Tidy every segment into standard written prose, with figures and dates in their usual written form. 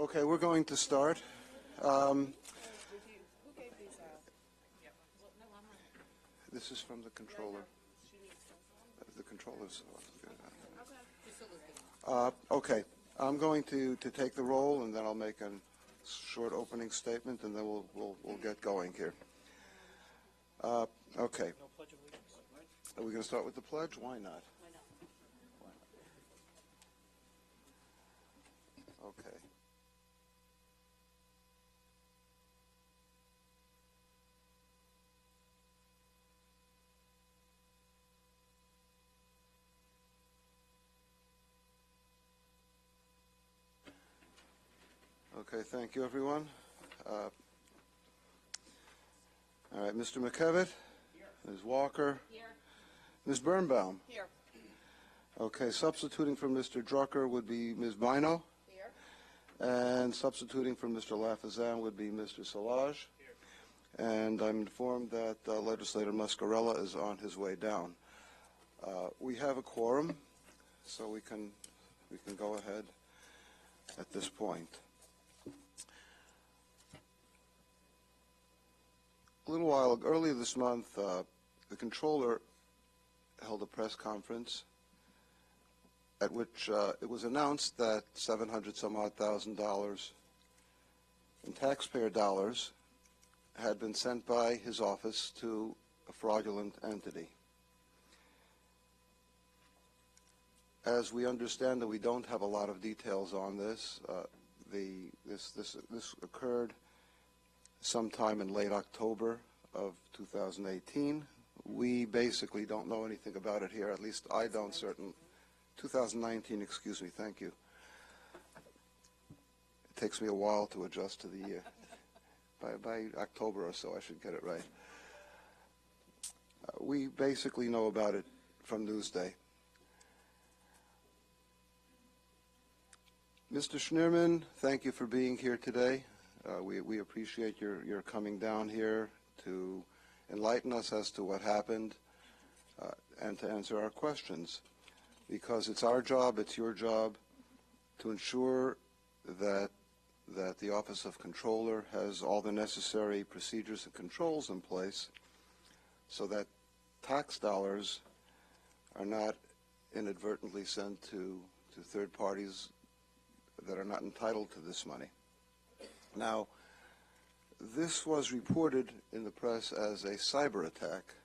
Okay, we're going to start. This is from the controller. The controller's. Okay, I'm going to take the roll, and then I'll make a short opening statement, and then we'll get going here. Okay. Are we going to start with the pledge? Why not? Okay. Okay, thank you, everyone. All right, Mr. McKevitt? Here. Ms. Walker? Here. Ms. Birnbaum? Here. Okay, substituting for Mr. Drucker would be Ms. Bino? Here. And substituting for Mr. Lafazan would be Mr. Szilagyi. Here. And I'm informed that Legislator Muscarella is on his way down. We have a quorum, so we can go ahead at this point. A little while earlier this month, the controller held a press conference at which it was announced that $700-some-odd-thousand in taxpayer dollars had been sent by his office to a fraudulent entity. As we understand that we don't have a lot of details on this, this occurred sometime in late October of 2018. We basically don't know anything about it here, at least I don't 2019, excuse me, thank you. It takes me a while to adjust to the year. By October or so, I should get it right. We basically know about it from Newsday. Mr. Schnierman, thank you for being here today. We appreciate your coming down here to enlighten us as to what happened and to answer our questions, because it's our job, it's your job to ensure that the Office of Controller has all the necessary procedures and controls in place so that tax dollars are not inadvertently sent to third parties that are not entitled to this money. Now, this was reported in the press as a cyber attack,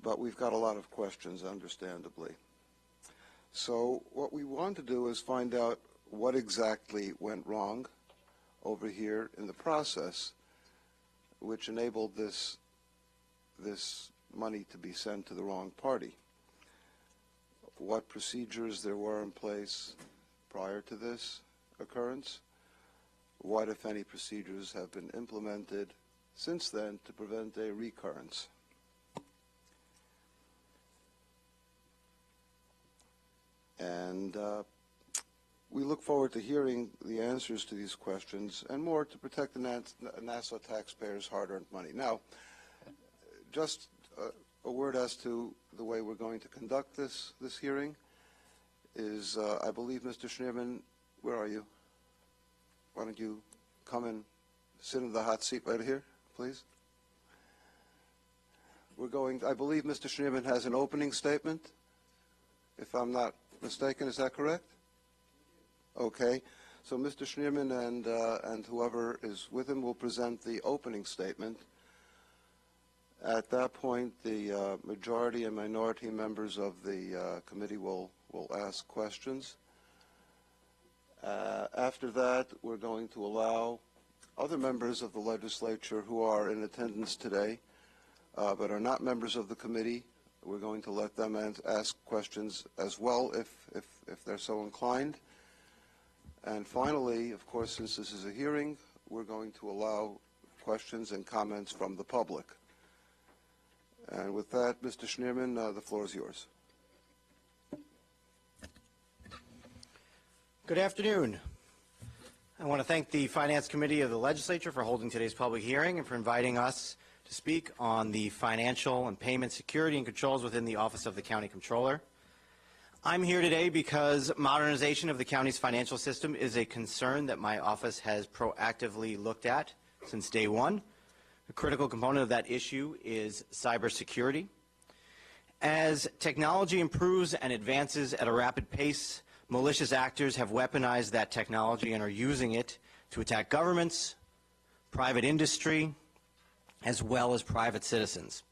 but we've got a lot of questions, understandably. So what we want to do is find out what exactly went wrong over here in the process, which enabled this money to be sent to the wrong party. What procedures there were in place prior to this occurrence, what, if any, procedures have been implemented since then to prevent a recurrence. And we look forward to hearing the answers to these questions and more to protect the Nassau taxpayers' hard-earned money. Now, just a word as to the way we're going to conduct this hearing is, I believe, Mr. Schnierman, where are you? Why don't you come and sit in the hot seat right here, please? I believe Mr. Schnierman has an opening statement, if I'm not mistaken. Is that correct? Okay. So Mr. Schnierman and whoever is with him will present the opening statement. At that point, the majority and minority members of the committee will ask questions. After that, we're going to allow other members of the legislature who are in attendance today but are not members of the committee. We're going to let them ask questions as well if they're so inclined. And finally, of course, since this is a hearing, we're going to allow questions and comments from the public. And with that, Mr. Schnierman, the floor is yours. Good afternoon. I want to thank the Finance Committee of the Legislature for holding today's public hearing and for inviting us to speak on the financial and payment security and controls within the Office of the County Comptroller. I'm here today because modernization of the county's financial system is a concern that my office has proactively looked at since day one. A critical component of that issue is cybersecurity. As technology improves and advances at a rapid pace, malicious actors have weaponized that technology and are using it to attack governments, private industry, as well as private citizens.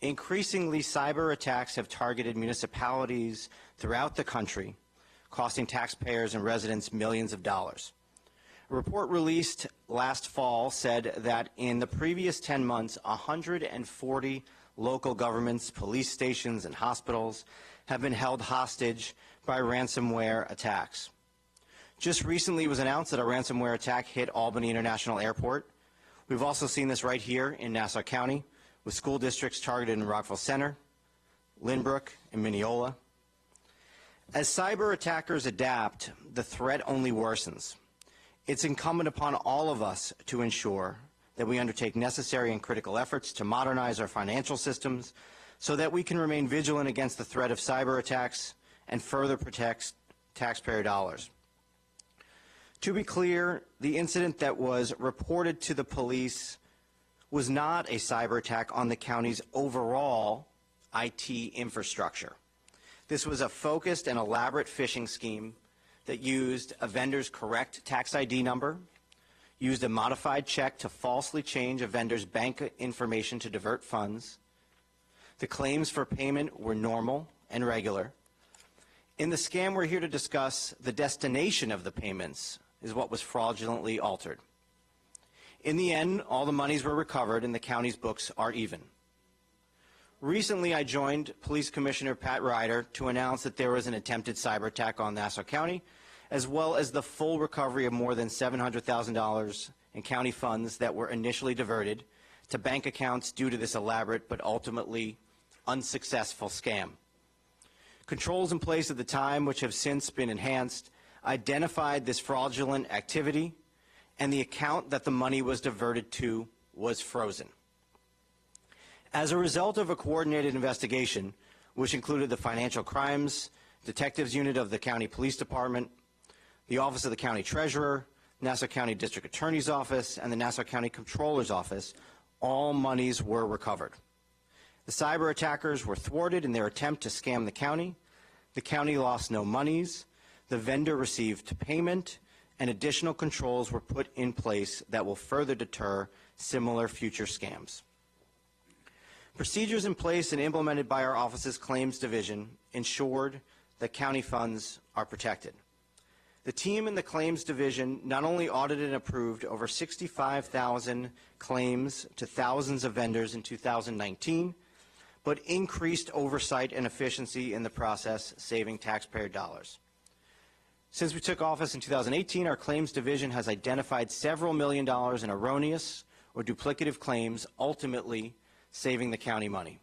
Increasingly, cyber attacks have targeted municipalities throughout the country, costing taxpayers and residents millions of dollars. A report released last fall said that in the previous 10 months, 140 local governments, police stations, and hospitals have been held hostage by ransomware attacks. Just recently it was announced that a ransomware attack hit Albany International Airport. We've also seen this right here in Nassau County, with school districts targeted in Rockville Center, Lynbrook, and Mineola. As cyber attackers adapt, the threat only worsens. It's incumbent upon all of us to ensure that we undertake necessary and critical efforts to modernize our financial systems so that we can remain vigilant against the threat of cyber attacks and further protect taxpayer dollars. To be clear, the incident that was reported to the police was not a cyber attack on the county's overall IT infrastructure. This was a focused and elaborate phishing scheme that used a vendor's correct tax ID number, used a modified check to falsely change a vendor's bank information to divert funds. The claims for payment were normal and regular. In the scam we're here to discuss, the destination of the payments is what was fraudulently altered. In the end, all the monies were recovered and the county's books are even. Recently, I joined Police Commissioner Pat Ryder to announce that there was an attempted cyber attack on Nassau County, as well as the full recovery of more than $700,000 in county funds that were initially diverted to bank accounts due to this elaborate but ultimately unsuccessful scam. Controls in place at the time, which have since been enhanced, identified this fraudulent activity, and the account that the money was diverted to was frozen. As a result of a coordinated investigation, which included the Financial Crimes Detectives Unit of the County Police Department, the Office of the County Treasurer, Nassau County District Attorney's Office, and the Nassau County Comptroller's Office, all monies were recovered. The cyber attackers were thwarted in their attempt to scam the county. The county lost no monies. The vendor received payment, and additional controls were put in place that will further deter similar future scams. Procedures in place and implemented by our office's claims division ensured that county funds are protected. The team in the claims division not only audited and approved over 65,000 claims to thousands of vendors in 2019, but increased oversight and efficiency in the process, saving taxpayer dollars. Since we took office in 2018, our claims division has identified several million dollars in erroneous or duplicative claims, ultimately saving the county money.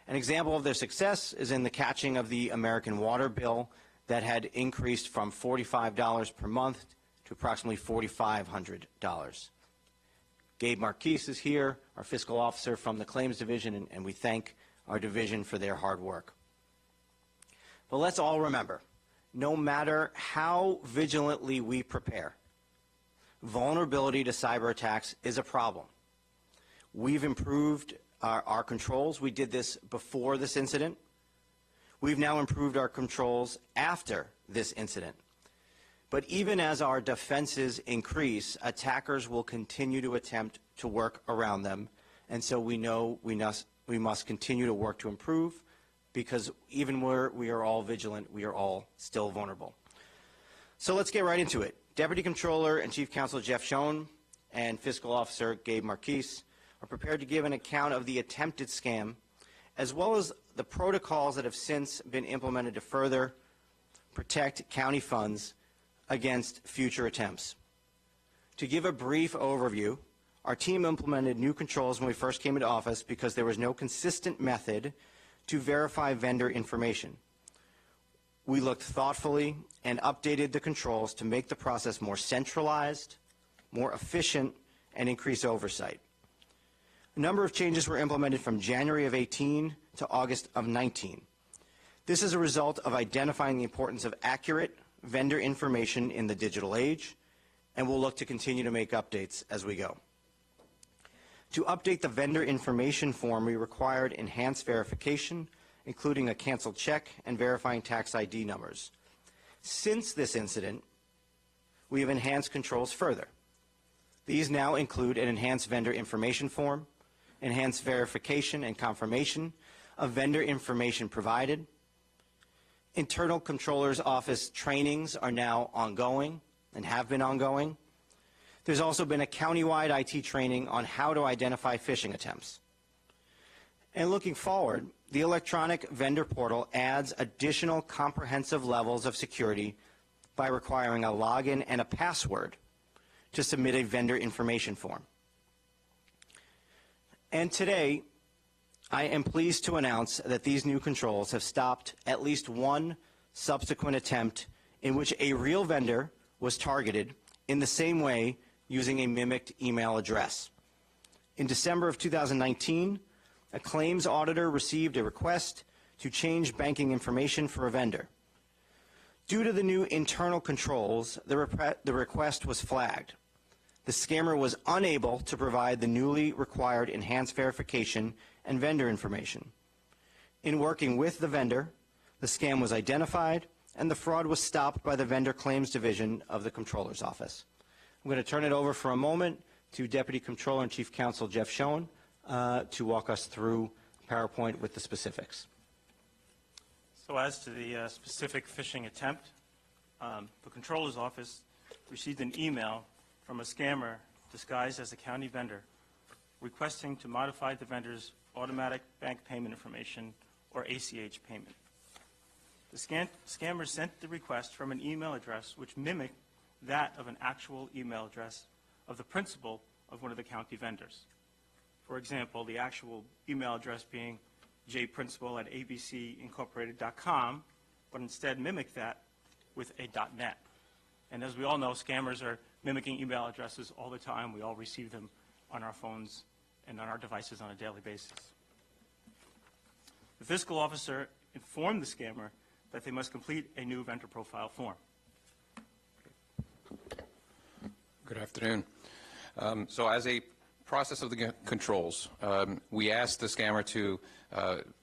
An example of their success is in the catching of the American water bill that had increased from $45 per month to approximately $4,500. Gabe Marquise is here, our fiscal officer from the claims division, and we thank our division for their hard work. But let's all remember, no matter how vigilantly we prepare, vulnerability to cyber attacks is a problem. We've improved our controls. We did this before this incident. We've now improved our controls after this incident. But even as our defenses increase, attackers will continue to attempt to work around them. And so we know we must continue to work to improve, because even where we are all vigilant, we are all still vulnerable. So let's get right into it. Deputy Controller and Chief Counsel Jeff Schoen and Fiscal Officer Gabe Marquise are prepared to give an account of the attempted scam, as well as the protocols that have since been implemented to further protect county funds against future attempts. To give a brief overview, our team implemented new controls when we first came into office because there was no consistent method to verify vendor information. We looked thoughtfully and updated the controls to make the process more centralized, more efficient, and increase oversight. A number of changes were implemented from January of 18 to August of 19. This is a result of identifying the importance of accurate vendor information in the digital age, and we'll look to continue to make updates as we go. To update the vendor information form, we required enhanced verification, including a canceled check and verifying tax ID numbers. Since this incident, we have enhanced controls further. These now include an enhanced vendor information form, enhanced verification and confirmation of vendor information provided. Internal Controller's Office trainings are now ongoing and have been ongoing. There's also been a countywide IT training on how to identify phishing attempts. And looking forward, the electronic vendor portal adds additional comprehensive levels of security by requiring a login and a password to submit a vendor information form. And today, I am pleased to announce that these new controls have stopped at least one subsequent attempt in which a real vendor was targeted in the same way using a mimicked email address. In December of 2019, a claims auditor received a request to change banking information for a vendor. Due to the new internal controls, the request was flagged. The scammer was unable to provide the newly required enhanced verification and vendor information. In working with the vendor, the scam was identified and the fraud was stopped by the Vendor Claims Division of the Comptroller's Office. I'm going to turn it over for a moment to Deputy Comptroller and Chief Counsel Jeff Schoen to walk us through PowerPoint with the specifics. So as to the specific phishing attempt, the Comptroller's Office received an email from a scammer disguised as a county vendor requesting to modify the vendor's automatic bank payment information, or ACH payment. The scammer sent the request from an email address which mimicked that of an actual email address of the principal of one of the county vendors. For example, the actual email address being jprincipal@abcincorporated.com, but instead mimicked that with a .net. And as we all know, scammers are mimicking email addresses all the time. We all receive them on our phones and on our devices on a daily basis. The fiscal officer informed the scammer that they must complete a new vendor profile form. Good afternoon. So as a process of the controls, we asked the scammer to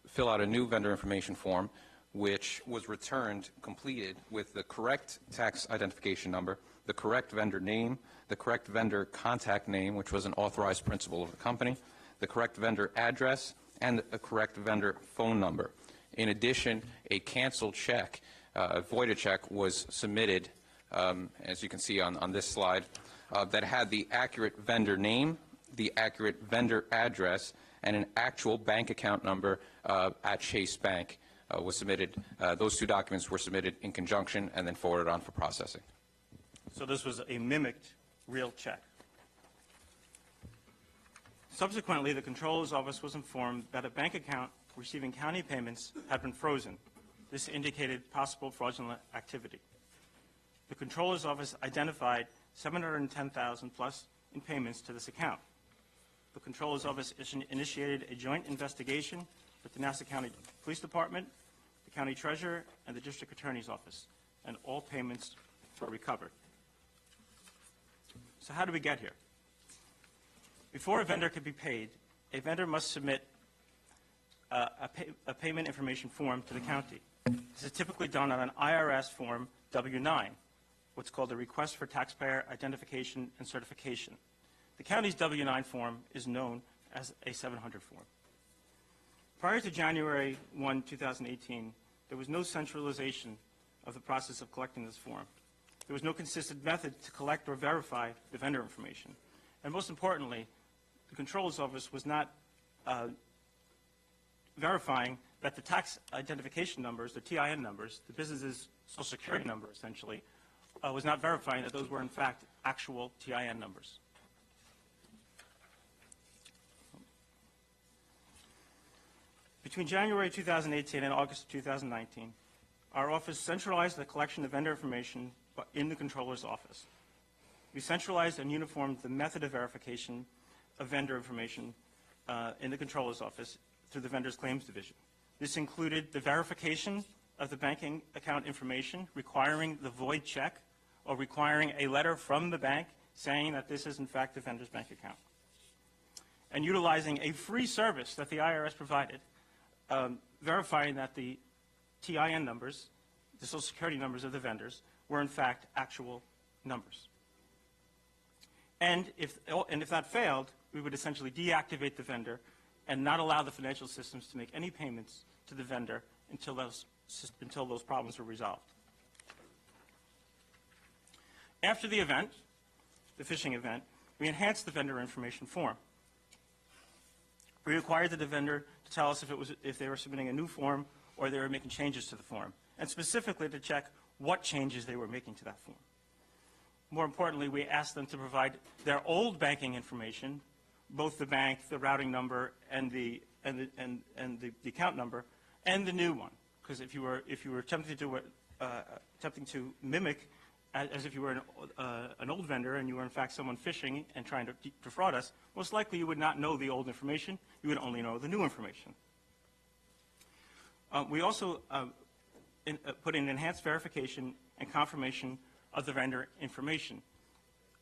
fill out a new vendor information form, which was returned completed with the correct tax identification number, the correct vendor name, the correct vendor contact name, which was an authorized principal of the company, the correct vendor address, and a correct vendor phone number. In addition, a canceled check, a voided check, was submitted, as you can see on this slide, that had the accurate vendor name, the accurate vendor address, and an actual bank account number at Chase Bank was submitted. Those two documents were submitted in conjunction and then forwarded on for processing. So this was a mimicked real check. Subsequently, the Comptroller's Office was informed that a bank account receiving county payments had been frozen. This indicated possible fraudulent activity. The Comptroller's Office identified $710,000 plus in payments to this account. The Comptroller's Office initiated a joint investigation with the Nassau County Police Department, the County Treasurer, and the District Attorney's Office, and all payments were recovered. So how do we get here? Before a vendor can be paid, a vendor must submit a payment information form to the county. This is typically done on an IRS form W-9, what's called a Request for Taxpayer Identification and Certification. The county's W-9 form is known as a 700 form. Prior to January 1, 2018, there was no centralization of the process of collecting this form. There was no consistent method to collect or verify the vendor information. And most importantly, the Comptroller's Office was not verifying that the tax identification numbers, the TIN numbers, the business's social security number essentially, was not verifying that those were in fact actual TIN numbers. Between January 2018 and August 2019, our office centralized the collection of vendor information in the Comptroller's Office. We centralized and uniformed the method of verification of vendor information in the Comptroller's Office through the Vendor's Claims Division. This included the verification of the banking account information, requiring the void check or requiring a letter from the bank saying that this is in fact the vendor's bank account. And utilizing a free service that the IRS provided, verifying that the TIN numbers, the Social Security numbers of the vendors, were in fact actual numbers. And if that failed, we would essentially deactivate the vendor and not allow the financial systems to make any payments to the vendor until those problems were resolved. After the event, the phishing event, we enhanced the vendor information form. We required the vendor to tell us if they were submitting a new form or they were making changes to the form, and specifically to check what changes they were making to that form. More importantly, we asked them to provide their old banking information, both the bank, the routing number, and the account number, and the new one. Because if you were attempting to mimic as if you were an old vendor and you were in fact someone phishing and trying to defraud us, most likely you would not know the old information. You would only know the new information. We also put in enhanced verification and confirmation of the vendor information.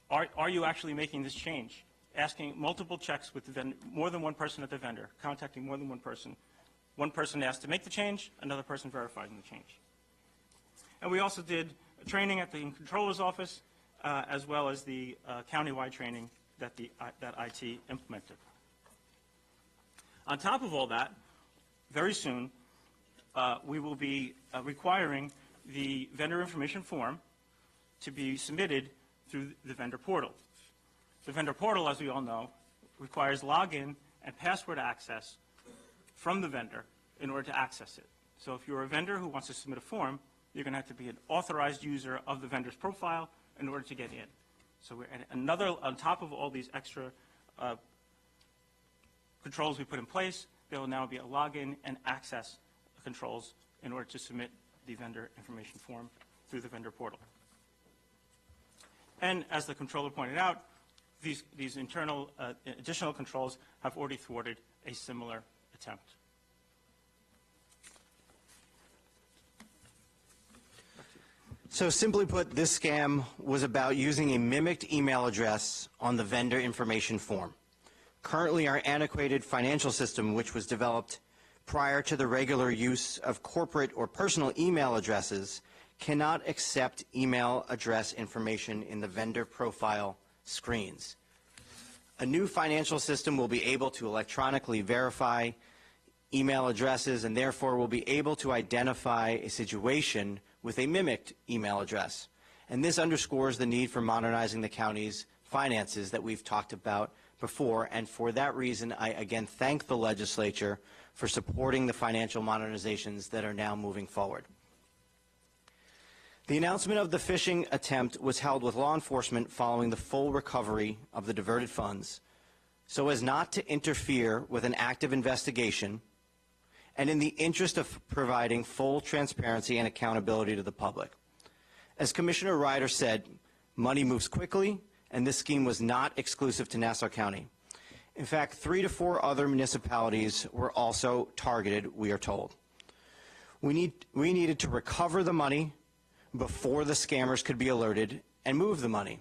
Are you actually making this change? Asking multiple checks with the vendor, more than one person at the vendor, contacting more than one person. One person asked to make the change, another person verifying the change. And we also did training at the controller's office, as well as the countywide training that IT implemented. On top of all that, very soon, we will be requiring the vendor information form to be submitted through the vendor portal. The vendor portal, as we all know, requires login and password access from the vendor in order to access it. So if you're a vendor who wants to submit a form, you're going to have to be an authorized user of the vendor's profile in order to get in. So we're on top of all these extra controls we put in place, there will now be a login and access controls in order to submit the vendor information form through the vendor portal. And as the controller pointed out, these internal additional controls have already thwarted a similar attempt. So simply put, this scam was about using a mimicked email address on the vendor information form. Currently, our antiquated financial system, which was developed prior to the regular use of corporate or personal email addresses, cannot accept email address information in the vendor profile screens. A new financial system will be able to electronically verify email addresses and therefore will be able to identify a situation with a mimicked email address. And this underscores the need for modernizing the county's finances that we've talked about before, and for that reason, I again thank the legislature for supporting the financial modernizations that are now moving forward. The announcement of the phishing attempt was held with law enforcement following the full recovery of the diverted funds, so as not to interfere with an active investigation and in the interest of providing full transparency and accountability to the public. As Commissioner Ryder said, money moves quickly, and this scheme was not exclusive to Nassau County. In fact, 3 to 4 other municipalities were also targeted, we are told. We needed to recover the money before the scammers could be alerted and move the money.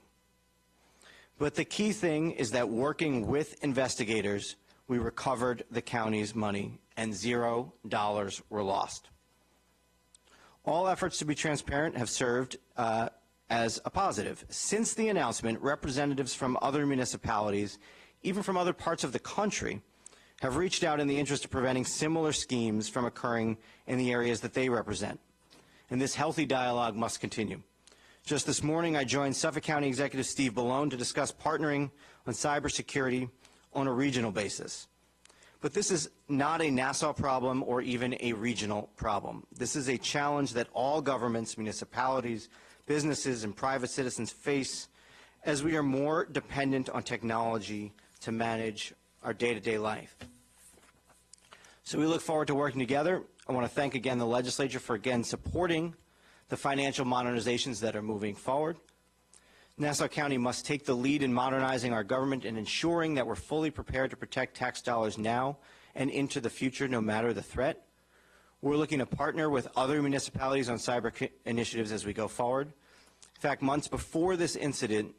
But the key thing is that working with investigators, we recovered the county's money and $0 were lost. All efforts to be transparent have served as a positive. Since the announcement, representatives from other municipalities, even from other parts of the country, have reached out in the interest of preventing similar schemes from occurring in the areas that they represent. And this healthy dialogue must continue. Just this morning, I joined Suffolk County Executive Steve Bellone to discuss partnering on cybersecurity on a regional basis. But this is not a Nassau problem or even a regional problem. This is a challenge that all governments, municipalities, businesses, and private citizens face as we are more dependent on technology to manage our day-to-day life. So we look forward to working together. I want to thank again the legislature for again supporting the financial modernizations that are moving forward. Nassau County must take the lead in modernizing our government and ensuring that we're fully prepared to protect tax dollars now and into the future, no matter the threat. We're looking to partner with other municipalities on cyber initiatives as we go forward. In fact, months before this incident,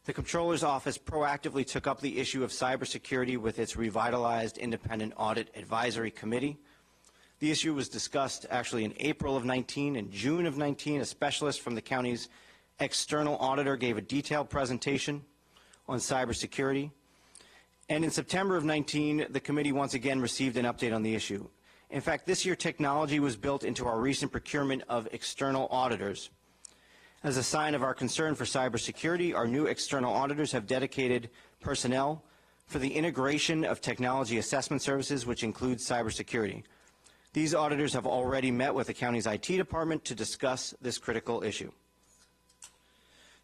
the Comptroller's Office proactively took up the issue of cybersecurity with its revitalized Independent Audit Advisory Committee. The issue was discussed actually in April of 19. In June of 19, a specialist from the county's external auditor gave a detailed presentation on cybersecurity. And in September of 19, the committee once again received an update on the issue. In fact, this year technology was built into our recent procurement of external auditors. As a sign of our concern for cybersecurity, our new external auditors have dedicated personnel for the integration of technology assessment services, which includes cybersecurity. These auditors have already met with the county's IT department to discuss this critical issue.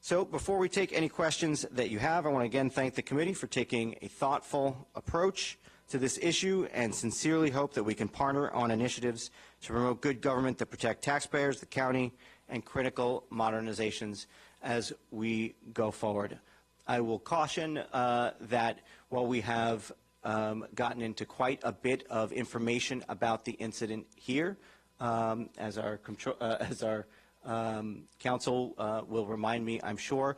So before we take any questions that you have, I want to again thank the committee for taking a thoughtful approach to this issue and sincerely hope that we can partner on initiatives to promote good government that protect taxpayers, the county, and critical modernizations as we go forward. I will caution that while we have gotten into quite a bit of information about the incident here, as our council will remind me, I'm sure,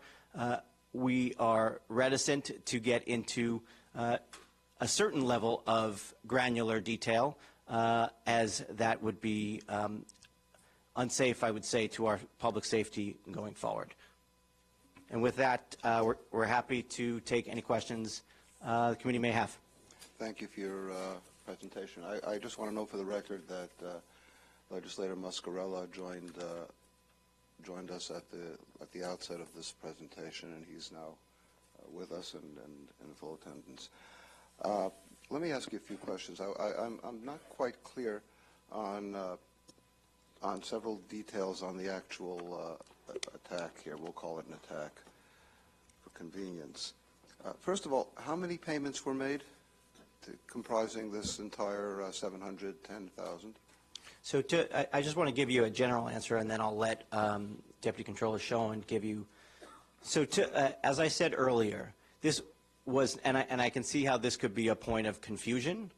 we are reticent to get into a certain level of granular detail, as that would be unsafe, I would say, to our public safety going forward. And with that, we're happy to take any questions the committee may have. Thank you for your presentation. I just want to know for the record that Legislator Muscarella joined us at the outset of this presentation, and he's now with us and in full attendance. Let me ask you a few questions. I'm not quite clear on several details on the actual attack here. We'll call it an attack for convenience. First of all, how many payments were made comprising this entire $710,000? So I just want to give you a general answer, and then I'll let Deputy Controller Schoen give you. So as I said earlier, this was, and I can see how this could be a point of confusion.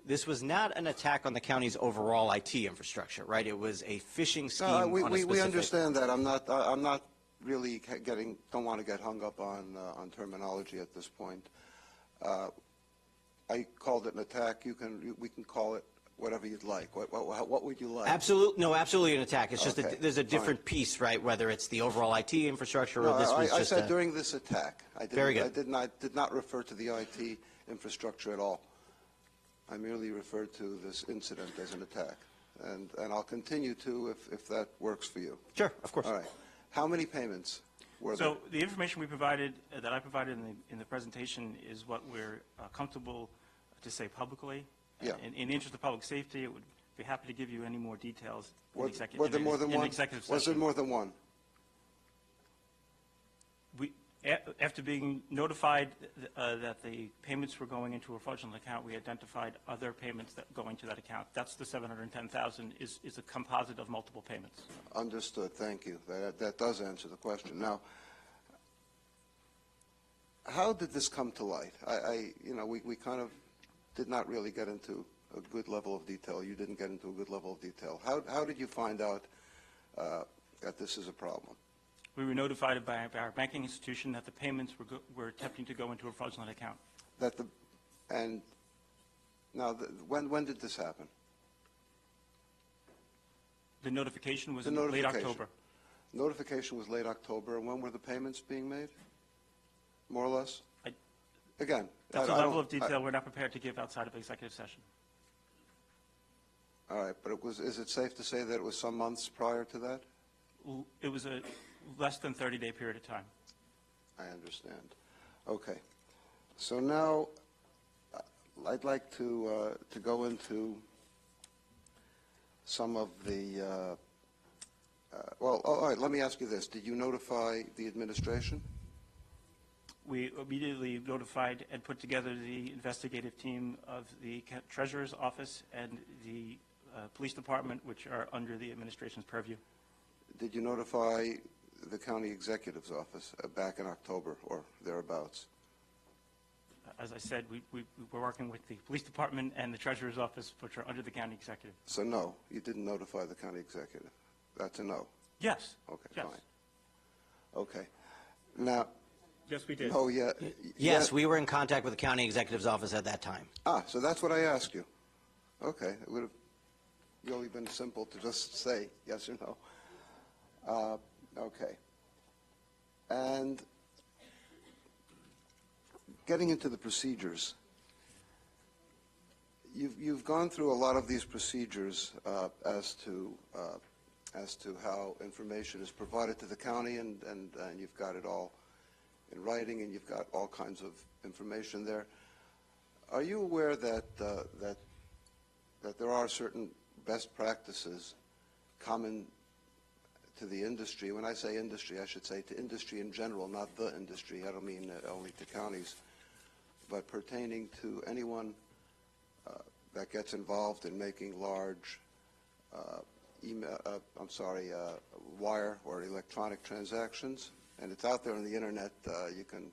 This was not an attack on the county's overall IT infrastructure, right? It was a phishing scheme on a specific. We understand that. I'm not really don't want to get hung up on terminology at this point. I called it an attack. We can call it whatever you'd like. What would you like? Absolutely an attack. It's just Okay, that there's a different piece, right? Whether it's the overall IT infrastructure or this was just I said during this attack. Very good. I did not refer to the IT infrastructure at all. I merely referred to this incident as an attack, and I'll continue to if that works for you. Sure, of course. All right. How many payments were there? So the information we provided, that I provided in the presentation, is what we're comfortable to say publicly. Yeah. In the interest of public safety, it would be happy to give you any more details in Were executive there more than one? executive Was there session. more than one? After being notified that the payments were going into a fraudulent account, we identified other payments that go into that account. That's the $710,000 is a composite of multiple payments. Understood. Thank you. That does answer the question. Now, how did this come to light? We kind of did not really get into a good level of detail. You didn't get into a good level of detail. How did you find out that this is a problem? We were notified by our banking institution that the payments were attempting to go into a fraudulent account. When did this happen? The notification was The in late notification. October. Notification was late October, and when were the payments being made? More or less? Again, That's I a level don't- of detail we're not prepared to give outside of executive session. All right, but is it safe to say that it was some months prior to that? It was a less than 30-day period of time. I understand. Okay. So now I'd like to go into some of the, all right, let me ask you this. Did you notify the administration? We immediately notified and put together the investigative team of the Treasurer's Office and the Police Department, which are under the administration's purview. Did you notify the County Executive's Office back in October or thereabouts? as I said, we're working with the police department and the treasurer's office, which are under the county executive. So no, you didn't notify the county executive. That's a no. Yes. Okay, Yes. fine. Okay. Now, Yes, we did. no, yeah. Yes, we were in contact with the county executive's office at that time. So that's what I asked you. Okay, it would have really been simple to just say yes or no. Okay. And getting into the procedures, you've gone through a lot of these procedures as to how information is provided to the county, and you've got it all in writing, and you've got all kinds of information there. Are you aware that there are certain best practices common to the industry? When I say industry, I should say to industry in general, not the industry. I don't mean only to counties, but pertaining to anyone that gets involved in making large wire or electronic transactions, and it's out there on the internet. You can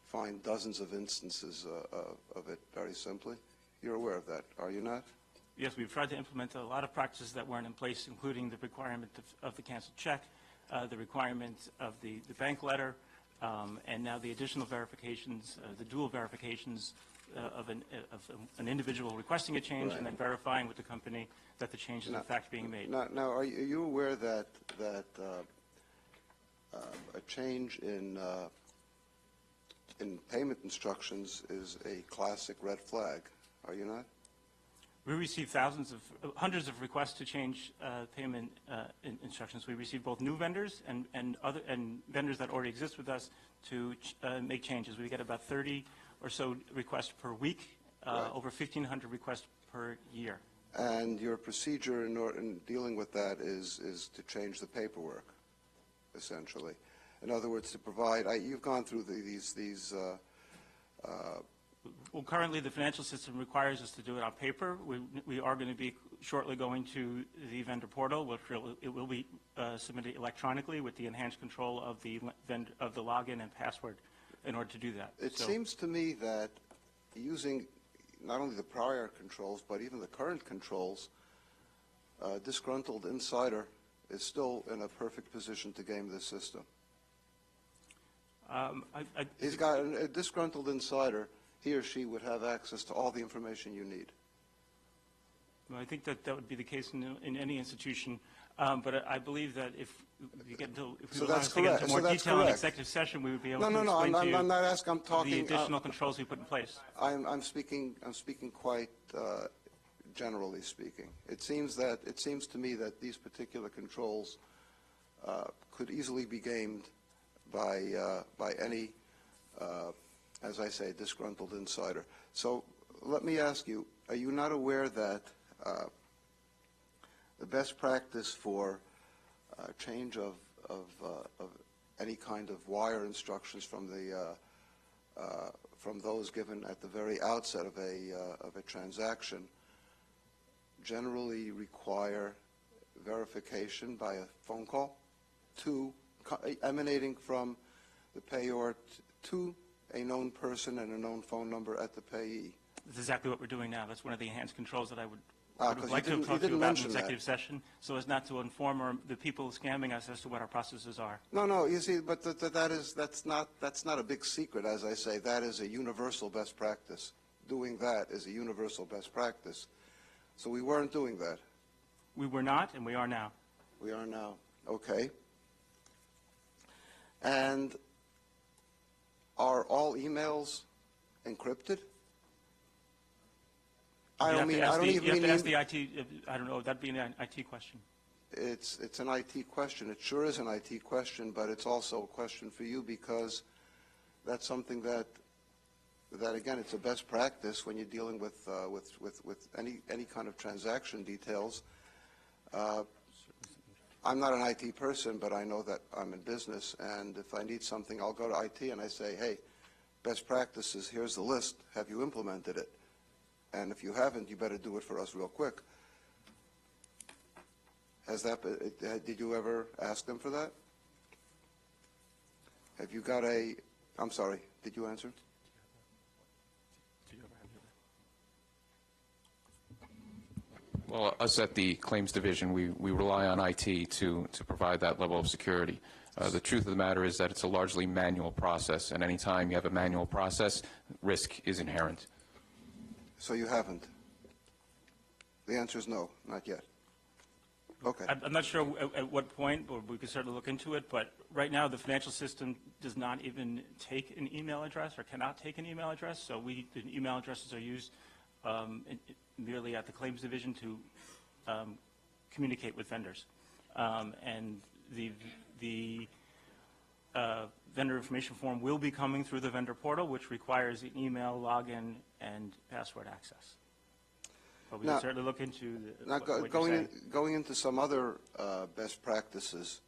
find dozens of instances of it very simply. You're aware of that, are you not? Yes, we've tried to implement a lot of practices that weren't in place, including the requirement of the canceled check, the requirement of the bank letter, and now the additional verifications, the dual verifications of an individual requesting a change and then verifying with the company that the change is in fact being made. Now, are you aware that a change in payment instructions is a classic red flag? Are you not? We receive hundreds of requests to change payment instructions. We receive both new vendors and vendors that already exist with us to make changes. We get about 30 or so requests per week, Right. over 1,500 requests per year. And your procedure in dealing with that is to change the paperwork, essentially. In other words, to provide, you've gone through these Well, currently, the financial system requires us to do it on paper. We are going to be shortly going to the vendor portal, which it will be submitted electronically with the enhanced control of the login and password in order to do that. It So- seems to me that using not only the prior controls, but even the current controls, a disgruntled insider is still in a perfect position to game this system. He's got a disgruntled insider. He or she would have access to all the information you need. Well, I think that would be the case in any institution, but I believe that if we get into, if we So allow that's us to get into correct. more So that's detail in correct. executive session, we would be able No, to no, no. explain to you I'm not asking. I'm the talking. additional controls we put in place. I'm speaking quite generally speaking. It seems to me that these particular controls could easily be gamed by any, as I say, disgruntled insider. So let me ask you: are you not aware that the best practice for change of any kind of wire instructions from those given at the very outset of a transaction generally require verification by a phone call emanating from the payor to a known person and a known phone number at the payee? That's exactly what we're doing now. That's one of the enhanced controls that I would 'cause you like to didn't- talk you to you didn't about in mention that. executive session, so as not to inform the people scamming us as to what our processes are. No, you see, but that's not a big secret, as I say. That is a universal best practice. Doing that is a universal best practice. So we weren't doing that. We were not, and we are now. We are now. Okay. And are all emails encrypted? I don't You have even to ask mean the IT, I don't know, that'd be an IT question. it's an IT question. It sure is an IT question, but it's also a question for you because that's something that again, it's a best practice when you're dealing with any kind of transaction details. I'm not an IT person, but I know that I'm in business, and if I need something, I'll go to IT and I say, hey, best practices, here's the list. Have you implemented it? And if you haven't, you better do it for us real quick. Did you ever ask them for that? Have you got I'm sorry, did you answer? Well, us at the Claims Division, we rely on IT to provide that level of security. The truth of the matter is that it's a largely manual process, and any time you have a manual process, risk is inherent. So you haven't? The answer is no, not yet. Okay. I'm not sure at what point, or we could certainly look into it, but right now, the financial system does not even take an email address or cannot take an email address, so the email addresses are used merely at the Claims Division to communicate with vendors. And the vendor information form will be coming through the vendor portal, which requires an email login and password access. But we Now- can certainly look into Now, what you're saying. going into some other best practices,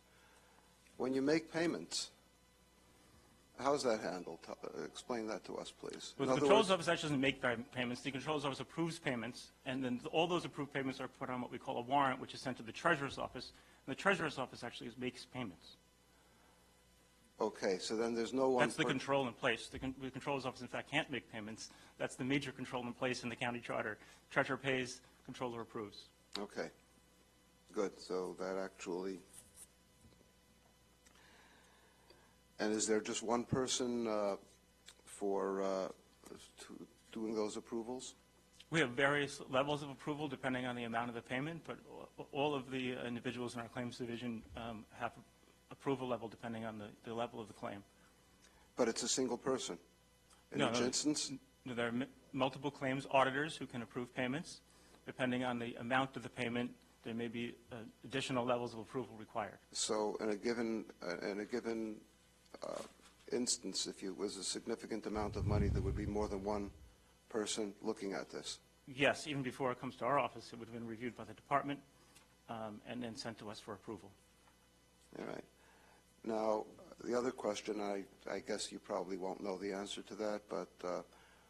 when you make payments, how is that handled? Explain that to us, please. Well, In the other Controller's words- Office actually doesn't make payments. The Controller's Office approves payments, and then all those approved payments are put on what we call a warrant, which is sent to the Treasurer's Office, and the Treasurer's Office actually makes payments. Okay, so then there's no one... That's the control in place. The Controller's Office, in fact, can't make payments. That's the major control in place in the county charter. Treasurer pays, Controller approves. Okay, good, so that actually... And is there just one person for doing those approvals? We have various levels of approval depending on the amount of the payment, but all of the individuals in our Claims Division have approval level depending on the level of the claim. But it's a single person? In No, each no. instance? There are multiple claims auditors who can approve payments. Depending on the amount of the payment, there may be additional levels of approval required. So in a given instance, if it was a significant amount of money, there would be more than one person looking at this? Yes, even before it comes to our office, it would have been reviewed by the department and then sent to us for approval. All right. Now, the other question, I guess you probably won't know the answer to that, but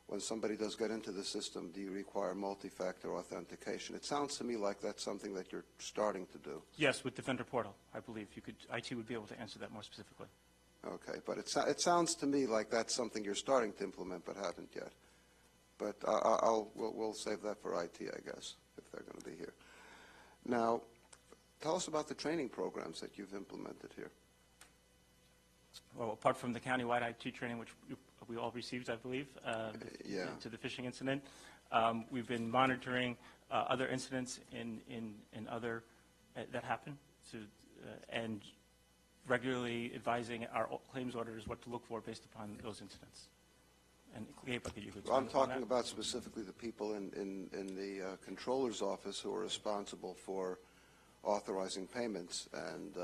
when somebody does get into the system, do you require multi-factor authentication? It sounds to me like that's something that you're starting to do. Yes, with the vendor portal, I believe. IT would be able to answer that more specifically. Okay, but it sounds to me like that's something you're starting to implement but haven't yet. But we'll save that for IT, I guess, if they're going to be here. Now, tell us about the training programs that you've implemented here. Well, apart from the countywide IT training, which we all received, I believe, Yeah. to the phishing incident, we've been monitoring other incidents in other that happen, and regularly advising our claims auditors what to look for based upon those incidents. And Gabe, I think you could Well, I'm expand upon talking that. about specifically the people in the Controller's Office who are responsible for authorizing payments. And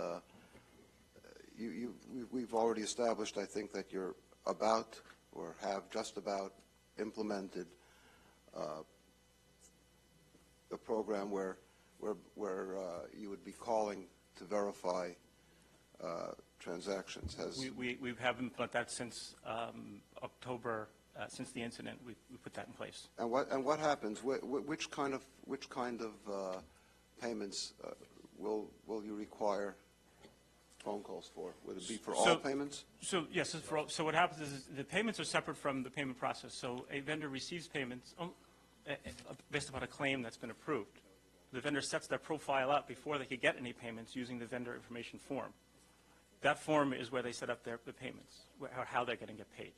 we've already established, I think, that you're about or have just about implemented a program where you would be calling to verify transactions. We have implemented that since October, since the incident. We put that in place. And what happens? Which kind of payments will you require phone calls for? Would it be for all payments? So yes, so what happens is the payments are separate from the payment process. So a vendor receives payments based upon a claim that's been approved. The vendor sets their profile up before they could get any payments using the vendor information form. That form is where they set up the payments, how they're going to get paid.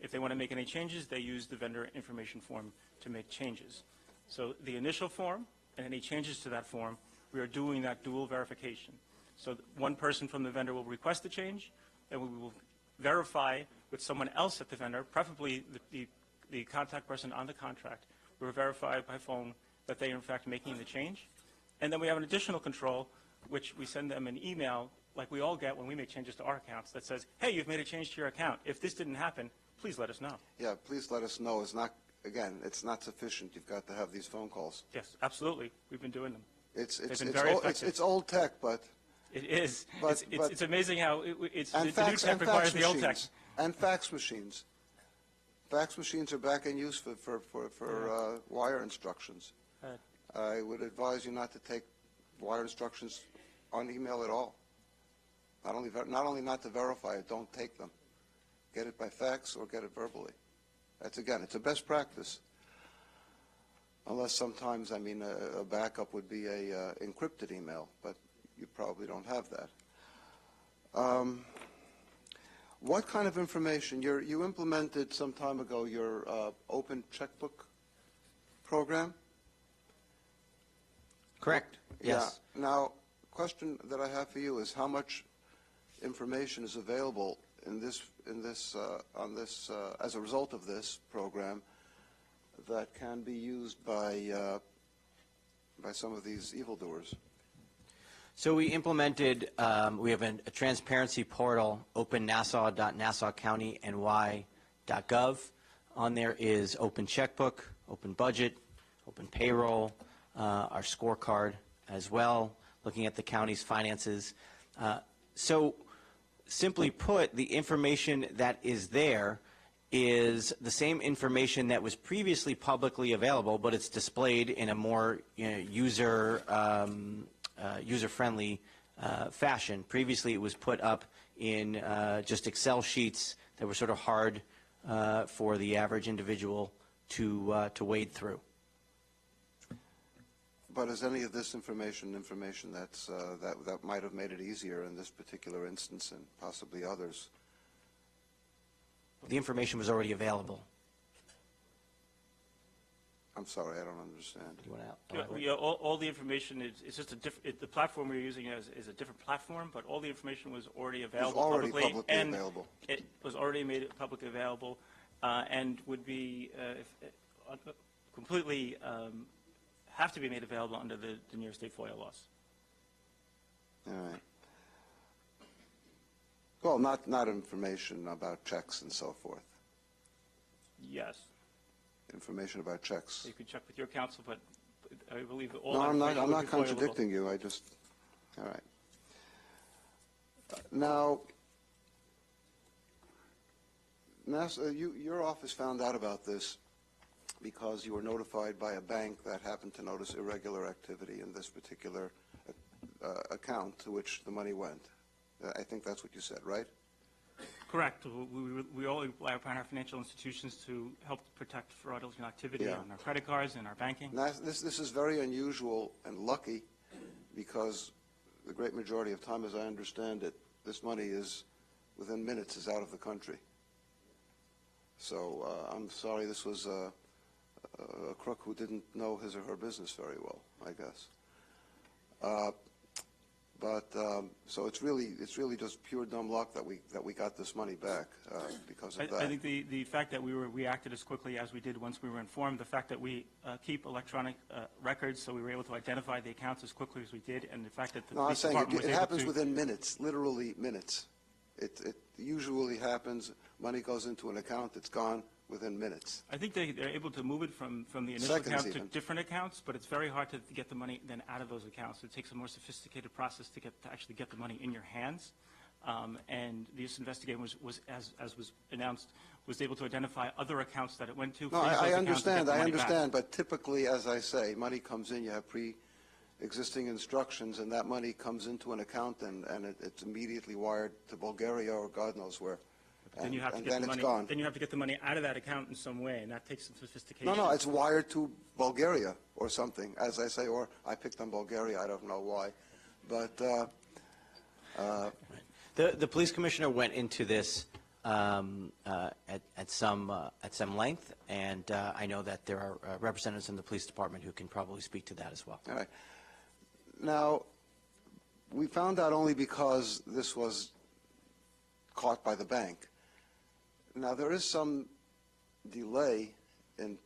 If they want to make any changes, they use the vendor information form to make changes. So the initial form and any changes to that form, we are doing that dual verification. So one person from the vendor will request a change, and we will verify with someone else at the vendor, preferably the contact person on the contract. We will verify by phone that they are in fact making the change. And then we have an additional control, which we send them an email like we all get when we make changes to our accounts that says, hey, you've made a change to your account. If this didn't happen, please let us know. Yeah, please let us know. It's not sufficient. You've got to have these phone calls. Yes, absolutely. We've been doing them. It's been very effective. it's old tech, but It is. But- It's amazing how the new fax tech requires the old tech. machines. And fax machines. Fax machines are back in use for wire instructions. I would advise you not to take wire instructions on email at all. Not only not to verify it, don't take them. Get it by fax or get it verbally. It's a best practice. Unless sometimes, I mean, a backup would be a encrypted email, but you probably don't have that. What kind of information? You implemented some time ago your open checkbook program? Correct. Yes. Yeah. Now, question that I have for you is how much information is available as a result of this program that can be used by some of these evildoers? So we implemented, we have a transparency portal, opennassau.nassaucountiny.gov. On there is open checkbook, open budget, open payroll, our scorecard as well, looking at the county's finances. So simply put, the information that is there is the same information that was previously publicly available, but it's displayed in a more user-friendly fashion. Previously, it was put up in just Excel sheets that were sort of hard for the average individual to wade through. But is any of this information that's, that might have made it easier in this particular instance and possibly others? The information was already available. I'm sorry, I don't understand. Do you want to Yeah, all the information is just a different, the platform we're using is a different platform, but all the information was already available already publicly. publicly and available. It was already made publicly available and would be completely have to be made available under the New York State FOIA laws. All right. Well, not information about checks and so forth. Yes. Information about checks. You could check with your counsel, but I believe that all No, I'm information would not be FOIA-able. contradicting you. I just, all right. Now, your office found out about this because you were notified by a bank that happened to notice irregular activity in this particular account to which the money went. I think that's what you said, right? Correct. We all rely upon our financial institutions to help protect fraudulent activity Yeah. on our credit cards and our banking. Now, this is very unusual and lucky because the great majority of time, as I understand it, this money is, within minutes, is out of the country. So I'm sorry this was a crook who didn't know his or her business very well, I guess. So it's really just pure dumb luck that we got this money back because of that. I think the fact that we acted as quickly as we did once we were informed, the fact that we keep electronic records, so we were able to identify the accounts as quickly as we did, and the fact that the No, I'm police saying department was it able happens to. within minutes, literally minutes. It usually happens. Money goes into an account, it's gone within minutes. I think they're able to move it from the initial Seconds account to even. different accounts, but it's very hard to get the money then out of those accounts. It takes a more sophisticated process to actually get the money in your hands. And this investigation was as was announced, was able to identify other accounts that it went to. No, freeze those I accounts, and get understand, the I money back. understand, but typically, as I say, money comes in, you have pre-existing instructions, and that money comes into an account, and it's immediately wired to Bulgaria or God knows where. Then you have to And get then the it's money. gone. Then you have to get the money out of that account in some way, and that takes some sophistication. No, it's wired to Bulgaria or something, as I say, or I picked on Bulgaria, I don't know why. But The police commissioner went into this at some length, and I know that there are representatives in the police department who can probably speak to that as well. all right. Now, we found out only because this was caught by the bank. Now, there is some delay in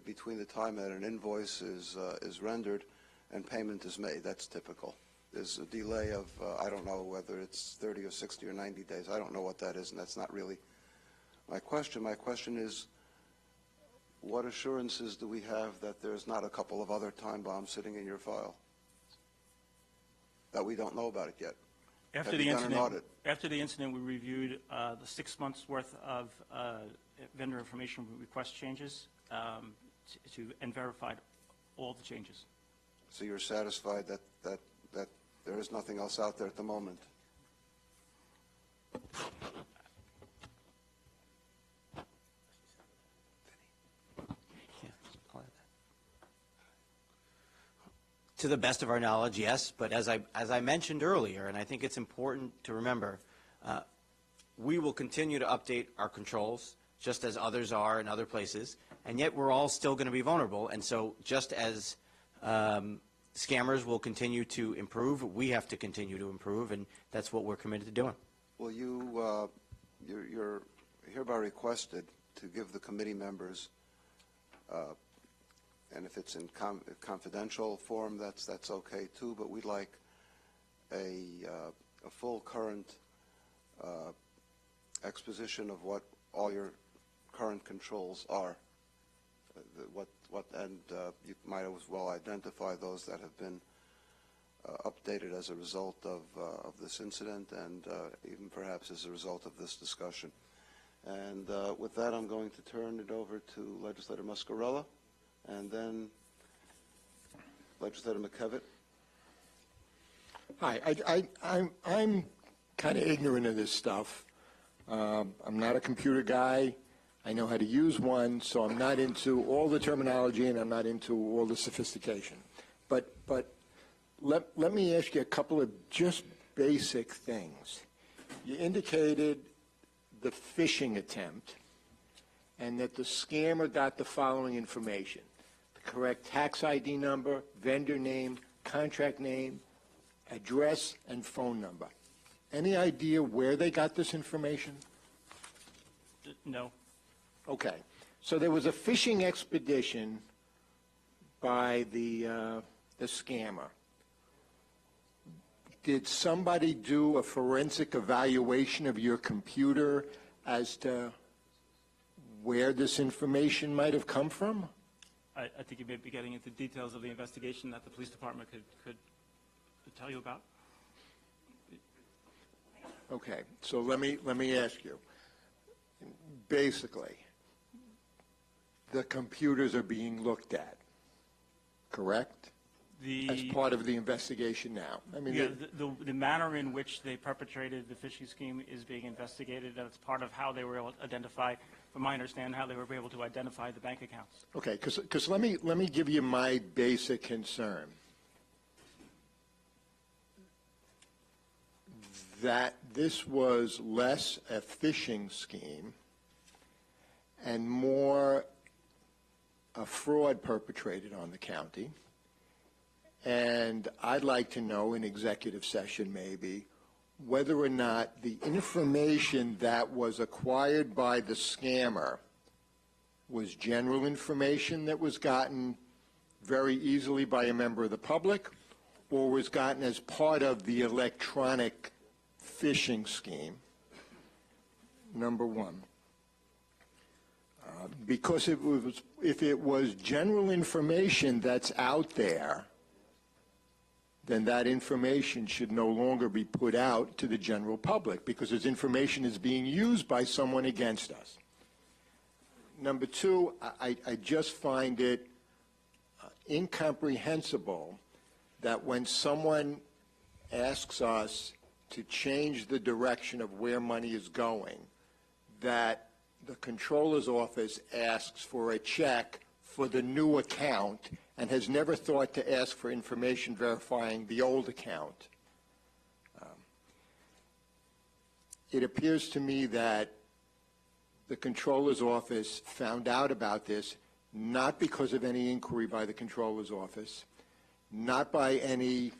between the time that an invoice is rendered and payment is made. That's typical. There's a delay of, I don't know whether it's 30 or 60 or 90 days. I don't know what that is, and that's not really my question. My question is, what assurances do we have that there's not a couple of other time bombs sitting in your file that we don't know about it yet? After Have the you done an incident, audit? after the incident, we reviewed the 6 months worth of vendor information request changes and verified all the changes. So you're satisfied that there is nothing else out there at the moment? Yeah, I'll add that. To the best of our knowledge, yes, but as I mentioned earlier, and I think it's important to remember, we will continue to update our controls, just as others are in other places, and yet we're all still going to be vulnerable. And so just as scammers will continue to improve, we have to continue to improve, and that's what we're committed to doing. Well, you're hereby requested to give the committee members, and if it's in confidential form, that's okay too, but we'd like a full current exposition of what all your current controls are. You might as well identify those that have been updated as a result of this incident and even perhaps as a result of this discussion. And with that, I'm going to turn it over to Legislator Muscarella and then Legislator McKevitt. Hi, I'm kind of ignorant of this stuff. I'm not a computer guy. I know how to use one, so I'm not into all the terminology and I'm not into all the sophistication. But let me ask you a couple of just basic things. You indicated the phishing attempt and that the scammer got the following information: the correct tax ID number, vendor name, contract name, address, and phone number. Any idea where they got this information? No. Okay. So there was a phishing expedition by the scammer. Did somebody do a forensic evaluation of your computer as to where this information might have come from? I think you may be getting into details of the investigation that the police department could tell you about. Okay, so let me ask you. Basically, the computers are being looked at, correct? As part of the investigation now. I mean, Yeah, the manner in which they perpetrated the phishing scheme is being investigated, and it's part of how they were able to identify, from my understanding, how they were able to identify the bank accounts. okay, because let me give you my basic concern. That this was less a phishing scheme and more a fraud perpetrated on the county. And I'd like to know in executive session maybe whether or not the information that was acquired by the scammer was general information that was gotten very easily by a member of the public, or was gotten as part of the electronic phishing scheme, number one. Because if it was general information that's out there, then that information should no longer be put out to the general public because its information is being used by someone against us. Number two, I just find it incomprehensible that when someone asks us to change the direction of where money is going, that the controller's office asks for a check for the new account and has never thought to ask for information verifying the old account. It appears to me that the controller's office found out about this not because of any inquiry by the controller's office, not by any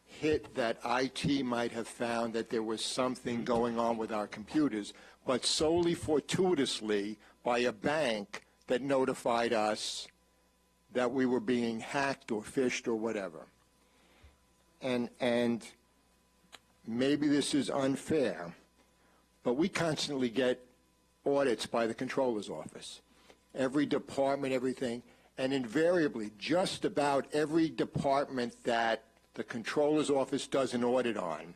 hit that IT might have found that there was something going on with our computers, but solely fortuitously by a bank that notified us that we were being hacked or phished or whatever. And maybe this is unfair, but we constantly get audits by the controller's office. Every department, everything, and invariably just about every department that the controller's office does an audit on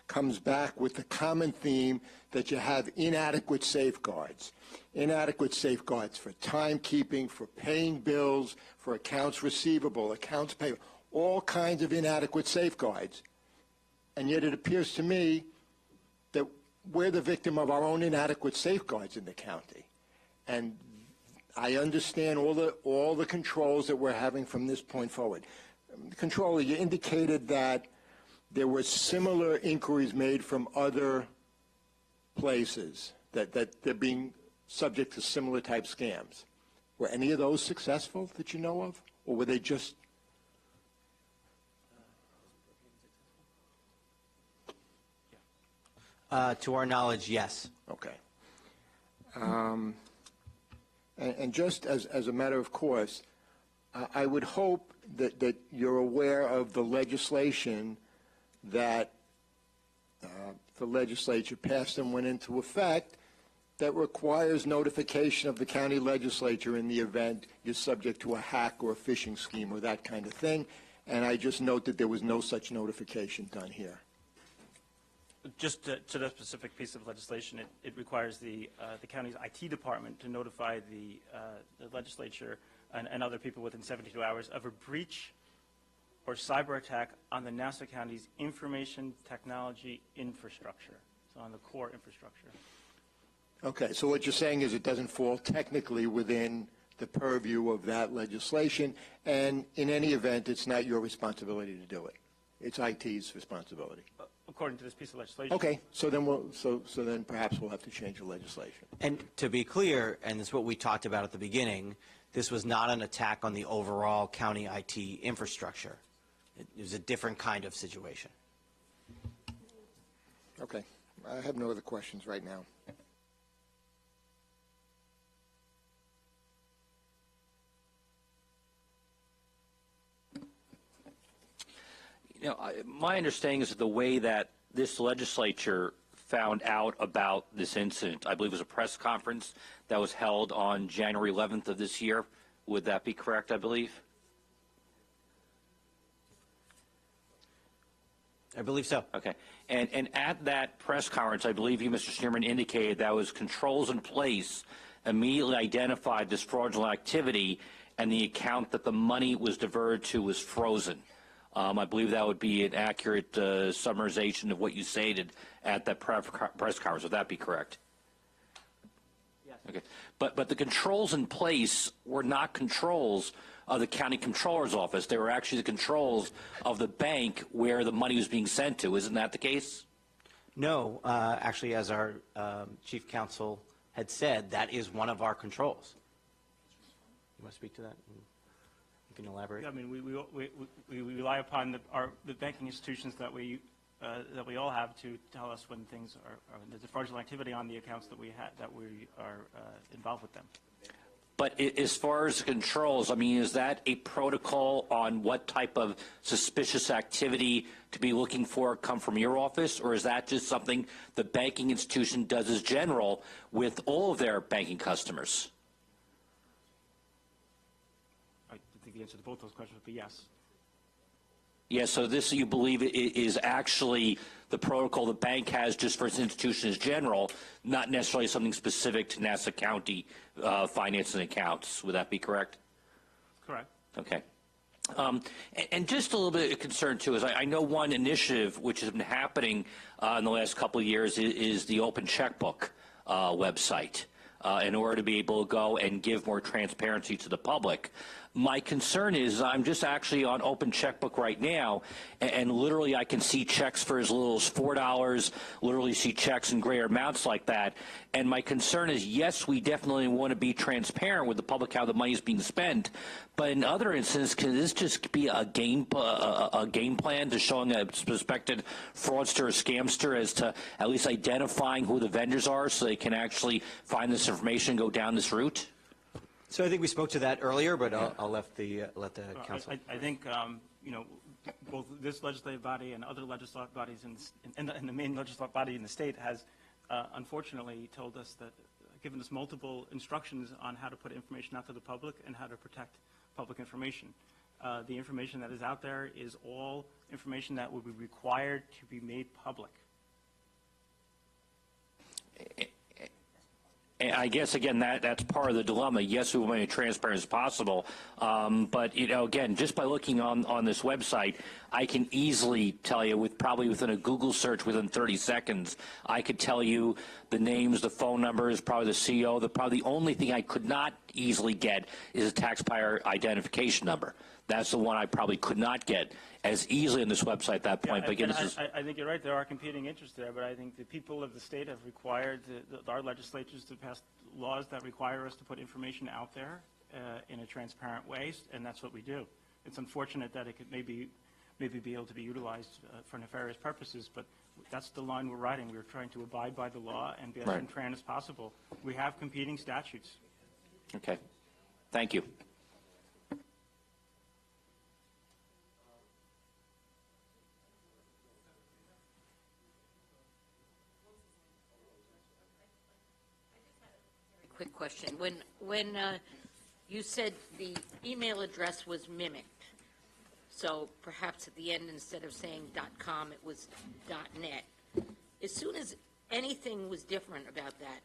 comes back with the common theme that you have inadequate safeguards. Inadequate safeguards for timekeeping, for paying bills, for accounts receivable, accounts payable, all kinds of inadequate safeguards. And yet it appears to me that we're the victim of our own inadequate safeguards in the county. And I understand all the controls that we're having from this point forward. Controller, you indicated that there were similar inquiries made from other places, that they're being subject to similar type scams. Were any of those successful that you know of, or were they just? To our knowledge, yes. Okay. And just as a matter of course, I would hope that you're aware of the legislation that the legislature passed and went into effect that requires notification of the county legislature in the event you're subject to a hack or a phishing scheme or that kind of thing. And I just note that there was no such notification done here. Just to that specific piece of legislation, it requires the county's IT department to notify the legislature and other people within 72 hours of a breach or cyber attack on the Nassau County's information technology infrastructure, so on the core infrastructure. Okay, so what you're saying is it doesn't fall technically within the purview of that legislation, and in any event, it's not your responsibility to do it. It's IT's responsibility. According to this piece of legislation. Okay, so then then perhaps we'll have to change the legislation. And to be clear, and this is what we talked about at the beginning, this was not an attack on the overall county IT infrastructure. It was a different kind of situation. Okay, I have no other questions right now. You know, my understanding is that the way that this legislature found out about this incident, I believe it was a press conference that was held on January 11th of this year. Would that be correct, I believe? I believe so. Okay. And at that press conference, I believe you, Mr. Schneerman, indicated that was controls in place immediately identified this fraudulent activity, and the account that the money was diverted to was frozen. I believe that would be an accurate summarization of what you stated at that press conference. Would that be correct? Yes. Okay. But the controls in place were not controls of the county controller's office. They were actually the controls of the bank where the money was being sent to. Isn't that the case? No, actually, as our chief counsel had said, that is one of our controls. You want to speak to that? You can elaborate. Yeah, I mean, we rely upon the banking institutions that we all have to tell us when things there's a fraudulent activity on the accounts that we are involved with them. But as far as the controls, I mean, is that a protocol on what type of suspicious activity to be looking for come from your office, or is that just something the banking institution does as general with all of their banking customers? I think the answer to both those questions would be yes. Yeah, so this, you believe, is actually the protocol the bank has just for its institution as general, not necessarily something specific to Nassau County finance and accounts. Would that be correct? Correct. Okay. And just a little bit of concern, too, is I know one initiative which has been happening in the last couple of years is the Open Checkbook website in order to be able to go and give more transparency to the public. My concern is I'm just actually on Open Checkbook right now, and literally I can see checks for as little as $4, literally see checks in greater amounts like that. And my concern is, yes, we definitely want to be transparent with the public how the money is being spent, but in other instances, can this just be a game plan to showing a suspected fraudster or scamster as to at least identifying who the vendors are so they can actually find this information and go down this route? So I think we spoke to that earlier, but I'll let the council. I think you know, both this legislative body and other legislative bodies and the main legislative body in the state has unfortunately told us that, given us multiple instructions on how to put information out to the public and how to protect public information. The information that is out there is all information that would be required to be made public. And I guess, again, that's part of the dilemma. Yes, we want to be as transparent as possible, but, you know, again, just by looking on this website, I can easily tell you, probably within a Google search within 30 seconds, I could tell you the names, the phone numbers, probably the CEO. Probably the only thing I could not easily get is a taxpayer identification number. That's the one I probably could not get as easily on this website at that point. Yeah, but again, and this is... I think you're right. There are competing interests there, but I think the people of the state have required our legislatures to pass laws that require us to put information out there in a transparent way, and that's what we do. It's unfortunate that it could maybe be able to be utilized for nefarious purposes, but that's the line we're riding. We're trying to abide by the law and be as Right. transparent as possible. We have competing statutes. Okay. Thank you. Quick question. When you said the email address was mimicked, so perhaps at the end, instead of saying .com, it was .net. As soon as anything was different about that,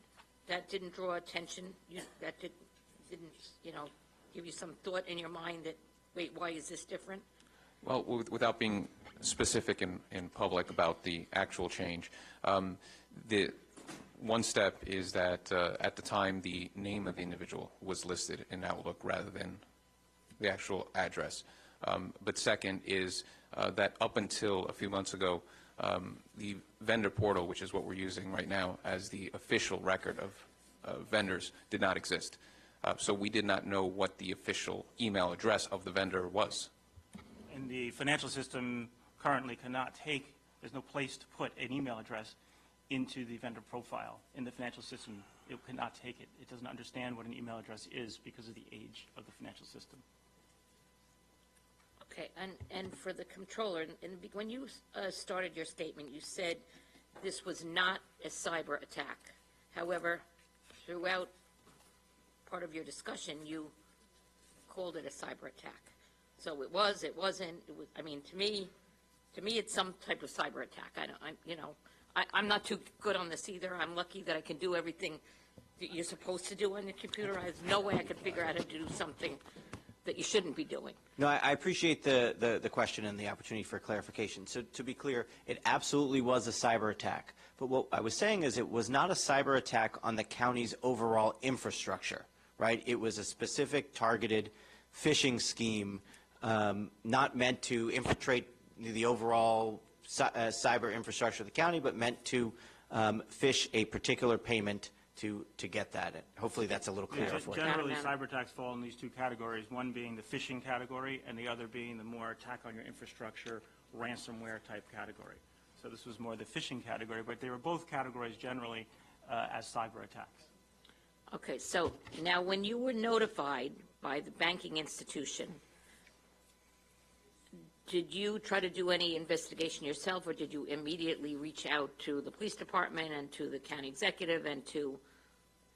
that didn't draw attention? That didn't, you know, give you some thought in your mind that, wait, why is this different? Well, without being specific in public about the actual change, the one step is that at the time the name of the individual was listed in Outlook rather than the actual address. But second is that up until a few months ago, the vendor portal, which is what we're using right now as the official record of vendors, did not exist. So we did not know what the official email address of the vendor was. And the financial system currently cannot take, there's no place to put an email address into the vendor profile. In the financial system, it cannot take it. It doesn't understand what an email address is because of the age of the financial system. Okay, and for the comptroller, when you started your statement, you said this was not a cyber attack. However, throughout part of your discussion, you called it a cyber attack. So it was, it wasn't, it was, I mean, to me, it's some type of cyber attack. I'm not too good on this either. I'm lucky that I can do everything that you're supposed to do on the computer. There's no way I could figure out how to do something that you shouldn't be doing. No, I appreciate the question and the opportunity for clarification. So to be clear, it absolutely was a cyber attack. But what I was saying is it was not a cyber attack on the county's overall infrastructure, right? It was a specific targeted phishing scheme not meant to infiltrate the overall cyber infrastructure of the county, but meant to phish a particular payment to get that. Hopefully that's a little clearer for you. Generally, cyber attacks fall in these two categories, one being the phishing category and the other being the more attack on your infrastructure, ransomware type category. So this was more the phishing category, but they were both categories generally as cyber attacks. Okay, so now when you were notified by the banking institution, did you try to do any investigation yourself, or did you immediately reach out to the police department and to the county executive and to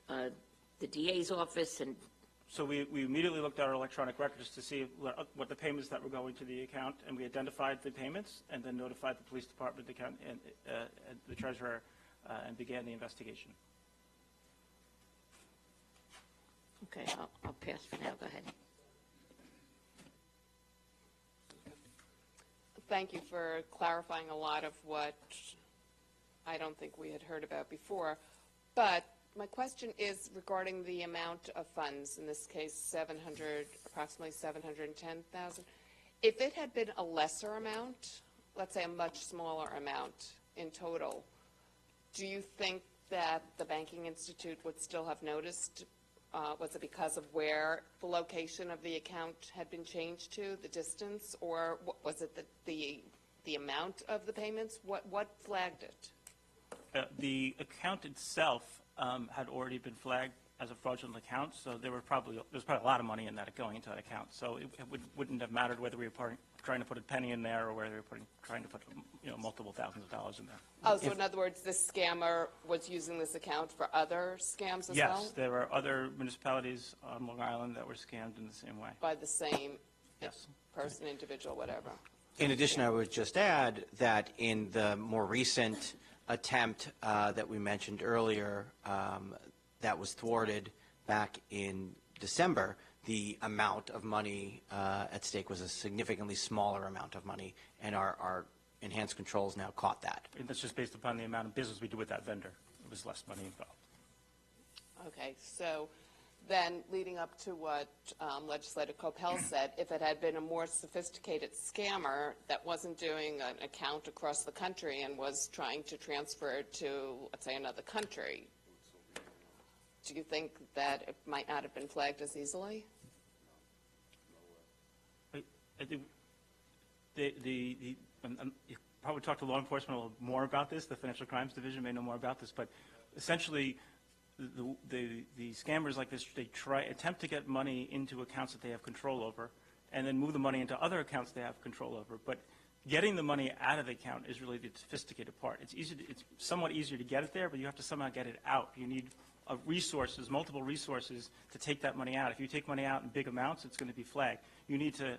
the DA's office? And so we immediately looked at our electronic records to see what the payments that were going to the account, and we identified the payments and then notified the police department, the county, and the treasurer, and began the investigation. okay, I'll pass for now. Go ahead. Thank you for clarifying a lot of what I don't think we had heard about before. But my question is regarding the amount of funds, in this case, approximately 710,000. If it had been a lesser amount, let's say a much smaller amount in total, do you think that the banking institute would still have noticed? Was it because of where the location of the account had been changed to, the distance, or was it the amount of the payments? What flagged it? The account itself had already been flagged as a fraudulent account, so there's probably a lot of money in that going into that account. So it wouldn't have mattered whether we were trying to put a penny in there or whether we were trying to put multiple thousands of dollars in there. Oh, so in other words, this scammer was using this account for other scams as well? Yes, there were other municipalities on Long Island that were scammed in the same way. By the same Yes. person, individual, whatever. In addition, I would just add that in the more recent attempt that we mentioned earlier, that was thwarted back in December, the amount of money at stake was a significantly smaller amount of money, and our enhanced controls now caught that. And that's just based upon the amount of business we do with that vendor. It was less money involved. Okay, so then leading up to what Legislator Coppell said, if it had been a more sophisticated scammer that wasn't doing an account across the country and was trying to transfer it to, let's say, another country, do you think that it might not have been flagged as easily? I think you probably talk to law enforcement a little more about this. The Financial Crimes Division may know more about this, but essentially, the scammers like this, they attempt to get money into accounts that they have control over, and then move the money into other accounts they have control over. But getting the money out of the account is really the sophisticated part. It's somewhat easier to get it there, but you have to somehow get it out. You need resources, multiple resources, to take that money out. If you take money out in big amounts, it's going to be flagged. You need to,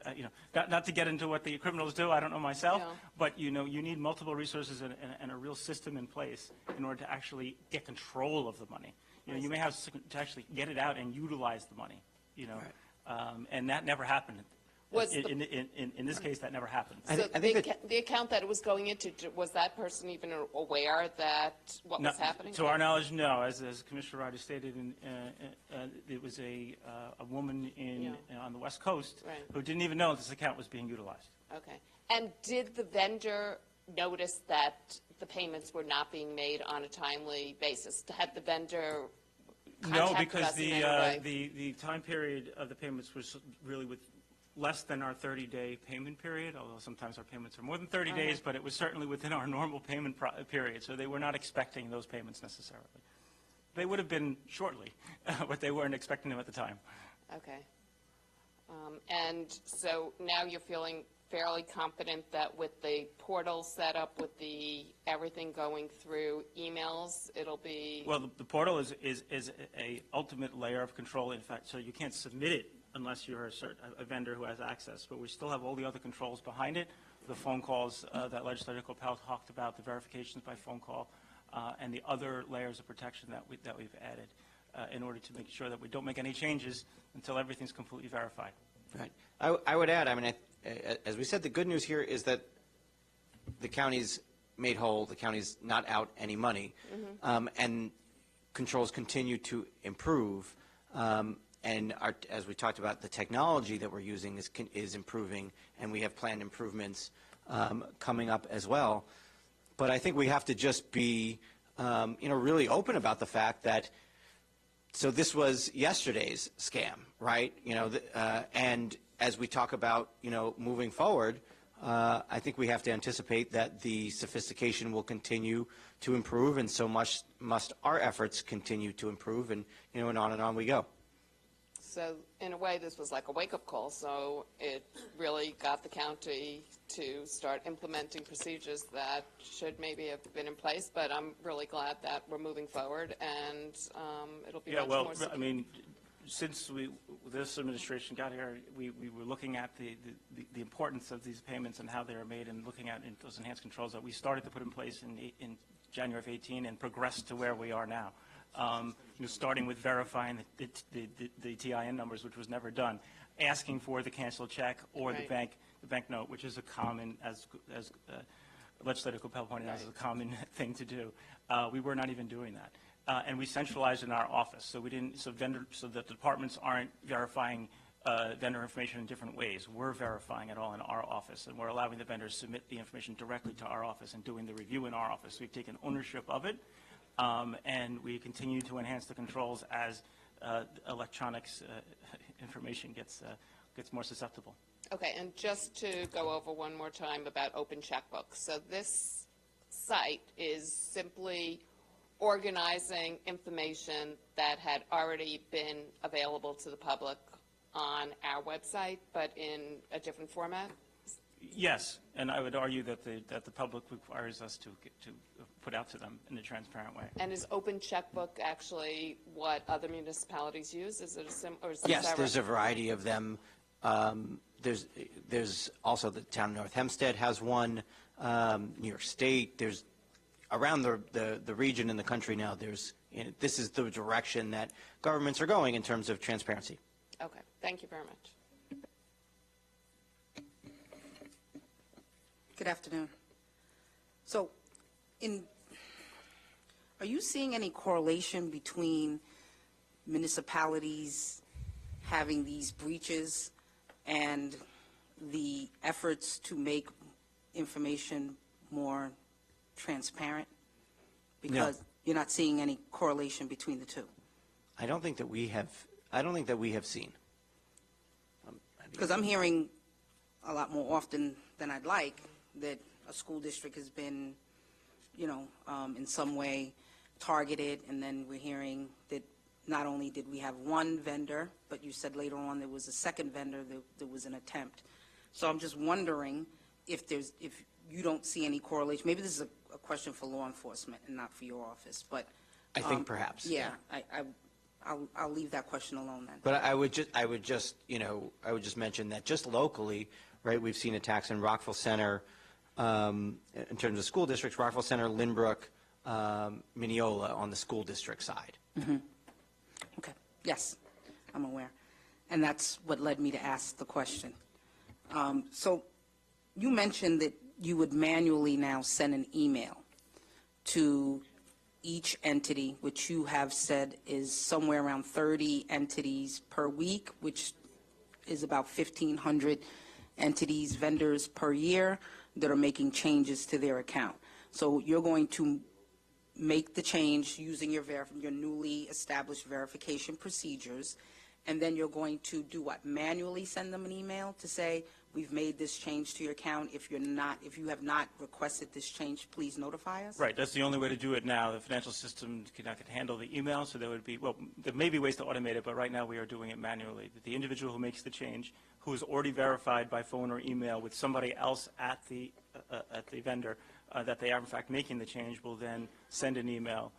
not to get into what the criminals do, I don't know myself, Yeah. but you need multiple resources and a real system in place in order to actually get control of the money. You may have to actually get it out and utilize the money, and that never happened. In this case, that never happened. So the account that it was going into, was that person even aware that what was happening? To our knowledge, no. As Commissioner Ryder stated, it was a woman on the West Coast who didn't even know this account was being utilized. Okay. And did the vendor notice that the payments were not being made on a timely basis? Had the vendor No, contacted because us in any way? the time period of the payments was really with less than our 30-day payment period, although sometimes our payments are more than 30 days, but it was certainly within our normal payment period, so they were not expecting those payments necessarily. They would have been shortly, but they weren't expecting them at the time. Okay. And so now you're feeling fairly confident that with the portal set up, with the everything going through emails, it'll be... Well, the portal is a ultimate layer of control, in fact, so you can't submit it unless you're a vendor who has access. But we still have all the other controls behind it, the phone calls that Legislator Coppell talked about, the verifications by phone call, and the other layers of protection that we've added in order to make sure that we don't make any changes until everything's completely verified. Right. I would add, as we said, the good news here is that the county's made whole, the county's not out any money, and controls continue to improve. And as we talked about, the technology that we're using is improving, and we have planned improvements coming up as well. But I think we have to just be, really open about the fact that, so this was yesterday's scam, right? And as we talk about, moving forward, I think we have to anticipate that the sophistication will continue to improve, and so must our efforts continue to improve, and on we go. So in a way, this was like a wake-up call, so it really got the county to start implementing procedures that should maybe have been in place, but I'm really glad that we're moving forward, and it'll be much more secure. Since this administration got here, we were looking at the importance of these payments and how they are made, and looking at those enhanced controls that we started to put in place in January of 2018 and progressed to where we are now. Starting with verifying the TIN numbers, which was never done, asking for the canceled check or the bank note, which is a common, as Legislator Coppell pointed out, is a common thing to do. We were not even doing that, and we centralized in our office, so the departments aren't verifying vendor information in different ways. We're verifying it all in our office, and we're allowing the vendors to submit the information directly to our office and doing the review in our office. We've taken ownership of it. And we continue to enhance the controls as electronics information gets more susceptible. Okay, and just to go over one more time about Open Checkbook. So this site is simply organizing information that had already been available to the public on our website, but in a different format? Yes, and I would argue that the public requires us to put out to them in a transparent way. And is Open Checkbook actually what other municipalities use? Is it or is it Yes, separate? there's a variety of them. There's also the town of North Hempstead has one. New York State. There's around the region in the country now. There's this is the direction that governments are going in terms of transparency. Okay, thank you very much. Good afternoon. So, are you seeing any correlation between municipalities having these breaches and the efforts to make information more transparent? Because you're not seeing any correlation between the two. I don't think that we have seen. Because I'm hearing a lot more often than I'd like that a school district has been, in some way targeted, and then we're hearing that not only did we have one vendor, but you said later on there was a second vendor, there was an attempt. So I'm just wondering if you don't see any correlation. Maybe this is a question for law enforcement and not for your office, but. I think perhaps. Yeah, I'll leave that question alone then. But I would just mention that just locally, right, we've seen attacks in Rockville Center, in terms of school districts, Rockville Center, Lynbrook, Mineola on the school district side. Mm-hmm. Okay, yes, I'm aware. And that's what led me to ask the question. So you mentioned that you would manually now send an email to each entity, which you have said is somewhere around 30 entities per week, which is about 1,500 entities, vendors per year that are making changes to their account. So you're going to make the change using your newly established verification procedures, and then you're going to do what? Manually send them an email to say, we've made this change to your account. If you have not requested this change, please notify us? Right, that's the only way to do it now. The financial system cannot handle the email, so there may be ways to automate it, but right now we are doing it manually. The individual who makes the change, who is already verified by phone or email with somebody else at the vendor, that they are in fact making the change, will then send an email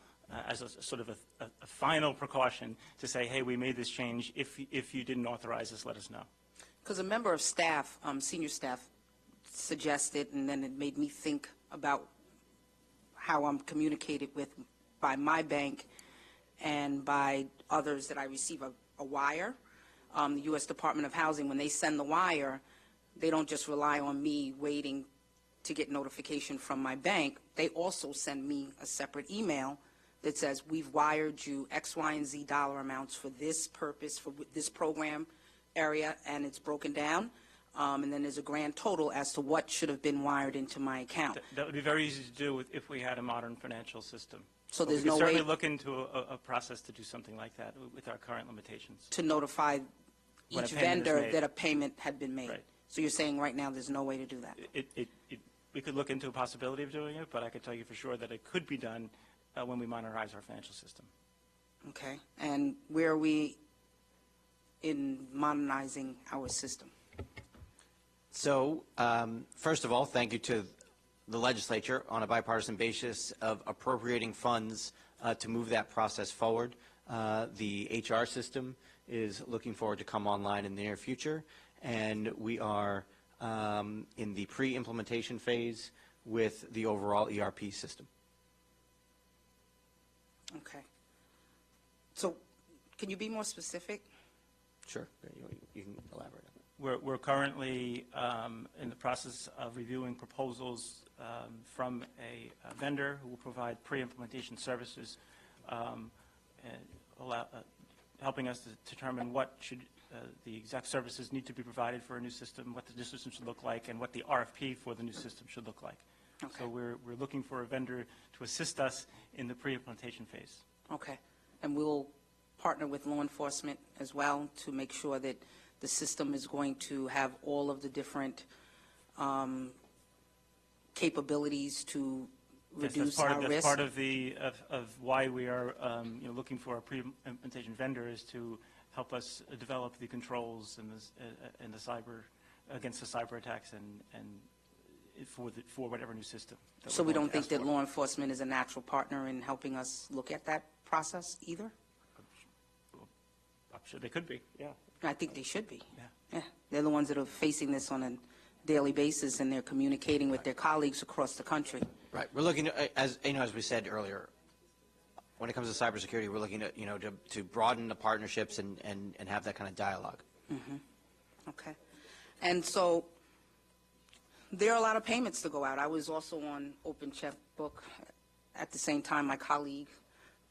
as a sort of a final precaution to say, hey, we made this change. If you didn't authorize us, let us know. Because a member of staff, senior staff, suggested, and then it made me think about how I'm communicated with by my bank and by others that I receive a wire. The U.S. Department of Housing, when they send the wire, they don't just rely on me waiting to get notification from my bank. They also send me a separate email that says, we've wired you X, Y, and Z dollar amounts for this purpose, for this program area, and it's broken down, and then there's a grand total as to what should have been wired into my account. That would be very easy to do if we had a modern financial system. So there's we no could certainly way look into a process to do something like that with our current limitations. to notify When a each payment is vendor made. that a payment had been made. Right. So you're saying right now there's no way to do that? We could look into a possibility of doing it, but I could tell you for sure that it could be done when we modernize our financial system. Okay. And where are we in modernizing our system? So, first of all, thank you to the legislature on a bipartisan basis of appropriating funds to move that process forward. The HR system is looking forward to come online in the near future, and we are in the pre-implementation phase with the overall ERP system. Okay. So can you be more specific? Sure, you can elaborate on that. We're currently in the process of reviewing proposals from a vendor who will provide pre-implementation services, helping us to determine what should the exact services need to be provided for a new system, what the new system should look like, and what the RFP for the new system should look like. Okay. So we're looking for a vendor to assist us in the pre-implementation phase. Okay. And we'll partner with law enforcement as well to make sure that the system is going to have all of the different capabilities to reduce our risk. That's part of why we are looking for a pre-implementation vendor, is to help us develop the controls and the cyber against the cyber attacks and for whatever new system. So we don't think that law enforcement is a natural partner in helping us look at that process either? I'm sure they could be, yeah. I think they should be. Yeah. They're the ones that are facing this on a daily basis, and they're communicating with their colleagues across the country. Right. We're looking at, as we said earlier, when it comes to cybersecurity, we're looking at, to broaden the partnerships and have that kind of dialogue. Okay. And so there are a lot of payments to go out. I was also on Open Checkbook at the same time my colleague,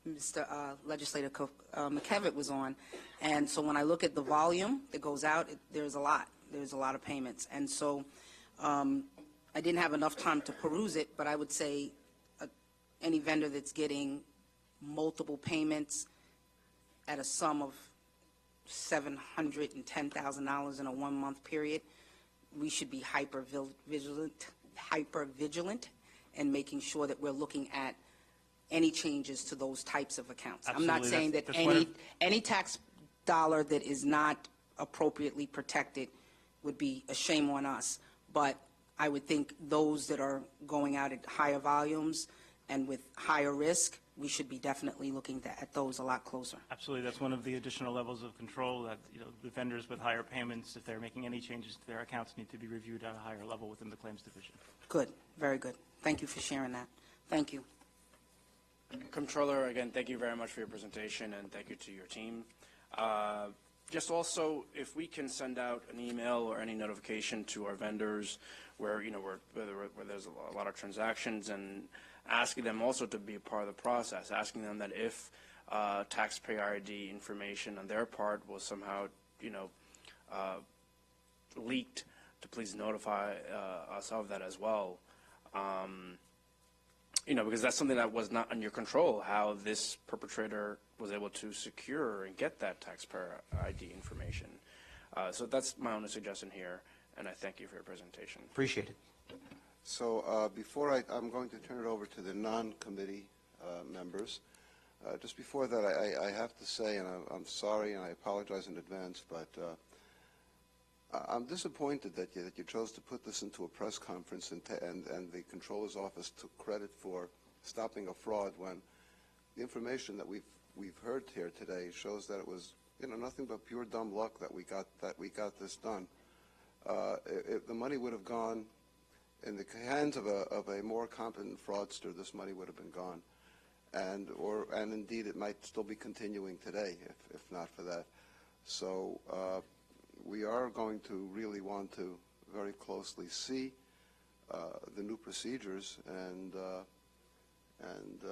Mr. Legislator McKevitt, was on. And so when I look at the volume that goes out, there's a lot. There's a lot of payments. And so I didn't have enough time to peruse it, but I would say any vendor that's getting multiple payments at a sum of $710,000 in a 1-month period, we should be hyper vigilant in making sure that we're looking at any changes to those types of accounts. I'm not Absolutely. saying that That's one any tax dollar that is not appropriately protected would be a shame on us, but I would think those that are going out at higher volumes and with higher risk, we should be definitely looking at those a lot closer. Absolutely, that's one of the additional levels of control that, the vendors with higher payments, if they're making any changes to their accounts, need to be reviewed at a higher level within the claims division. Good, very good. Thank you for sharing that. Thank you. Comptroller, again, thank you very much for your presentation, and thank you to your team. Just also, if we can send out an email or any notification to our vendors where, where there's a lot of transactions, and asking them also to be a part of the process, asking them that if taxpayer ID information on their part was somehow, leaked, to please notify us of that as well. Because that's something that was not in your control, how this perpetrator was able to secure and get that taxpayer ID information. So that's my only suggestion here, and I thank you for your presentation. Appreciate it. So before I'm going to turn it over to the non-committee members. Just before that, I have to say, and I'm sorry and I apologize in advance, but I'm disappointed that you chose to put this into a press conference and the Comptroller's Office took credit for stopping a fraud when the information that we've heard here today shows that it was nothing but pure dumb luck that we got this done. If the money would have gone in the hands of a more competent fraudster, this money would have been gone, and indeed it might still be continuing today if not for that. So we are going to really want to very closely see the new procedures and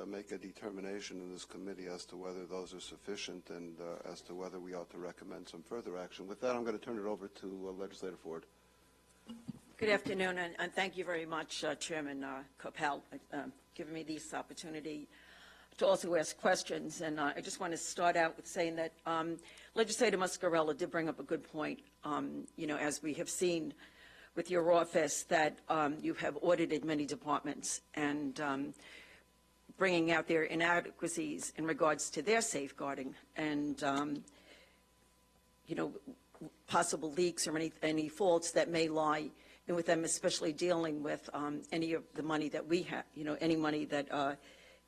make a determination in this committee as to whether those are sufficient and as to whether we ought to recommend some further action. With that, I'm going to turn it over to Legislator Ford. Good afternoon, and thank you very much, Chairman Coppell, giving me this opportunity to also ask questions. And I just want to start out with saying that Legislator Muscarella did bring up a good point. As we have seen with your office, that you have audited many departments and bringing out their inadequacies in regards to their safeguarding and, possible leaks or any faults that may lie in with them, especially dealing with any of the money that we have, any money that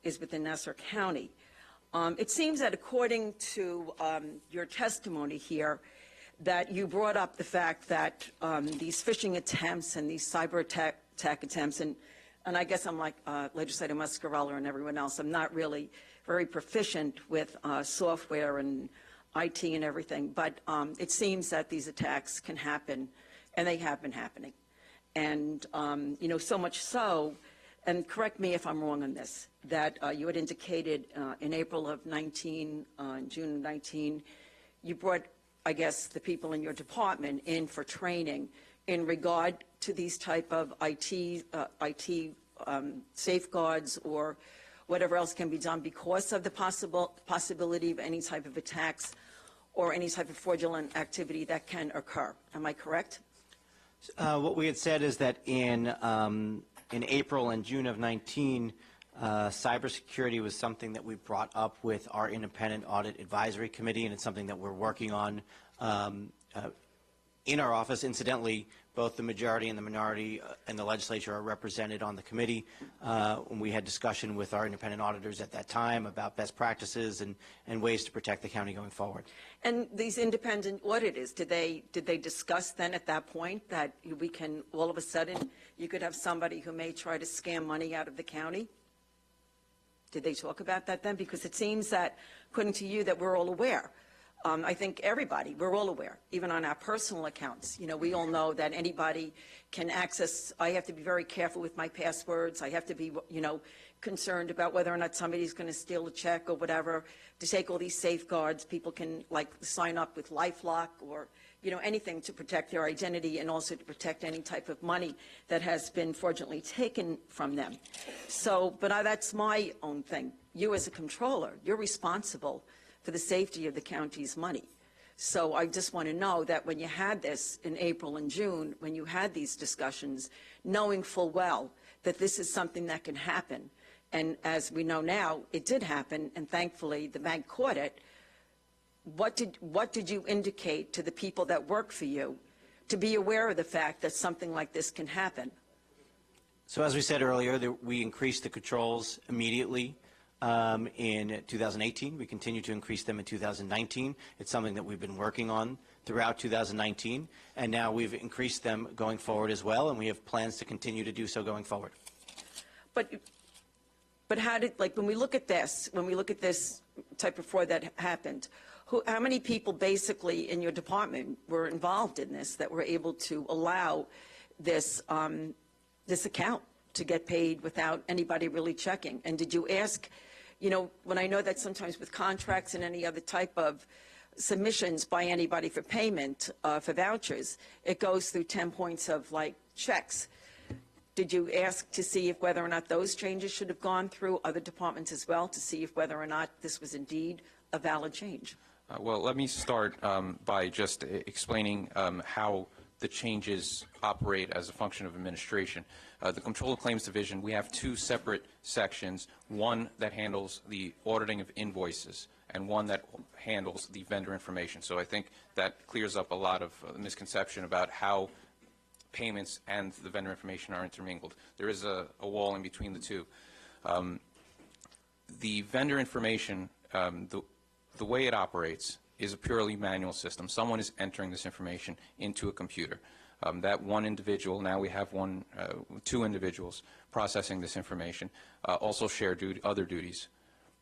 is within Nassau County. It seems that according to your testimony here, that you brought up the fact that these phishing attempts and these cyber attack attempts, and I guess I'm like Legislator Muscarella and everyone else, I'm not really very proficient with software and IT and everything, but it seems that these attacks can happen, and they have been happening. And, so much so, and correct me if I'm wrong on this, that you had indicated in April of 19, June of 19, you brought, I guess, the people in your department in for training in regard to these type of IT safeguards or whatever else can be done because of the possibility of any type of attacks or any type of fraudulent activity that can occur. Am I correct? What we had said is that in April and June of 19, cybersecurity was something that we brought up with our independent audit advisory committee, and it's something that we're working on in our office. Incidentally, both the majority and the minority and the legislature are represented on the committee. When we had discussion with our independent auditors at that time about best practices and ways to protect the county going forward. And these independent auditors, did they discuss then at that point that we can, all of a sudden, you could have somebody who may try to scam money out of the county? Did they talk about that then? Because it seems that, according to you, that we're all aware. I think everybody, we're all aware, even on our personal accounts. You know, we all know that anybody can access, I have to be very careful with my passwords. I have to be, you know, concerned about whether or not somebody's going to steal a check or whatever. To take all these safeguards, people can, like, sign up with LifeLock or, you know, anything to protect their identity and also to protect any type of money that has been fraudulently taken from them. So, but that's my own thing. You as a controller, you're responsible for the safety of the county's money. So I just want to know that when you had this in April and June, when you had these discussions, knowing full well that this is something that can happen, and as we know now, it did happen, and thankfully the bank caught it, what did you indicate to the people that work for you to be aware of the fact that something like this can happen? So as we said earlier, we increased the controls immediately in 2018. We continue to increase them in 2019. It's something that we've been working on throughout 2019, and now we've increased them going forward as well, and we have plans to continue to do so going forward. But how did, like, when we look at this type of fraud that happened, how many people basically in your department were involved in this that were able to allow this, this account to get paid without anybody really checking? And did you ask, you know, when I know that sometimes with contracts and any other type of submissions by anybody for payment, for vouchers, it goes through 10 points of, like, checks. Did you ask to see if whether or not those changes should have gone through other departments as well, to see if whether or not this was indeed a valid change? Well, let me start by just explaining how the changes operate as a function of administration. The Comptroller Claims Division, we have two separate sections, one that handles the auditing of invoices and one that handles the vendor information. So I think that clears up a lot of misconception about how payments and the vendor information are intermingled. There is a wall in between the two. The vendor information, the way it operates is a purely manual system. Someone is entering this information into a computer. That one individual, now we have two individuals processing this information, also share other duties.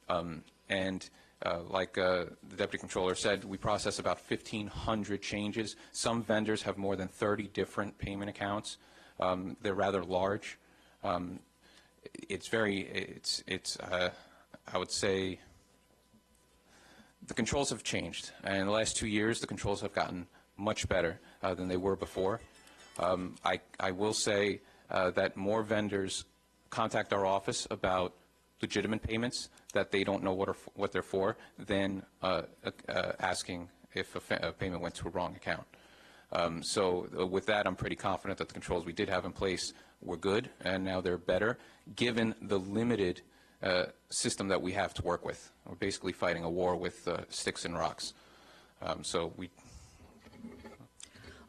Like the Deputy Controller said, we process about 1,500 changes. Some vendors have more than 30 different payment accounts. They're rather large. I would say the controls have changed. And in the last 2 years, the controls have gotten much better than they were before. I will say that more vendors contact our office about legitimate payments that they don't know what they're for than asking if a payment went to a wrong account. So with that, I'm pretty confident that the controls we did have in place were good, and now they're better, given the limited system that we have to work with. We're basically fighting a war with sticks and rocks.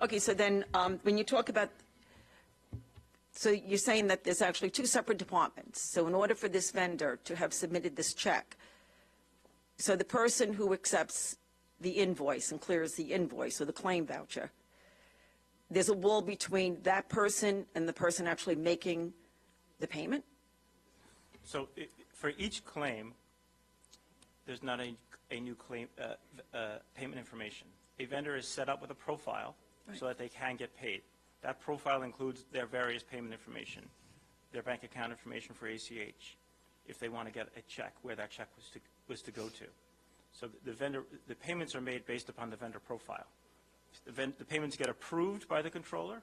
Okay, so then when you talk about, so you're saying that there's actually two separate departments. So in order for this vendor to have submitted this check, so the person who accepts the invoice and clears the invoice or the claim voucher, there's a wall between that person and the person actually making the payment? So for each claim, there's not a new claim payment information. A vendor is set up with a profile so that they can get paid. That profile includes their various payment information, their bank account information for ACH, if they want to get a check, where that check was to go to. So the payments are made based upon the vendor profile. The payments get approved by the controller,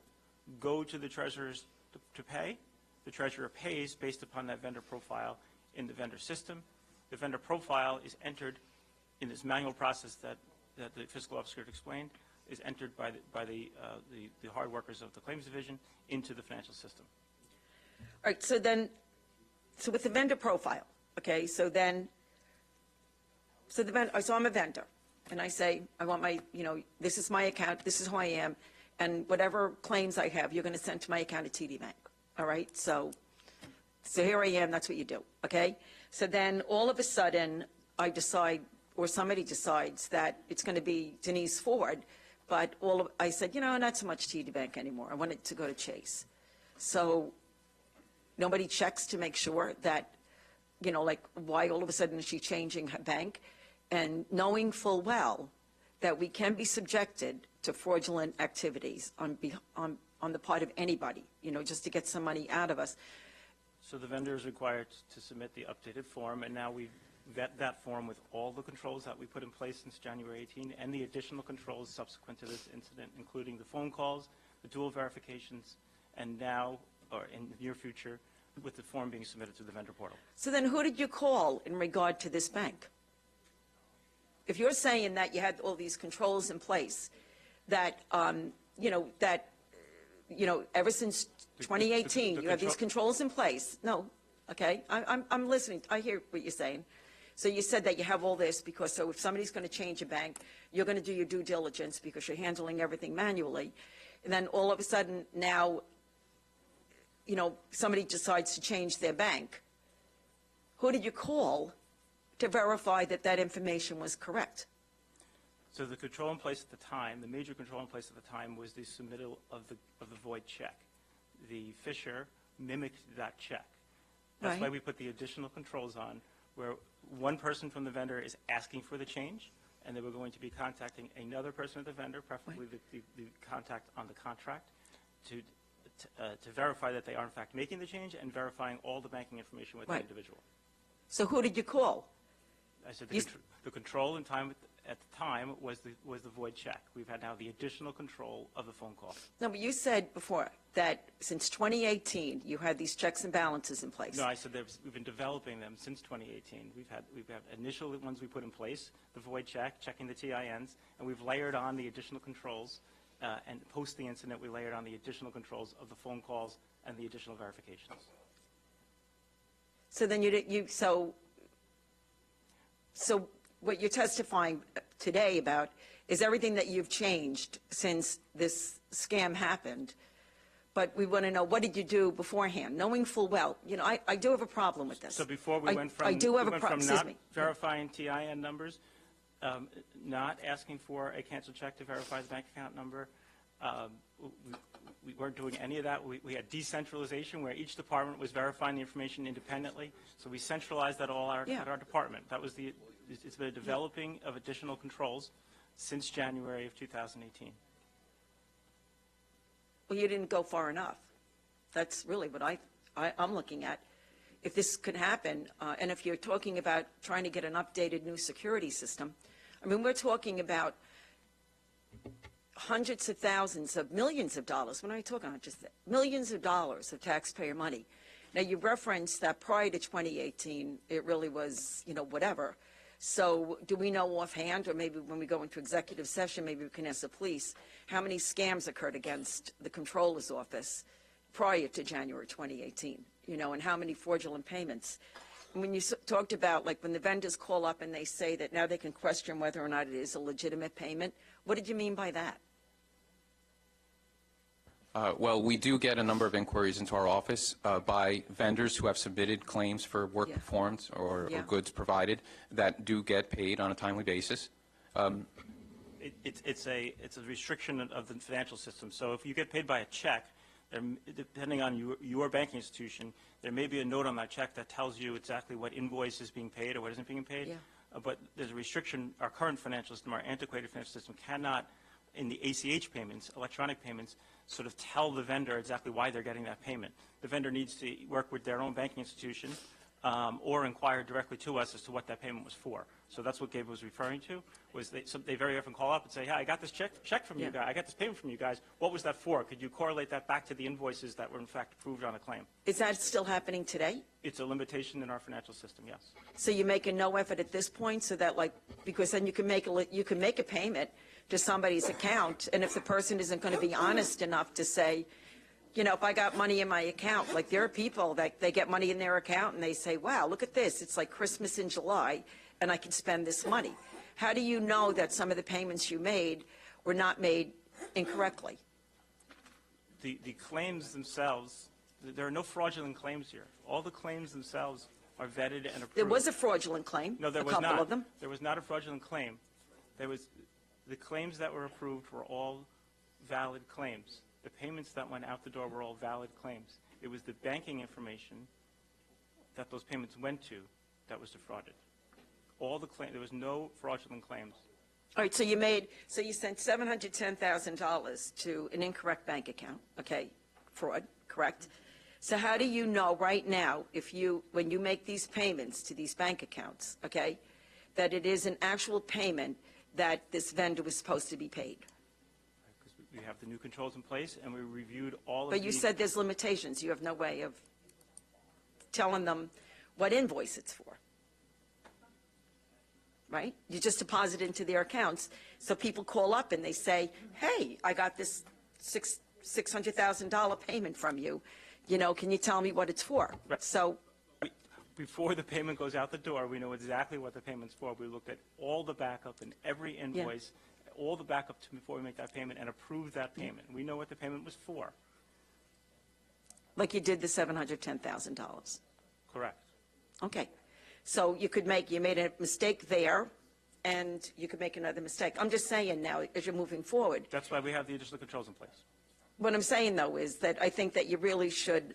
go to the treasurers to pay. The treasurer pays based upon that vendor profile in the vendor system. The vendor profile is entered in this manual process that the fiscal officer explained, is entered by the hard workers of the claims division into the financial system. All right, so with the vendor profile, okay, so I'm a vendor, and I say, I want my, this is my account, this is who I am, and whatever claims I have, you're going to send to my account at TD Bank, all right? So here I am, that's what you do, okay? So then all of a sudden, I decide, or somebody decides that it's going to be Denise Ford, but I said, not so much TD Bank anymore. I want it to go to Chase. So nobody checks to make sure that you know, like, why all of a sudden is she changing her bank? And knowing full well that we can be subjected to fraudulent activities on the part of anybody, you know, just to get some money out of us. So the vendor is required to submit the updated form, and now we vet that form with all the controls that we put in place since January 18 and the additional controls subsequent to this incident, including the phone calls, the dual verifications, and now, or in the near future, with the form being submitted to the vendor portal. So then who did you call in regard to this bank? If you're saying that you had all these controls in place, that, ever since 2018, you have these controls in place. No, okay, I'm listening. I hear what you're saying. So you said that you have all this because, so if somebody's going to change a bank, you're going to do your due diligence because you're handling everything manually. And then all of a sudden now, you know, somebody decides to change their bank. Who did you call to verify that that information was correct? So the control in place at the time, the major control in place at the time was the submittal of the void check. The Fisher mimicked that check. That's Right. why we put the additional controls on, where one person from the vendor is asking for the change, and they were going to be contacting another person at the vendor, preferably the contact on the contract, to verify that they are in fact making the change and verifying all the banking information with the Right. individual. So who did you call? I said You- the control in time at the time was the void check. We've had now the additional control of the phone call. No, but you said before that since 2018, you had these checks and balances in place. No, I said we've been developing them since 2018. We've had initial ones we put in place, the void check, checking the TINs, and we've layered on the additional controls. And post the incident, we layered on the additional controls of the phone calls and the additional verifications. So then so what you're testifying today about is everything that you've changed since this scam happened. But we want to know, what did you do beforehand, knowing full well, you know, I do have a problem with this. So before we went from, I do have we a went problem, from excuse not me. verifying TIN numbers, not asking for a canceled check to verify the bank account number. We weren't doing any of that. We had decentralization where each department was verifying the information independently. So we centralized that all at our department. That was it's been a developing of additional controls since January of 2018. Well, you didn't go far enough. That's really what I'm looking at. If this could happen, and if you're talking about trying to get an updated new security system, I mean, we're talking about hundreds of thousands of millions of dollars. When I talk about just millions of dollars of taxpayer money. Now, you referenced that prior to 2018, it really was, you know, whatever. So do we know offhand, or maybe when we go into executive session, maybe we can ask the police, how many scams occurred against the comptroller's office prior to January 2018, you know, and how many fraudulent payments? And when you talked about, like, when the vendors call up and they say that now they can question whether or not it is a legitimate payment, what did you mean by that? Well, we do get a number of inquiries into our office by vendors who have submitted claims for work performed or goods provided that do get paid on a timely basis. It's a restriction of the financial system. So if you get paid by a check, depending on your banking institution, there may be a note on that check that tells you exactly what invoice is being paid or what isn't being paid. Yeah. But there's a restriction. Our current financial system, our antiquated financial system, cannot, in the ACH payments, electronic payments, sort of tell the vendor exactly why they're getting that payment. The vendor needs to work with their own banking institution or inquire directly to us as to what that payment was for. So that's what Gabe was referring to, was they very often call up and say, hey, I got this check from you guys. I got this payment from you guys. What was that for? Could you correlate that back to the invoices that were in fact approved on a claim? Is that still happening today? It's a limitation in our financial system, yes. So you're making no effort at this point, so that, like, because then you can make a payment to somebody's account, and if the person isn't going to be honest enough to say, you know, if I got money in my account, like, there are people that they get money in their account and they say, wow, look at this, it's like Christmas in July and I can spend this money. How do you know that some of the payments you made were not made incorrectly? The claims themselves, there are no fraudulent claims here. All the claims themselves are vetted and approved. There was a fraudulent claim, No, there a was couple not. of them. There was not a fraudulent claim. The claims that were approved were all valid claims. The payments that went out the door were all valid claims. It was the banking information that those payments went to that was defrauded. All the there was no fraudulent claims. All right, so you sent $710,000 to an incorrect bank account, okay, fraud, correct? So how do you know right now, when you make these payments to these bank accounts, okay, that it is an actual payment that this vendor was supposed to be paid? Because we have the new controls in place, and we reviewed all of But you said there's limitations. You have no way of telling them what invoice it's for, right? You just deposit into their accounts. So people call up and they say, hey, I got this $600,000 payment from you. You know, can you tell me what it's for? Right. So, Before the payment goes out the door, we know exactly what the payment's for. We looked at all the backup and every invoice, all the backup before we make that payment, and approved that payment. We know what the payment was for. like you did the $710,000. Correct. Okay. So you made a mistake there, and you could make another mistake. I'm just saying now, as you're moving forward, That's why we have the additional controls in place. what I'm saying, though, is that I think that you really should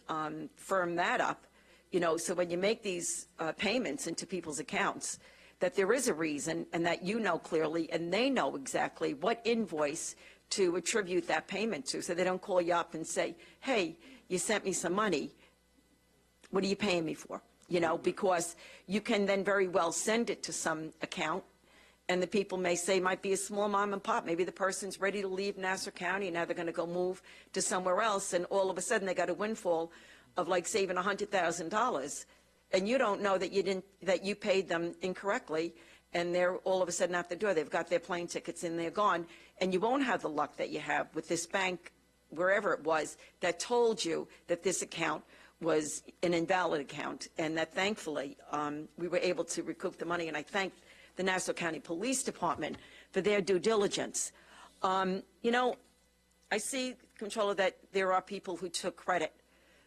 firm that up, you know, so when you make these payments into people's accounts, that there is a reason, and that you know clearly, and they know exactly what invoice to attribute that payment to, so they don't call you up and say, hey, you sent me some money, what are you paying me for? You know, because you can then very well send it to some account, and the people may say, might be a small mom and pop. Maybe the person's ready to leave Nassau County, and now they're going to go move to somewhere else, and all of a sudden they got a windfall of like saving $100,000, and you don't know that you paid them incorrectly, and they're all of a sudden out the door. They've got their plane tickets and they're gone, and you won't have the luck that you have with this bank, wherever it was, that told you that this account was an invalid account, and that thankfully we were able to recoup the money, and I thank the Nassau County Police Department for their due diligence. You know, I see, Comptroller, that there are people who took credit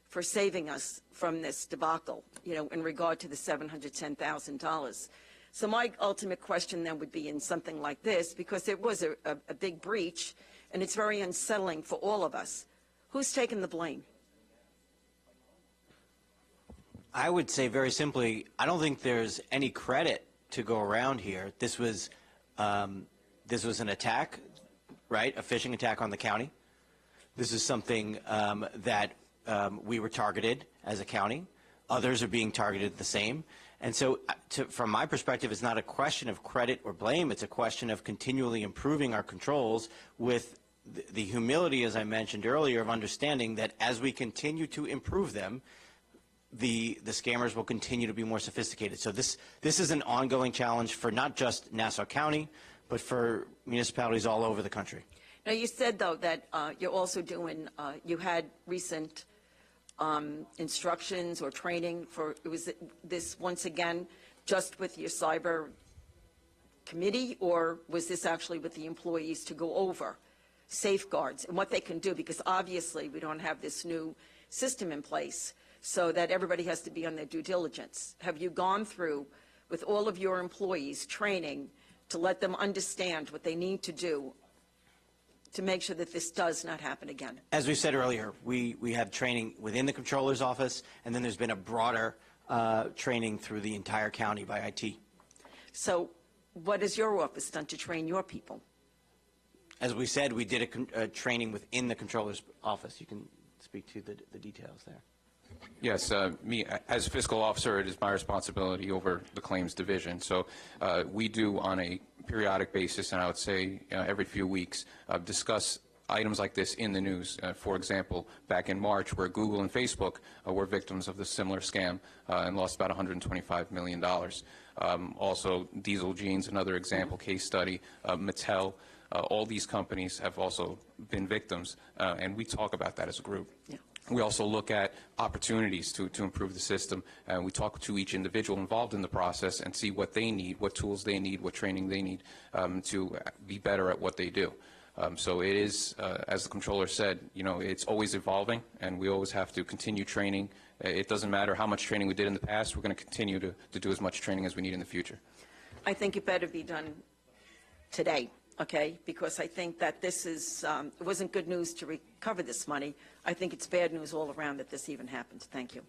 for saving us from this debacle, you know, in regard to the $710,000. So my ultimate question then would be in something like this, because it was a big breach, and it's very unsettling for all of us. Who's taking the blame? I would say very simply, I don't think there's any credit to go around here. This was an attack, right? A phishing attack on the county. This is something that we were targeted as a county. Others are being targeted the same. And so from my perspective, it's not a question of credit or blame. It's a question of continually improving our controls with the humility, as I mentioned earlier, of understanding that as we continue to improve them, the scammers will continue to be more sophisticated. So this is an ongoing challenge for not just Nassau County, but for municipalities all over the country. Now, you said, though, that you're also doing, you had recent instructions or training for, was this once again just with your cyber committee, or was this actually with the employees to go over safeguards and what they can do? Because obviously we don't have this new system in place, so that everybody has to be on their due diligence. Have you gone through with all of your employees training to let them understand what they need to do to make sure that this does not happen again? As we said earlier, we have training within the Comptroller's office, and then there's been a broader training through the entire county by IT. So what has your office done to train your people? As we said, we did a training within the Comptroller's office. You can speak to the details there. Yes, me, as fiscal officer, it is my responsibility over the claims division. So we do on a periodic basis, and I would say every few weeks, discuss items like this in the news. For example, back in March, where Google and Facebook were victims of the similar scam and lost about $125 million. Also, Diesel Jeans, another example, case study, Mattel, all these companies have also been victims, and we talk about that as a group. Yeah. We also look at opportunities to improve the system, and we talk to each individual involved in the process and see what they need, what tools they need, what training they need to be better at what they do. So it is, as the Comptroller said, you know, it's always evolving, and we always have to continue training. It doesn't matter how much training we did in the past, we're going to continue to do as much training as we need in the future. I think it better be done today, okay? Because I think that this is, it wasn't good news to recover this money. I think it's bad news all around that this even happened. Thank you.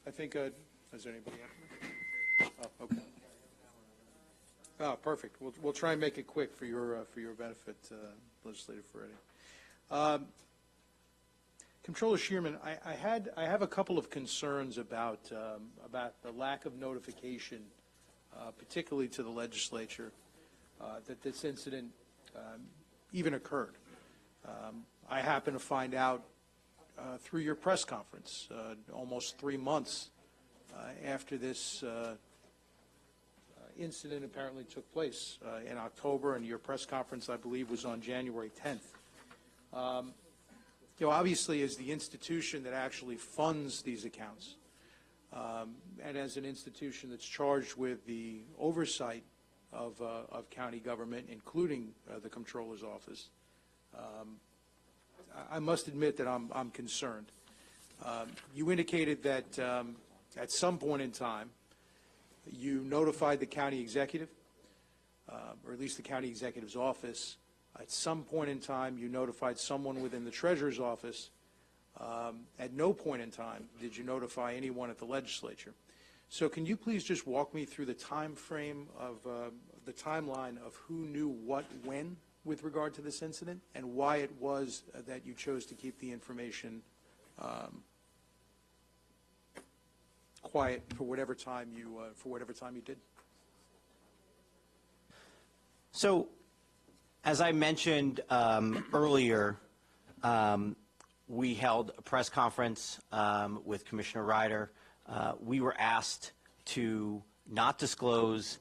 I think, is there anybody after me? Oh, okay. Oh, perfect. We'll try and make it quick for your benefit, Legislator Ferretti. Comptroller Shearman, I have a couple of concerns about the lack of notification, particularly to the legislature, that this incident even occurred. I happen to find out through your press conference, almost 3 months after this incident apparently took place in October, and your press conference, I believe, was on January 10th. Obviously, as the institution that actually funds these accounts, and as an institution that's charged with the oversight of county government, including the Comptroller's Office, I must admit that I'm concerned. You indicated that at some point in time, you notified the county executive, or at least the county executive's office. At some point in time, you notified someone within the treasurer's office. At no point in time did you notify anyone at the legislature. So can you please just walk me through the time frame of the timeline of who knew what when with regard to this incident, and why it was that you chose to keep the information quiet for whatever time you did? So, as I mentioned earlier, we held a press conference with Commissioner Ryder. We were asked to not disclose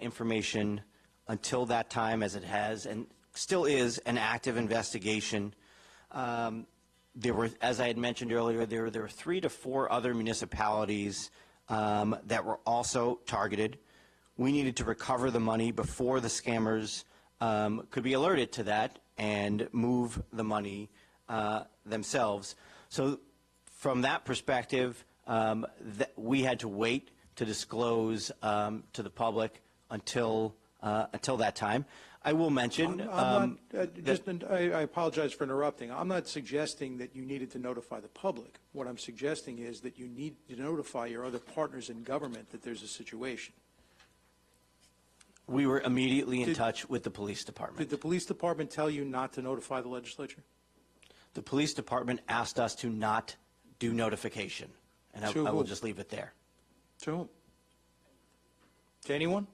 information until that time, as it has and still is an active investigation. There were, as I had mentioned earlier, there were 3 to 4 other municipalities that were also targeted. We needed to recover the money before the scammers could be alerted to that and move the money themselves. So from that perspective, we had to wait to disclose to the public until that time. I will mention. I apologize for interrupting. I'm not suggesting that you needed to notify the public. What I'm suggesting is that you need to notify your other partners in government that there's a situation. We were immediately in touch with the police department. Did the police department tell you not to notify the legislature? The police department asked us to not do notification, and I will just leave it there. To whom? To anyone?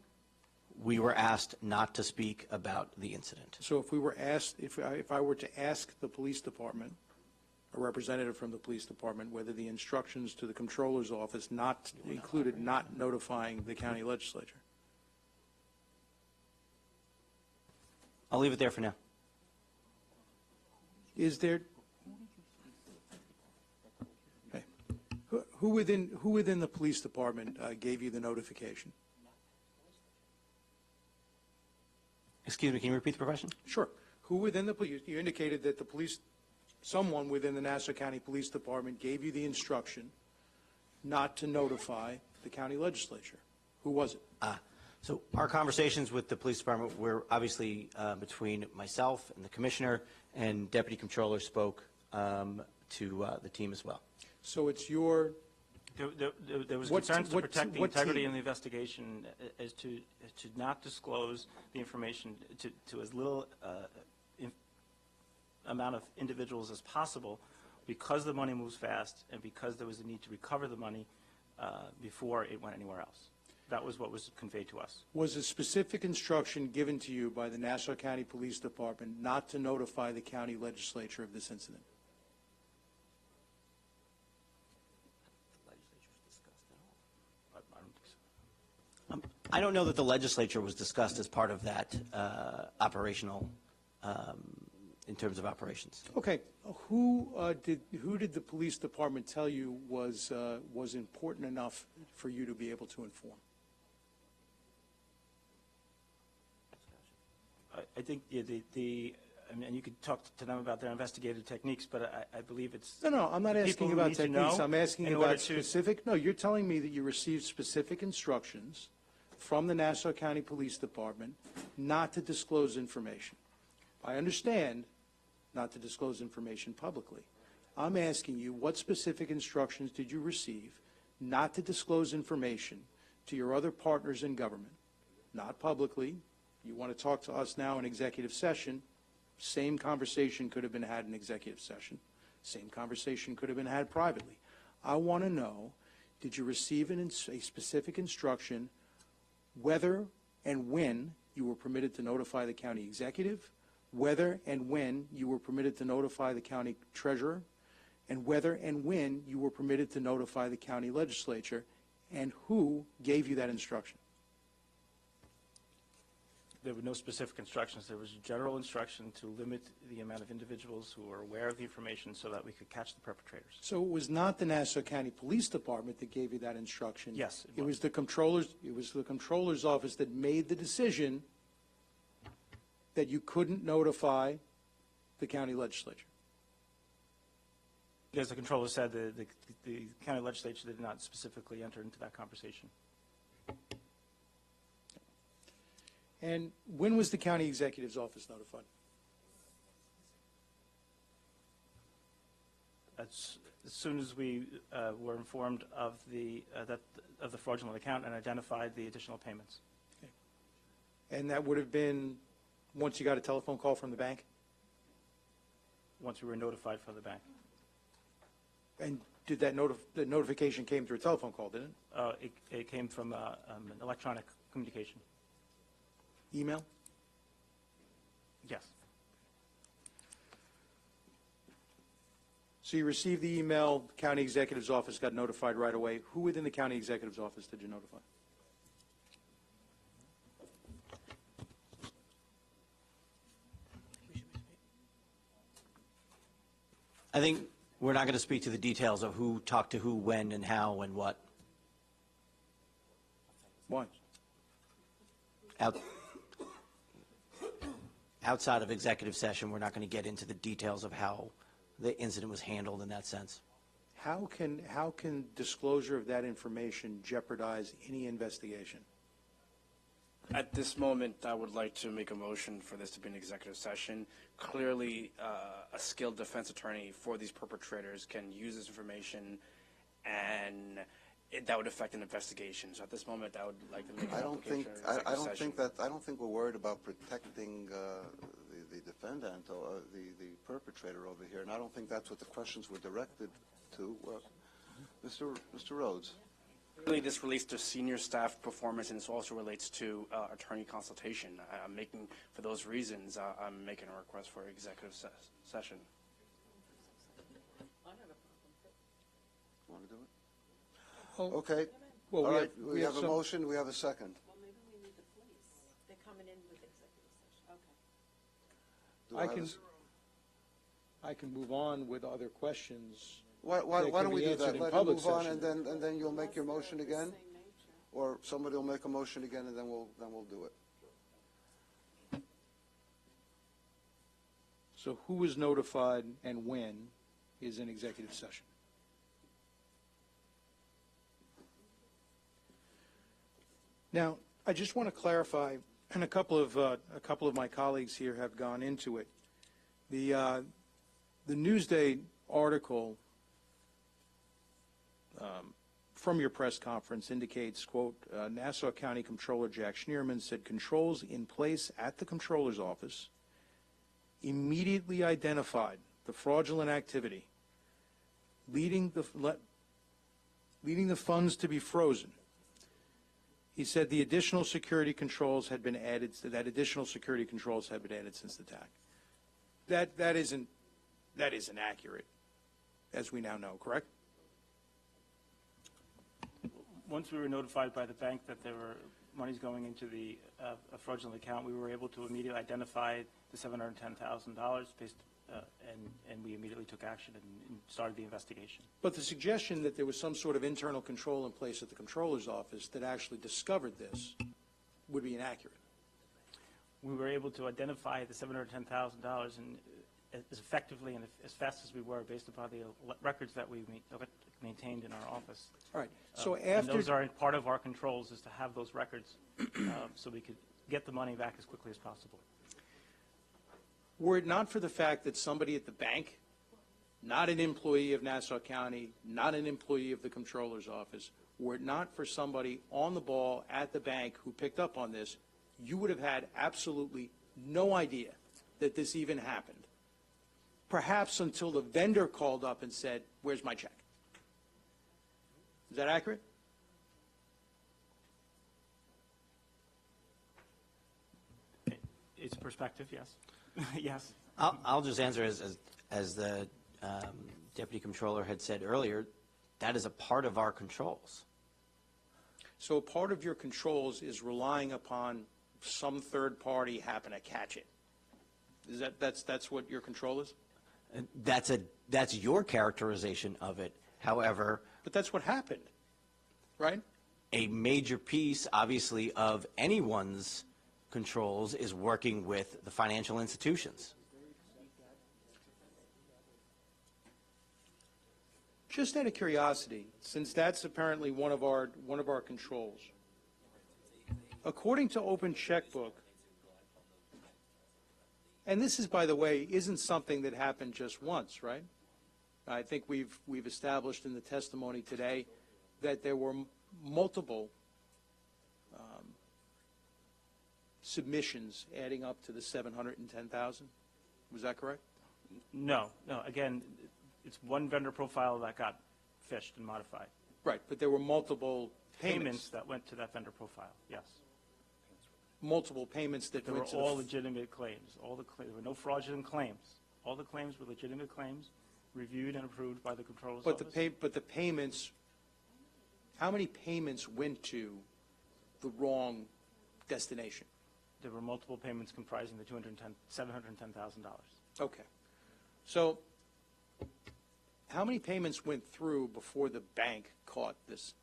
We were asked not to speak about the incident. So if we were asked, if I were to ask the police department, a representative from the police department, whether the instructions to the Comptroller's office included not notifying the county legislature? I'll leave it there for now. Is there, okay. Who within the police department gave you the notification? Excuse me, can you repeat the question? Sure. Who within the police, you indicated that someone within the Nassau County Police Department gave you the instruction not to notify the county legislature. Who was it? So our conversations with the police department were obviously between myself and the commissioner, and Deputy Comptroller spoke to the team as well. So it's your... There was concerns to protect the integrity in the investigation as to not disclose the information to as little amount of individuals as possible, because the money moves fast and because there was a need to recover the money before it went anywhere else. That was what was conveyed to us. Was a specific instruction given to you by the Nassau County Police Department not to notify the county legislature of this incident? I don't know that the legislature was discussed as part of that operational, in terms of operations. Okay. Who did the police department tell you was important enough for you to be able to inform? I think and you could talk to them about their investigative techniques, but I believe it's... No, I'm not asking about techniques. I'm asking about specific... No, you're telling me that you received specific instructions from the Nassau County Police Department not to disclose information. I understand not to disclose information publicly. I'm asking you, what specific instructions did you receive not to disclose information to your other partners in government, not publicly. You want to talk to us now in executive session, same conversation could have been had in executive session. Same conversation could have been had privately. I want to know, did you receive a specific instruction whether and when you were permitted to notify the county executive, whether and when you were permitted to notify the county treasurer, and whether and when you were permitted to notify the county legislature, and who gave you that instruction? There were no specific instructions. There was a general instruction to limit the amount of individuals who were aware of the information so that we could catch the perpetrators. So it was not the Nassau County Police Department that gave you that instruction? Yes, It was the comptroller's office that made the decision that you couldn't notify the county legislature? As the controller said, the county legislature did not specifically enter into that conversation. And when was the county executive's office notified? As soon as we were informed of the fraudulent account and identified the additional payments. And that would have been once you got a telephone call from the bank? Once we were notified from the bank. And did that the notification came through a telephone call, didn't it? It came from an electronic communication. Email? Yes. So you received the email, county executive's office got notified right away. Who within the county executive's office did you notify? I think we're not going to speak to the details of who talked to who, when, and how, and what. Why? Outside of executive session, we're not going to get into the details of how the incident was handled in that sense. How can disclosure of that information jeopardize any investigation? At this moment, I would like to make a motion for this to be an executive session. Clearly, a skilled defense attorney for these perpetrators can use this information, and that would affect an investigation. So at this moment, I would like to make an application for executive session. I don't think we're worried about protecting the defendant or the perpetrator over here, and I don't think that's what the questions were directed to. Mr. Rhodes. Really, this relates to senior staff performance, and this also relates to attorney consultation. I'm making, for those reasons, I'm making a request for executive session. Want to do it? Okay. Well, All right, we have a motion, we have a second. Well, maybe we need the police. They're coming in with executive session. Okay. Do I have a I can move on with other questions. Why that don't can we be do answered that? in Let him public move on, session. and then you'll make your motion again? Or somebody will make a motion again, and then we'll do it. So who was notified and when is in executive session? Now, I just want to clarify, and a couple of my colleagues here have gone into it. The Newsday article from your press conference indicates, quote, Nassau County Comptroller Jack Schneerman said controls in place at the Comptroller's office immediately identified the fraudulent activity, leading the funds to be frozen. He said the additional security controls had been added, additional security controls had been added since the attack. That isn't accurate, as we now know, correct? Once we were notified by the bank that there were monies going into the fraudulent account, we were able to immediately identify the $710,000 based, and we immediately took action and started the investigation. But the suggestion that there was some sort of internal control in place at the Comptroller's office that actually discovered this would be inaccurate. We were able to identify the $710,000 and as effectively and as fast as we were based upon the records that we maintained in our office. All right. So and those are part of our controls, is to have those records so we could get the money back as quickly as possible. Were it not for the fact that somebody at the bank not an employee of Nassau County, not an employee of the Comptroller's Office, were it not for somebody on the ball at the bank who picked up on this, you would have had absolutely no idea that this even happened. Perhaps until the vendor called up and said, "Where's my check?" Is that accurate? It's perspective, yes. Yes. I'll just answer as the Deputy Comptroller had said earlier, that is a part of our controls. So part of your controls is relying upon some third party happen to catch it. Is that's what your control is? That's your characterization of it. However, But that's what happened, right? a major piece, obviously, of anyone's controls is working with the financial institutions. Just out of curiosity, since that's apparently one of our controls, according to Open Checkbook, and this is, by the way, isn't something that happened just once, right? I think we've established in the testimony today that there were multiple submissions adding up to the 710,000. Was that correct? No. Again, it's one vendor profile that got fished and modified. Right, but there were multiple Payments payments, that went to that vendor profile, yes. multiple payments that They were went to all legitimate claims. There were no fraudulent claims. All the claims were legitimate claims, reviewed and approved by the Comptroller's But Office. the payments, how many payments went to the wrong destination? There were multiple payments comprising the $710,000. Okay. So how many payments went through before the bank caught this?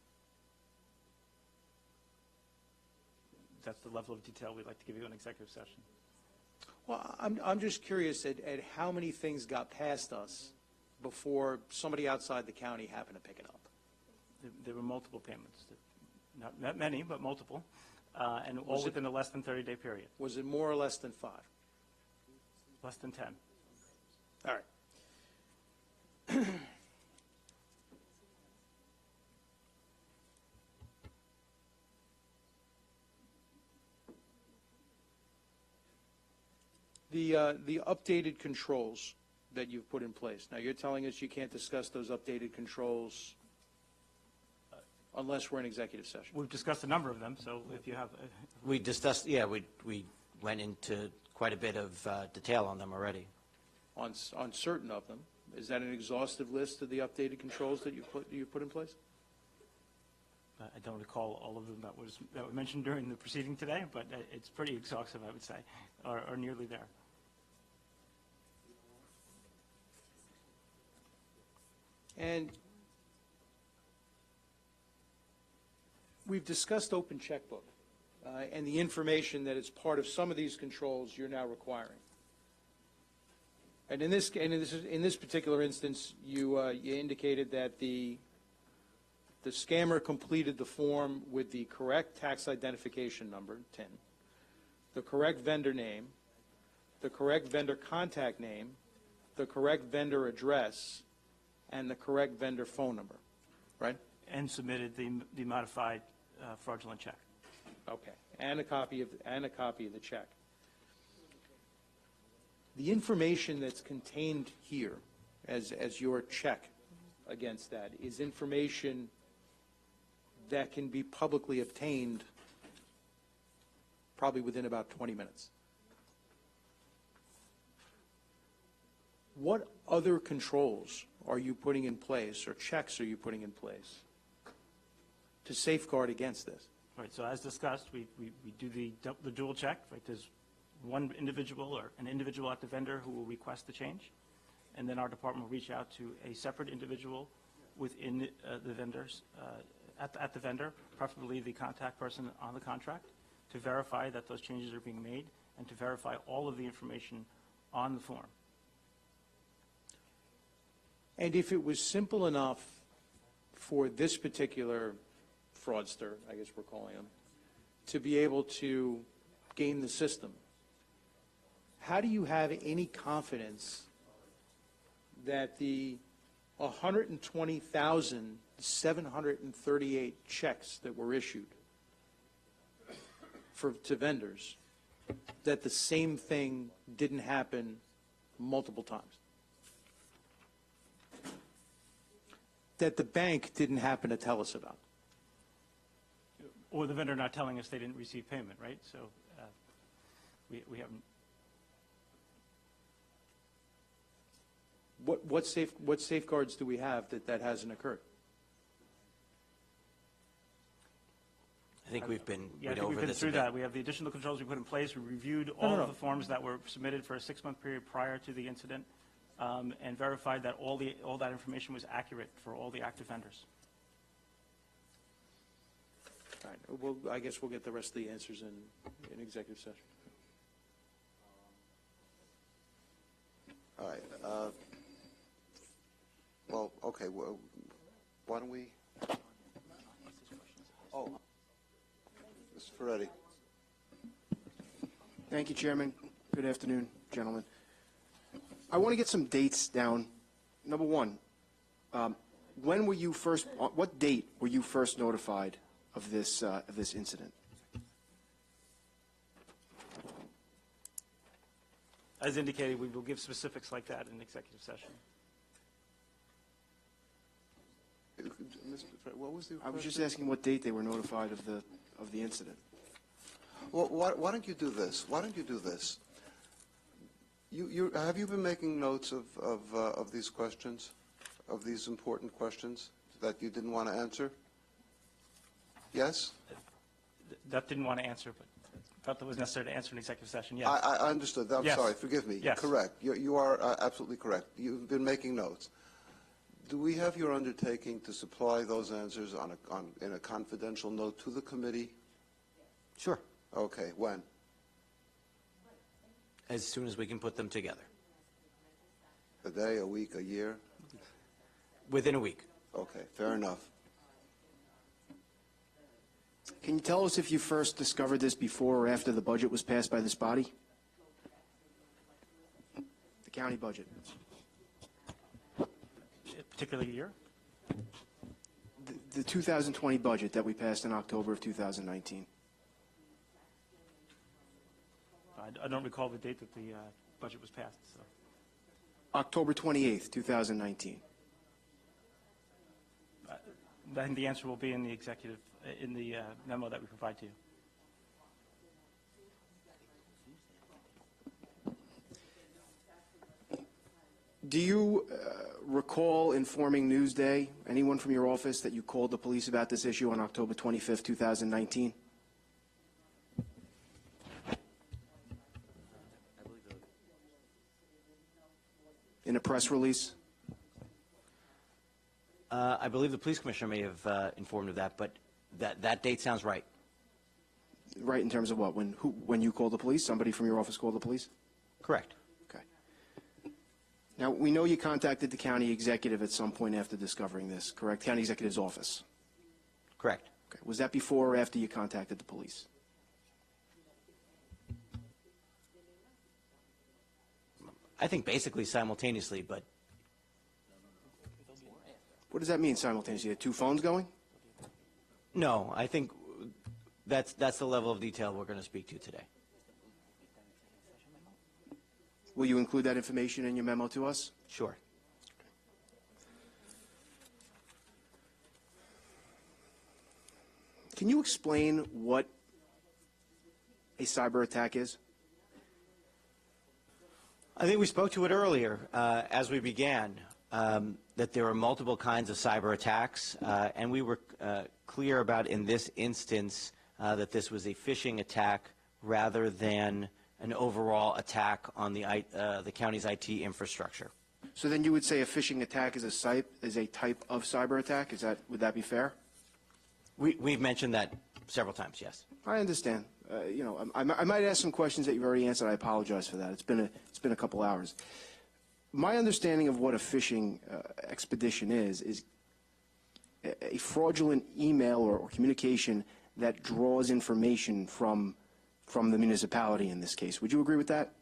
That's the level of detail we'd like to give you in executive session. Well, I'm just curious at how many things got past us before somebody outside the county happened to pick it up. There were multiple payments, not many, but multiple, and all Was it- within a less than 30-day period, Was it more or less than 5? less than 10. All right. The updated controls that you've put in place. Now, you're telling us you can't discuss those updated controls unless we're in executive session. We've discussed a number of them, so if you have, We discussed, we went into quite a bit of detail on them already. On certain of them. Is that an exhaustive list of the updated controls that you've put in place? I don't recall all of them that were mentioned during the proceeding today, but it's pretty exhaustive, I would say, or nearly there. And we've discussed Open Checkbook and the information that is part of some of these controls you're now requiring. And in this particular instance, you indicated that the scammer completed the form with the correct tax identification number, TIN, the correct vendor name, the correct vendor contact name, the correct vendor address, and the correct vendor phone number, right? And submitted the modified fraudulent check. Okay, and a copy of the check. The information that's contained here as your check against that is information that can be publicly obtained probably within about 20 minutes. What other controls are you putting in place, or checks are you putting in place to safeguard against this? Right, so as discussed, we do the dual check, right? There's one individual or an individual at the vendor who will request the change, and then our department will reach out to a separate individual within the vendors, at the vendor, preferably the contact person on the contract, to verify that those changes are being made and to verify all of the information on the form. And if it was simple enough for this particular fraudster, I guess we're calling him, to be able to game the system, how do you have any confidence that the 120,738 checks that were issued to vendors, that the same thing didn't happen multiple times? That the bank didn't happen to tell us about? Or the vendor not telling us they didn't receive payment, right? So we haven't. What safeguards do we have that hasn't occurred? I think we've been Yeah, I think over we've been this a through bit. that. We have the additional controls we put in place. We reviewed all no. of the forms that were submitted for a 6-month period prior to the incident, and verified that all that information was accurate for all the active vendors. All right, well, I guess we'll get the rest of the answers in executive session. All right. Well, okay, well, why don't we? Oh, Mr. Ferretti. Thank you, Chairman. Good afternoon, gentlemen. I want to get some dates down. Number one, when were you first, what date were you first notified of this incident? As indicated, we will give specifics like that in executive session. Mr. Ferretti, what was the I was just question? asking what date they were notified of the incident. Well, why don't you do this? Why don't you do this? Have you been making notes of these questions, of these important questions that you didn't want to answer? Yes? That didn't want to answer, but felt it was necessary to answer in executive session, yes. I understood. I'm Yes. sorry. Forgive me. Yes. Correct. You are absolutely correct. You've been making notes. Do we have your undertaking to supply those answers in a confidential note to the committee? Sure, Okay. When? as soon as we can put them together, A day, a week, a year? within a week. Okay. Fair enough. Can you tell us if you first discovered this before or after the budget was passed by this body? The county budget. A particular year? The 2020 budget that we passed in October of 2019. I don't recall the date that the budget was passed, so. October 28th, 2019. I think the answer will be in the executive, in the memo that we provide to you. Do you recall informing Newsday, anyone from your office, that you called the police about this issue on October 25th, 2019? In a press release? I believe the police commissioner may have informed of that, but that date sounds right. Right, in terms of what? When you called the police? Somebody from your office called the police? Correct. Okay. Now, we know you contacted the county executive at some point after discovering this, correct? County executive's office? Correct. Okay. Was that before or after you contacted the police? I think basically simultaneously, but What does that mean simultaneously? You had two phones going? no, I think that's the level of detail we're going to speak to today. Will you include that information in your memo to us? Sure. Can you explain what a cyber attack is? I think we spoke to it earlier as we began, that there are multiple kinds of cyber attacks, and we were clear about in this instance that this was a phishing attack rather than an overall attack on the county's IT infrastructure. So then you would say a phishing attack is a type of cyber attack? Would that be fair? We've mentioned that several times, yes. I understand. I might ask some questions that you've already answered. I apologize for that. It's been a couple hours. My understanding of what a phishing expedition is a fraudulent email or communication that draws information from the municipality in this case. Would you agree with that?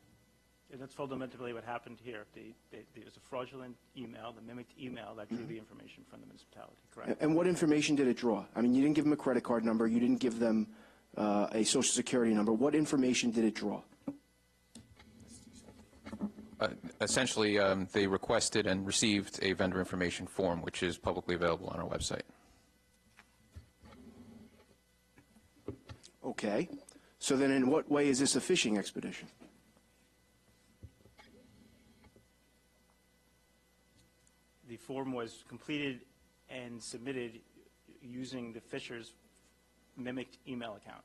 And that's fundamentally what happened here. There was a fraudulent email, the mimicked email that drew the information from the municipality, correct? And what information did it draw? I mean, you didn't give them a credit card number, you didn't give them a social security number. What information did it draw? Essentially, they requested and received a vendor information form, which is publicly available on our website. Okay. So then in what way is this a phishing expedition? The form was completed and submitted using the Fisher's mimicked email account.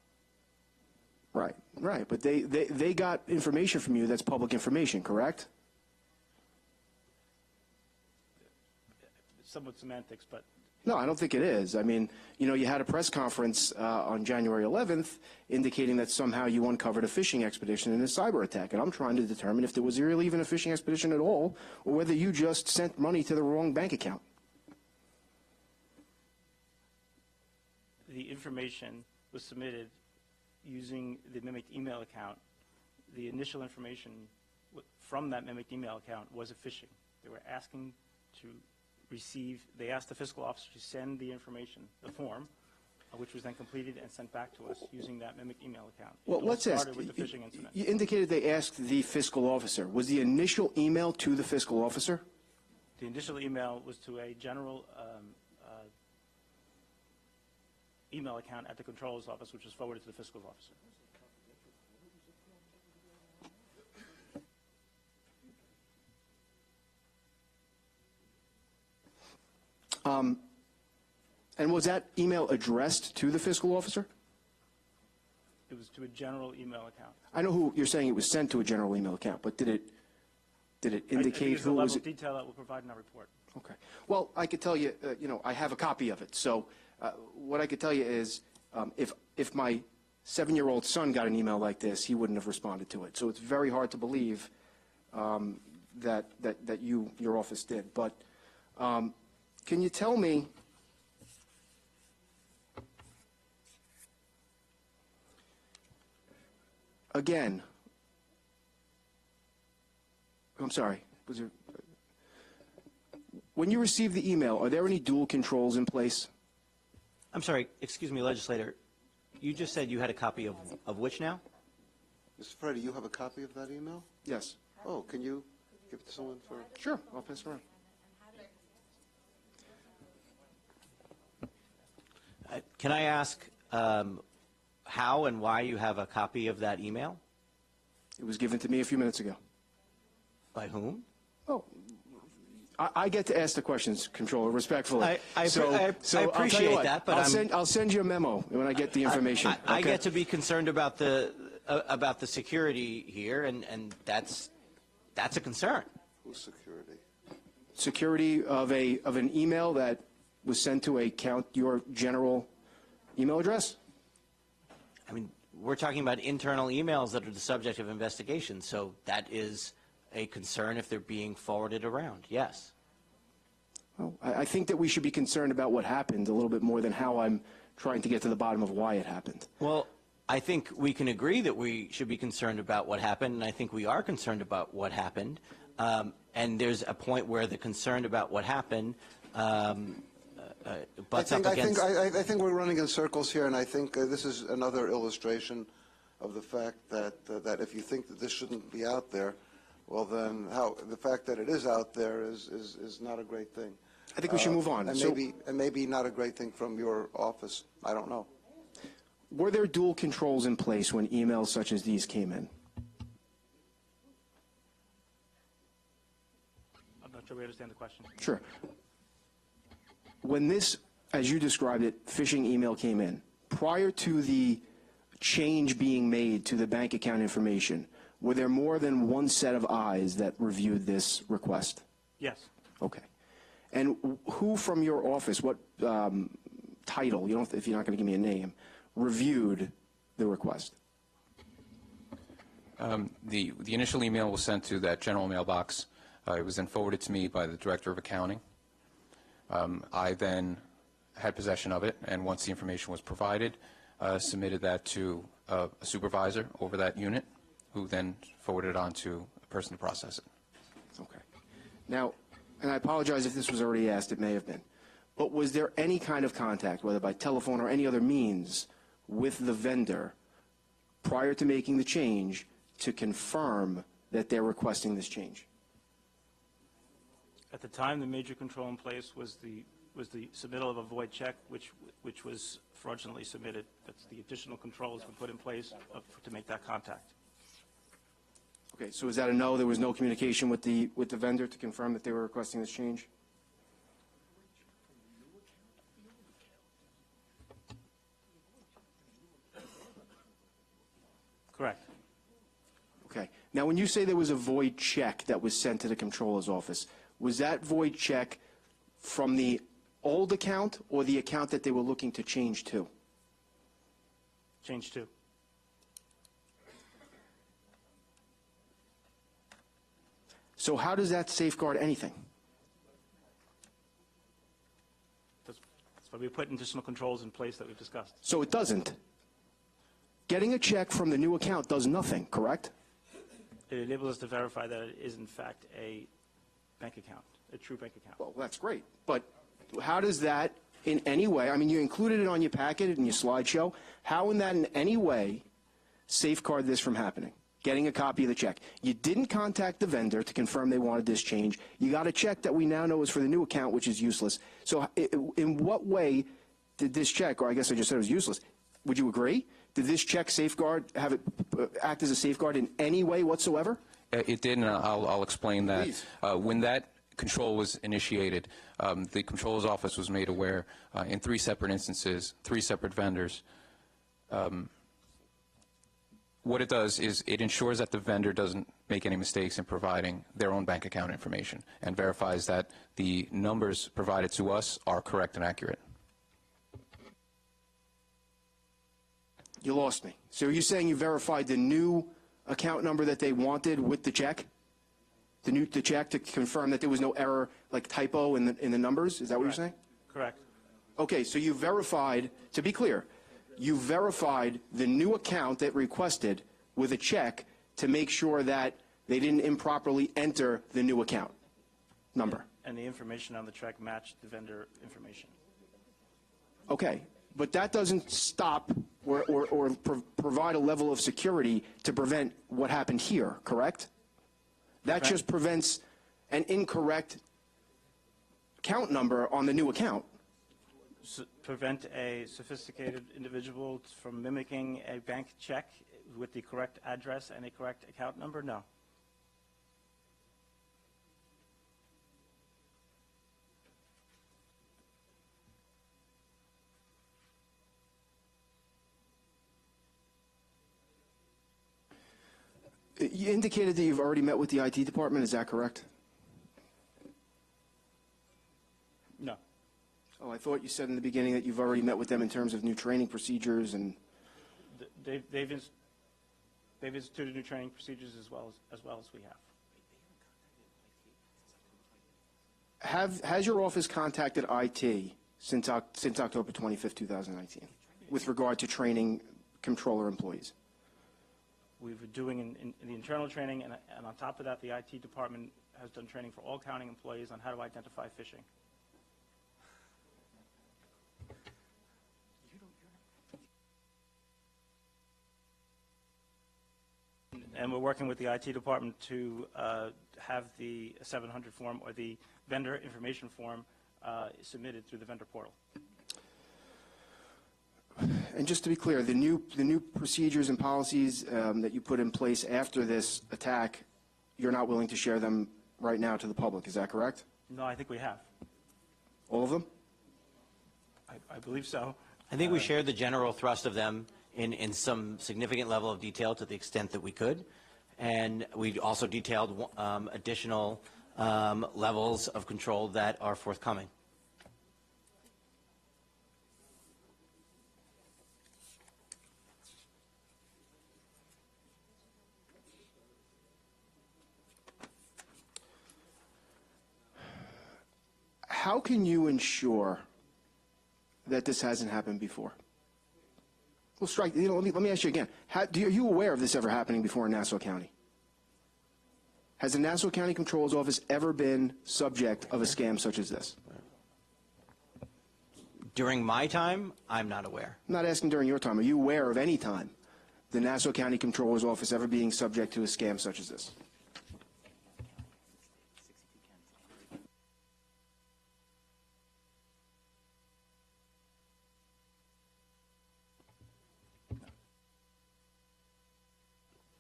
Right, right. But they got information from you that's public information, correct? Somewhat semantics, but No, I don't think it is. I mean, you know, you had a press conference on January 11th indicating that somehow you uncovered a phishing expedition and a cyber attack, and I'm trying to determine if there was really even a phishing expedition at all, or whether you just sent money to the wrong bank account. the information was submitted using the mimicked email account. The initial information from that mimicked email account was a phishing. They were asking to receive, they asked the fiscal officer to send the information, the form, which was then completed and sent back to us using that mimicked email account. Well, It all let's ask, started with the phishing incident. you indicated they asked the fiscal officer. Was the initial email to the fiscal officer? The initial email was to a general email account at the controller's office, which was forwarded to the fiscal officer. And was that email addressed to the fiscal officer? It was to a general email account. I know who you're saying it was sent to a general email account, but did it I think indicate it's the who level was of it? detail that we'll provide in our report. Okay. Well, I could tell you, you know, I have a copy of it. So what I could tell you is if my 7-year-old son got an email like this, he wouldn't have responded to it. So it's very hard to believe that your office did. But can you tell me, again, I'm sorry, was there, when you received the email, are there any dual controls in place? I'm sorry, excuse me, legislator. You just said you had a copy of which now? Mr. Freddie, you have a copy of that email? Yes. Oh, can you give it to someone for? Sure, I'll pass it around. Can I ask how and why you have a copy of that email? It was given to me a few minutes ago. By whom? Oh, I get to ask the questions, Controller, respectfully. I I'll tell you appreciate what, that, but I'll send you a memo when I get the information. I okay? get to be concerned about the security here, and that's a concern. Who's security? Security of an email that was sent to your general email address? I mean, we're talking about internal emails that are the subject of investigation, so that is a concern if they're being forwarded around, yes. Well, I think that we should be concerned about what happened a little bit more than how I'm trying to get to the bottom of why it happened. Well, I think we can agree that we should be concerned about what happened, and I think we are concerned about what happened. And there's a point where the concern about what happened butts up against... I think we're running in circles here, and I think this is another illustration of the fact that if you think that this shouldn't be out there, well, then the fact that it is out there is not a great thing. I think we should move on. And maybe not a great thing from your office. I don't know. Were there dual controls in place when emails such as these came in? I'm not sure we understand the question. Sure. When this, as you described it, phishing email came in, prior to the change being made to the bank account information, were there more than one set of eyes that reviewed this request? Yes. Okay. And who from your office, what title, if you're not going to give me a name, reviewed the request? The initial email was sent to that general mailbox. It was then forwarded to me by the Director of Accounting. I then had possession of it, and once the information was provided, submitted that to a supervisor over that unit, who then forwarded it on to person to process it. Okay. Now, and I apologize if this was already asked, it may have been, but was there any kind of contact, whether by telephone or any other means, with the vendor prior to making the change to confirm that they're requesting this change? At the time, the major control in place was the submittal of a void check, which was fraudulently submitted. That's the additional controls we put in place to make that contact. Okay, so is that a no? There was no communication with the vendor to confirm that they were requesting this change? Correct. Okay. Now, when you say there was a void check that was sent to the controller's office, was that void check from the old account or the account that they were looking to change to? Change 2. So how does that safeguard anything? That's why we put additional controls in place that we've discussed. So it doesn't. Getting a check from the new account does nothing, correct? It enables us to verify that it is in fact a bank account, a true bank account. Well, that's great. But how does that in any way, I mean, you included it on your packet in your slideshow, how in that in any way safeguard this from happening? Getting a copy of the check. You didn't contact the vendor to confirm they wanted this change. You got a check that we now know is for the new account, which is useless. So in what way did this check, or I guess I just said it was useless, would you agree? Did this check safeguard, have it act as a safeguard in any way whatsoever? It did, and I'll explain that. Please. When that control was initiated, the controller's office was made aware in 3 separate instances, 3 separate vendors. What it does is it ensures that the vendor doesn't make any mistakes in providing their own bank account information and verifies that the numbers provided to us are correct and accurate. You lost me. So are you saying you verified the new account number that they wanted with the check? The check to confirm that there was no error, like typo in the numbers? Is that what you're saying? Correct. Okay, so you verified, to be clear, you verified the new account that requested with a check to make sure that they didn't improperly enter the new account number. And the information on the check matched the vendor information. Okay, but that doesn't stop or provide a level of security to prevent what happened here, correct? That just prevents an incorrect account number on the new account. Prevent a sophisticated individual from mimicking a bank check with the correct address and a correct account number? No. You indicated that you've already met with the IT department, is that correct? No. Oh, I thought you said in the beginning that you've already met with them in terms of new training procedures and... They've instituted new training procedures as well as we have. Has your office contacted IT since October 25th, 2019, with regard to training controller employees? We've been doing in the internal training, and on top of that, the IT department has done training for all counting employees on how to identify phishing. And we're working with the IT department to have the 700 form or the vendor information form submitted through the vendor portal. And just to be clear, the new procedures and policies that you put in place after this attack, you're not willing to share them right now to the public, is that correct? No, I think we have. All of them? I believe so. I think we shared the general thrust of them in some significant level of detail to the extent that we could. And we also detailed additional levels of control that are forthcoming. How can you ensure that this hasn't happened before? Well, let me ask you again. Are you aware of this ever happening before in Nassau County? Has the Nassau County Controller's Office ever been subject of a scam such as this? During my time, I'm not aware. I'm not asking during your time. Are you aware of any time the Nassau County Controller's Office ever being subject to a scam such as this?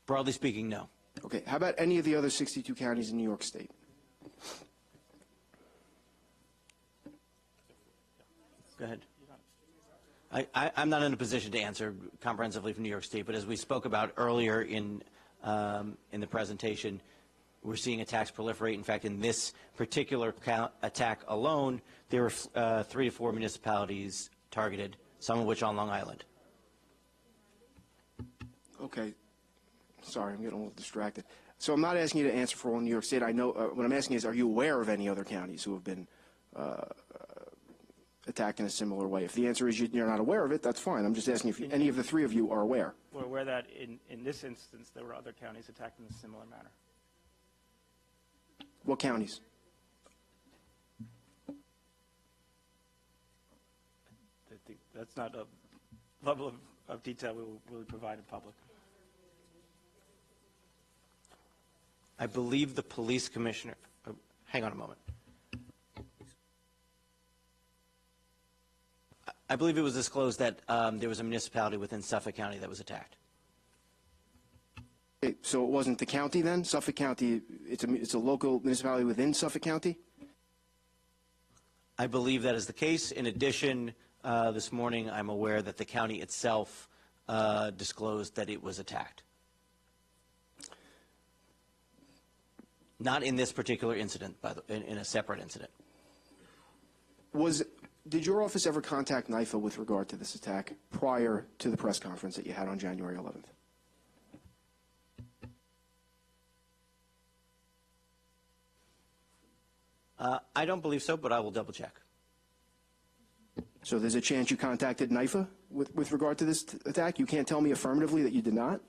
Broadly speaking, no. Okay, how about any of the other 62 counties in New York State? Go ahead. I'm not in a position to answer comprehensively from New York State, but as we spoke about earlier in the presentation, we're seeing attacks proliferate. In fact, in this particular attack alone, there were 3 to 4 municipalities targeted, some of which on Long Island. Okay. Sorry, I'm getting a little distracted. So I'm not asking you to answer for all New York State. I know what I'm asking is, are you aware of any other counties who have been attacked in a similar way? If the answer is you're not aware of it, that's fine. I'm just asking if any of the 3 of you are aware. We're aware that in this instance, there were other counties attacked in a similar manner. What counties? That's not a level of detail we will provide in public. I believe the police commissioner, hang on a moment. I believe it was disclosed that there was a municipality within Suffolk County that was attacked. Okay, so it wasn't the county then? Suffolk County, it's a local municipality within Suffolk County? I believe that is the case. In addition, this morning I'm aware that the county itself disclosed that it was attacked. Not in this particular incident, in a separate incident. Did your office ever contact NYFA with regard to this attack prior to the press conference that you had on January 11th? I don't believe so, but I will double check. So there's a chance you contacted NYFA with regard to this attack? You can't tell me affirmatively that you did not?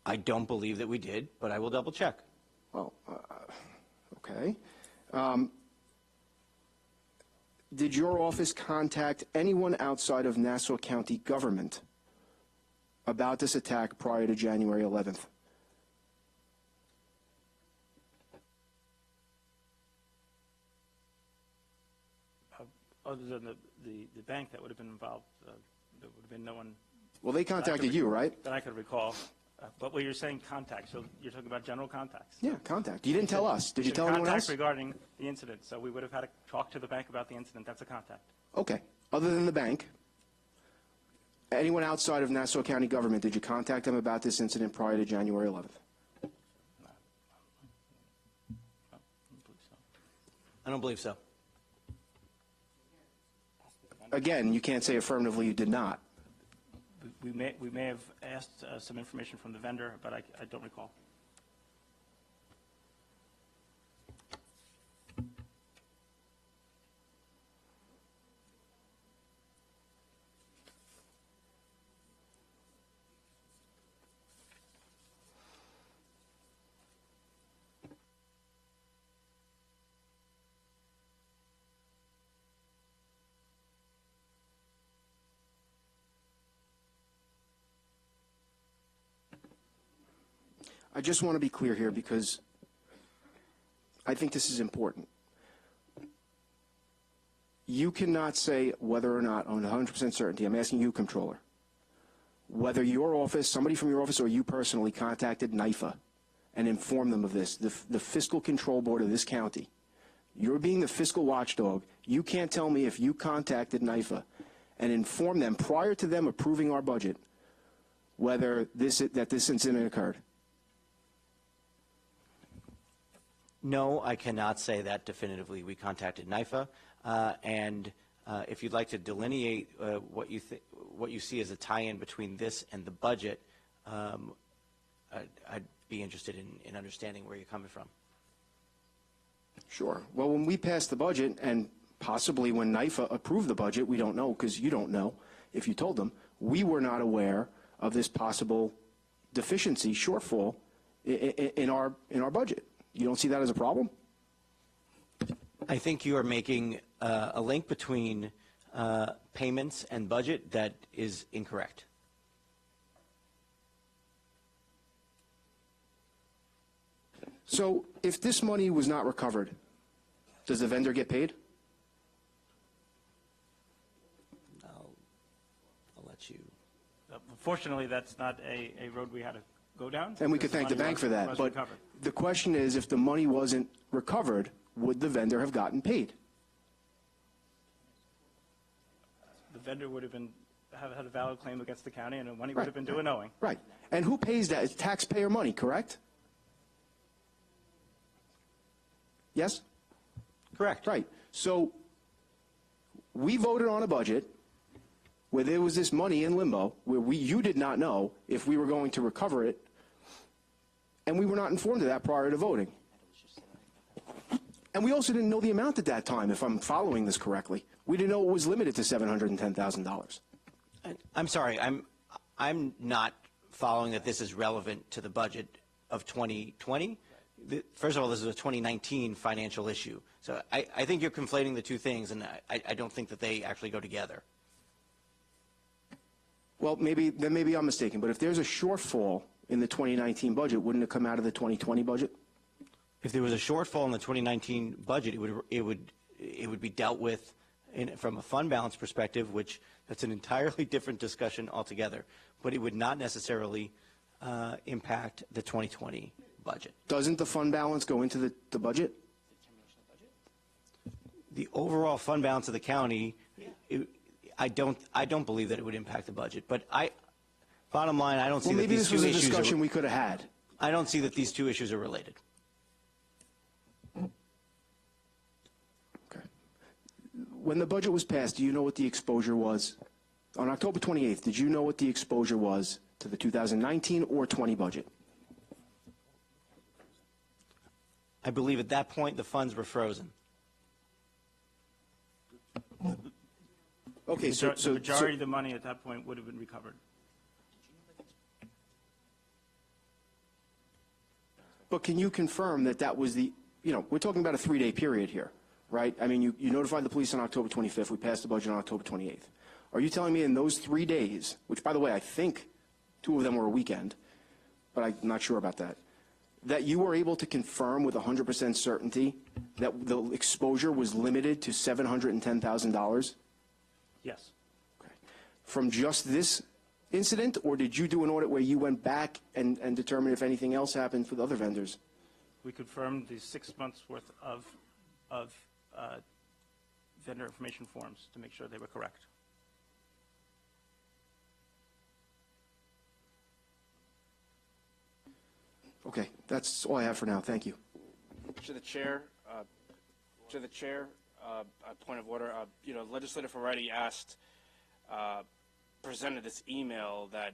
I don't believe that we did, but I will double check. Well, okay. Did your office contact anyone outside of Nassau County government about this attack prior to January 11th? Other than the bank that would have been involved, there would have been no one. Well, they contacted you, right? That I could recall. But when you're saying contact, so you're talking about general contacts? Yeah, contact. You didn't tell us. Did you tell anyone else? Contact regarding the incident. So we would have had to talk to the bank about the incident. That's a contact. Okay. Other than the bank, anyone outside of Nassau County government, did you contact them about this incident prior to January 11th? I don't believe so. Again, you can't say affirmatively you did not. We may have asked some information from the vendor, but I don't recall. I just want to be clear here because I think this is important. You cannot say whether or not, on 100% certainty, I'm asking you, Comptroller, whether your office, somebody from your office, or you personally contacted NYFA and informed them of this, the Fiscal Control Board of this county. You're being the fiscal watchdog. You can't tell me if you contacted NYFA and informed them prior to them approving our budget whether this incident occurred. No, I cannot say that definitively. We contacted NYFA, and if you'd like to delineate what you see as a tie-in between this and the budget, I'd be interested in understanding where you're coming from. Sure. Well, when we passed the budget, and possibly when NYFA approved the budget, we don't know because you don't know if you told them, we were not aware of this possible deficiency, shortfall, in our budget. You don't see that as a problem? I think you are making a link between payments and budget that is incorrect. So if this money was not recovered, does the vendor get paid? I'll let you. Fortunately, that's not a road we had to go down. And we could because thank the money bank for that. was But recovered. the question is, if the money wasn't recovered, would the vendor have gotten paid? The vendor would have had a valid claim against the county, and the money would have been due and owing. Right. And who pays that? It's taxpayer money, correct? Yes? Correct. Right. So we voted on a budget where there was this money in limbo, where you did not know if we were going to recover it, and we were not informed of that prior to voting. And we also didn't know the amount at that time, if I'm following this correctly. We didn't know it was limited to $710,000. I'm sorry, I'm not following that this is relevant to the budget of 2020. First of all, this is a 2019 financial issue. So I think you're conflating the two things, and I don't think that they actually go together. Well, maybe I'm mistaken, but if there's a shortfall in the 2019 budget, wouldn't it come out of the 2020 budget? If there was a shortfall in the 2019 budget, it would be dealt with from a fund balance perspective, which that's an entirely different discussion altogether. But it would not necessarily impact the 2020 budget. Doesn't the fund balance go into the budget? The overall fund balance of the county, I don't believe that it would impact the budget. But bottom line, I don't see Well, that maybe these this two was a issues discussion we could have had. I don't see that these two issues are related. Okay. When the budget was passed, do you know what the exposure was? On October 28th, did you know what the exposure was to the 2019 or 20 budget? I believe at that point the funds were frozen. Okay, The majority of the money at that point would have been recovered. But can you confirm that that was we're talking about a 3-day period here, right? I mean, you notified the police on October 25th. We passed the budget on October 28th. Are you telling me in those 3 days, which, by the way, I think 2 of them were a weekend, but I'm not sure about that, that you were able to confirm with 100% certainty that the exposure was limited to $710,000? Yes. Okay. From just this incident, or did you do an audit where you went back and determined if anything else happened with other vendors? We confirmed the 6 months' worth of vendor information forms to make sure they were correct. Okay, that's all I have for now. Thank you. To the chair, a point of order. Legislator Ferretti presented this email that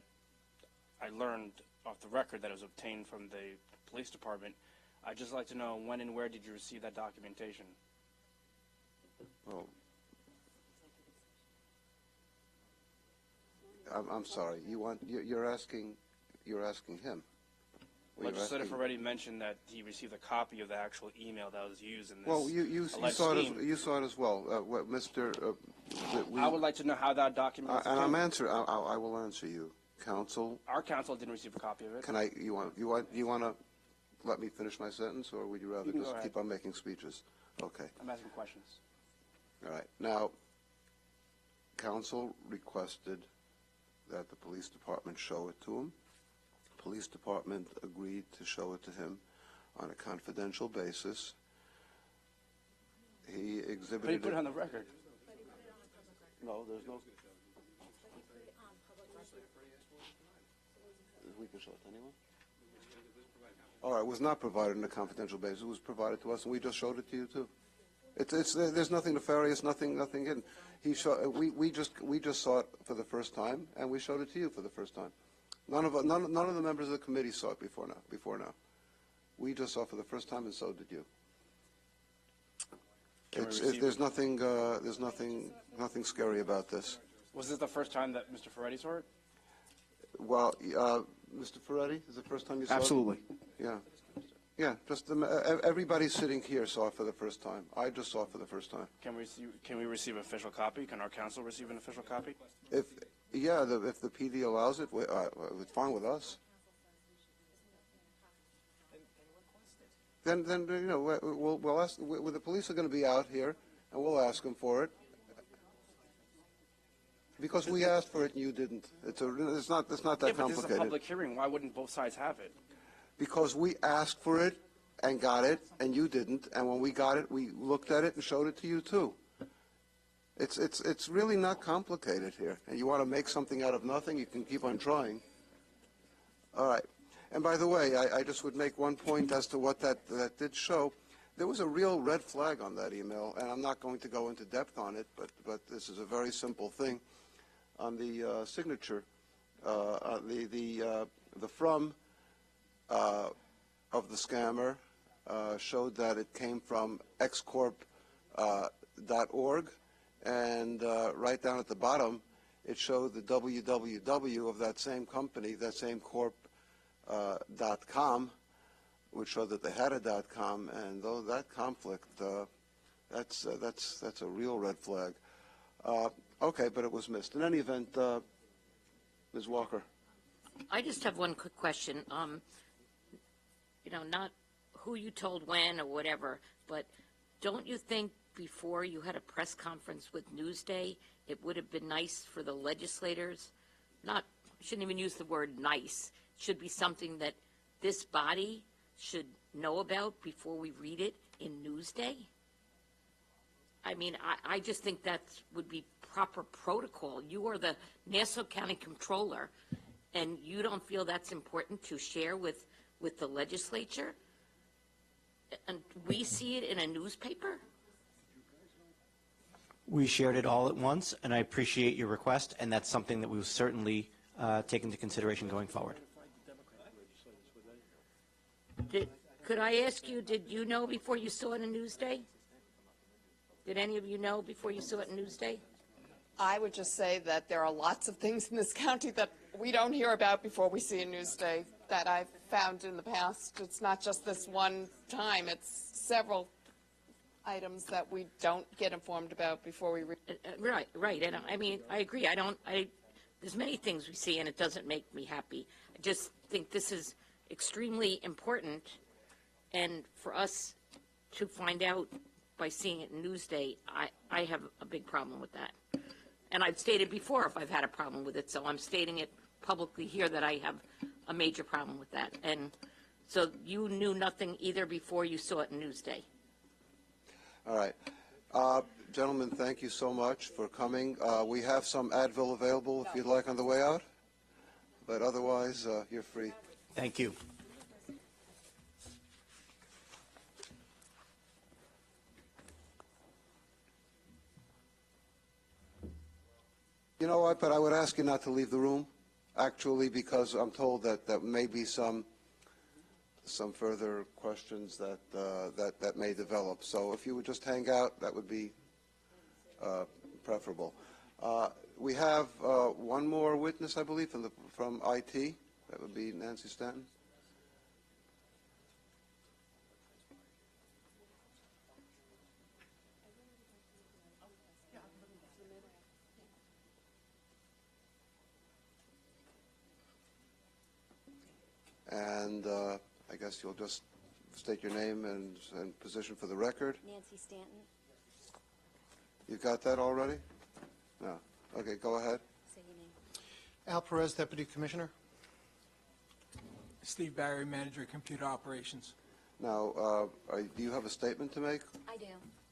I learned off the record that it was obtained from the police department. I'd just like to know when and where did you receive that documentation? Oh. I'm sorry. You're asking him. Well, Legislator Ferretti mentioned that he received a copy of the actual email that was used in this. Well, you saw it as well, I would like to know how that document was and obtained. I will answer you, counsel. Our counsel didn't receive a copy of it. Can I? You want to let me finish my sentence, or would you rather You can just go keep on making speeches? Okay. I'm asking questions. All right. Now, counsel requested that the police department show it to him. Police department agreed to show it to him on a confidential basis. He exhibited But he put it on the record. No, there's no. We can show it to anyone? All right, it was not provided on a confidential basis. It was provided to us, and we just showed it to you too. There's nothing nefarious, nothing hidden. We just saw it for the first time, and we showed it to you for the first time. None of the members of the committee saw it before now. We just saw it for the first time, and so did you. There's nothing scary about this. Was this the first time that Mr. Ferretti saw it? Well, Mr. Ferretti, is it the first time you saw it? Absolutely. Yeah. Yeah, just everybody sitting here saw it for the first time. I just saw it for the first time. Can we receive an official copy? Can our council receive an official copy? If the PD allows it, it's fine with us. Then we'll ask. The police are going to be out here, and we'll ask them for it. Because we asked for it and you didn't. It's not that Yeah, but this is complicated. a public hearing. Why wouldn't both sides have it? Because we asked for it and got it, and you didn't. And when we got it, we looked at it and showed it to you too. It's really not complicated here. And you want to make something out of nothing, you can keep on trying. All right. And by the way, I just would make one point as to what that did show. There was a real red flag on that email, and I'm not going to go into depth on it, but this is a very simple thing. On the signature, the from of the scammer showed that it came from xcorp.org, and right down at the bottom, it showed the www of that same company, that same corp.com, which showed that they had a .com, and though that conflict, that's a real red flag. Okay, but it was missed. In any event, Ms. Walker. I just have one quick question. Not who you told when or whatever, but don't you think before you had a press conference with Newsday, it would have been nice for the legislators, shouldn't even use the word nice, it should be something that this body should know about before we read it in Newsday? I mean, I just think that would be proper protocol. You are the Nassau County Controller, and you don't feel that's important to share with the legislature? And we see it in a newspaper? We shared it all at once, and I appreciate your request, and that's something that we will certainly take into consideration going forward. Could I ask you, did you know before you saw it in Newsday? Did any of you know before you saw it in Newsday? I would just say that there are lots of things in this county that we don't hear about before we see a Newsday that I've found in the past. It's not just this one time. It's several items that we don't get informed about before we read. Right. And I mean, I agree. There's many things we see, and it doesn't make me happy. I just think this is extremely important, and for us to find out by seeing it in Newsday, I have a big problem with that. And I've stated before if I've had a problem with it, so I'm stating it publicly here that I have a major problem with that. And so you knew nothing either before you saw it in Newsday? All right. Gentlemen, thank you so much for coming. We have some Advil available if you'd like on the way out, but otherwise, you're free. Thank you. You know what, but I would ask you not to leave the room, actually, because I'm told that there may be some further questions that may develop. So if you would just hang out, that would be preferable. We have one more witness, I believe, from IT. That would be Nancy Stanton. And I guess you'll just state your name and position for the record. Nancy Stanton. You got that already? No. Okay, go ahead. Say your name. Al Perez, Deputy Commissioner. Steve Barry, Manager of Computer Operations. Now, do you have a statement to make? I do.